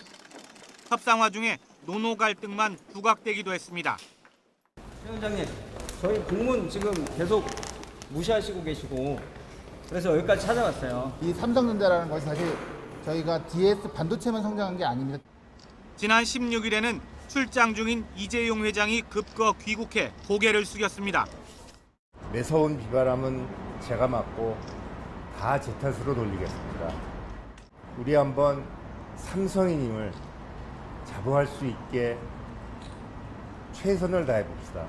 S12: 협상 와중에 노노 갈등만 부각되기도 했습니다.
S25: 최 원장님, 저희 공문 지금 계속 무시하시고 계시고 그래서 여기까지 찾아왔어요.
S26: 이 삼성전자라는 것이 사실 저희가 DS 반도체만 성장한 게 아닙니다.
S12: 지난 16일에는 출장 중인 이재용 회장이 급거 귀국해 고개를 숙였습니다.
S27: 매서운 비바람은 제가 맞고 다 제 탓으로 돌리겠습니다. 우리 한번 삼성인임을 자부할 수 있게 최선을 다해 봅시다.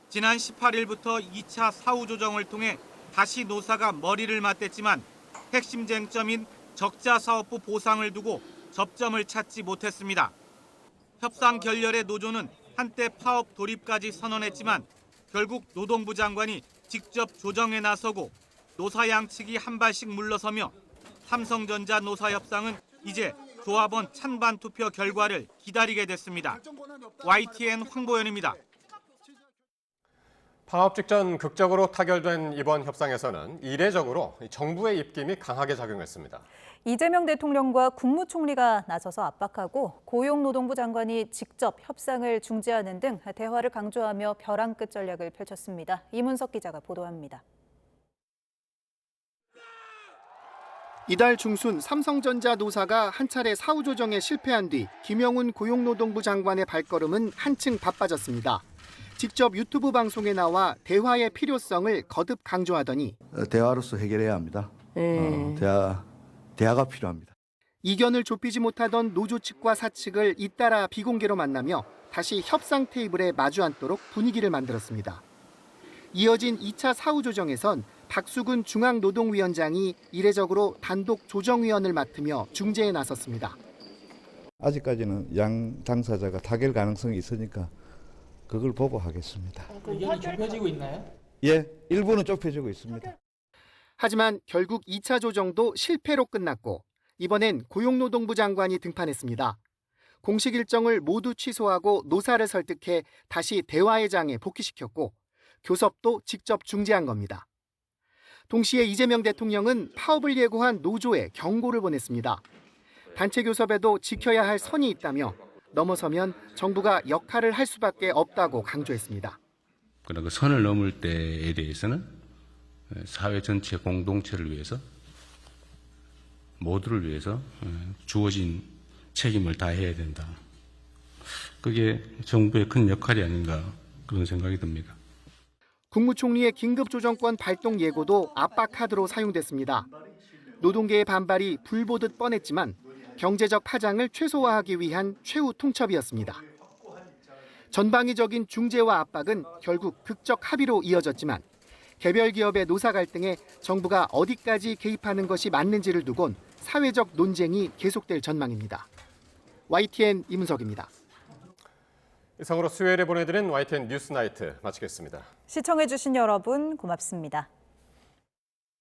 S12: 지난 18일부터 2차 사후 조정을 통해 다시 노사가 머리를 맞댔지만 핵심 쟁점인 적자 사업부 보상을 두고 접점을 찾지 못했습니다. 협상 결렬의 노조는 한때 파업 돌입까지 선언했지만 결국 노동부 장관이 직접 조정에 나서고 노사 양측이 한 발씩 물러서며 삼성전자 노사 협상은 이제 조합원 찬반 투표 결과를 기다리게 됐습니다. YTN 황보현입니다.
S1: 파업 직전 극적으로 타결된 이번 협상에서는 이례적으로 정부의 입김이 강하게 작용했습니다.
S2: 이재명 대통령과 국무총리가 나서서 압박하고 고용노동부 장관이 직접 협상을 중지하는 등 대화를 강조하며 벼랑 끝 전략을 펼쳤습니다. 이문석 기자가 보도합니다.
S5: 이달 중순 삼성전자 노사가 한 차례 사후 조정에 실패한 뒤 김영훈 고용노동부 장관의 발걸음은 한층 바빠졌습니다. 직접 유튜브 방송에 나와 대화의 필요성을 거듭 강조하더니
S14: 대화로서 해결해야 합니다. 대화가 필요합니다.
S5: 이견을 좁히지 못하던 노조 측과 사측을 잇따라 비공개로 만나며 다시 협상 테이블에 마주 앉도록 분위기를 만들었습니다. 이어진 2차 사후 조정에선 박수근 중앙노동위원장이 이례적으로 단독 조정위원을 맡으며 중재에 나섰습니다.
S22: 아직까지는 양 당사자가 타결 가능성이 있으니까 그걸 보고 하겠습니다.
S15: 의견이 좁혀지고 있나요?
S22: 예, 일부는 좁혀지고 있습니다.
S5: 하지만 결국 2차 조정도 실패로 끝났고 이번엔 고용노동부 장관이 등판했습니다. 공식 일정을 모두 취소하고 노사를 설득해 다시 대화의 장에 복귀시켰고 교섭도 직접 중지한 겁니다. 동시에 이재명 대통령은 파업을 예고한 노조에 경고를 보냈습니다. 단체 교섭에도 지켜야 할 선이 있다며 넘어서면 정부가 역할을 할 수밖에 없다고 강조했습니다.
S16: 그러나 그 선을 넘을 때에 대해서는 사회 전체 공동체를 위해서 모두를 위해서 주어진 책임을 다해야 된다. 그게 정부의 큰 역할이 아닌가 그런 생각이 듭니다.
S5: 국무총리의 긴급조정권 발동 예고도 압박 카드로 사용됐습니다. 노동계의 반발이 불보듯 뻔했지만 경제적 파장을 최소화하기 위한 최후 통첩이었습니다. 전방위적인 중재와 압박은 결국 극적 합의로 이어졌지만 개별 기업의 노사 갈등에 정부가 어디까지 개입하는 것이 맞는지를 두곤 사회적 논쟁이 계속될 전망입니다. YTN 이문석입니다.
S1: 이상으로 수요일에 보내드린 YTN 뉴스나이트 마치겠습니다.
S2: 시청해주신 여러분 고맙습니다.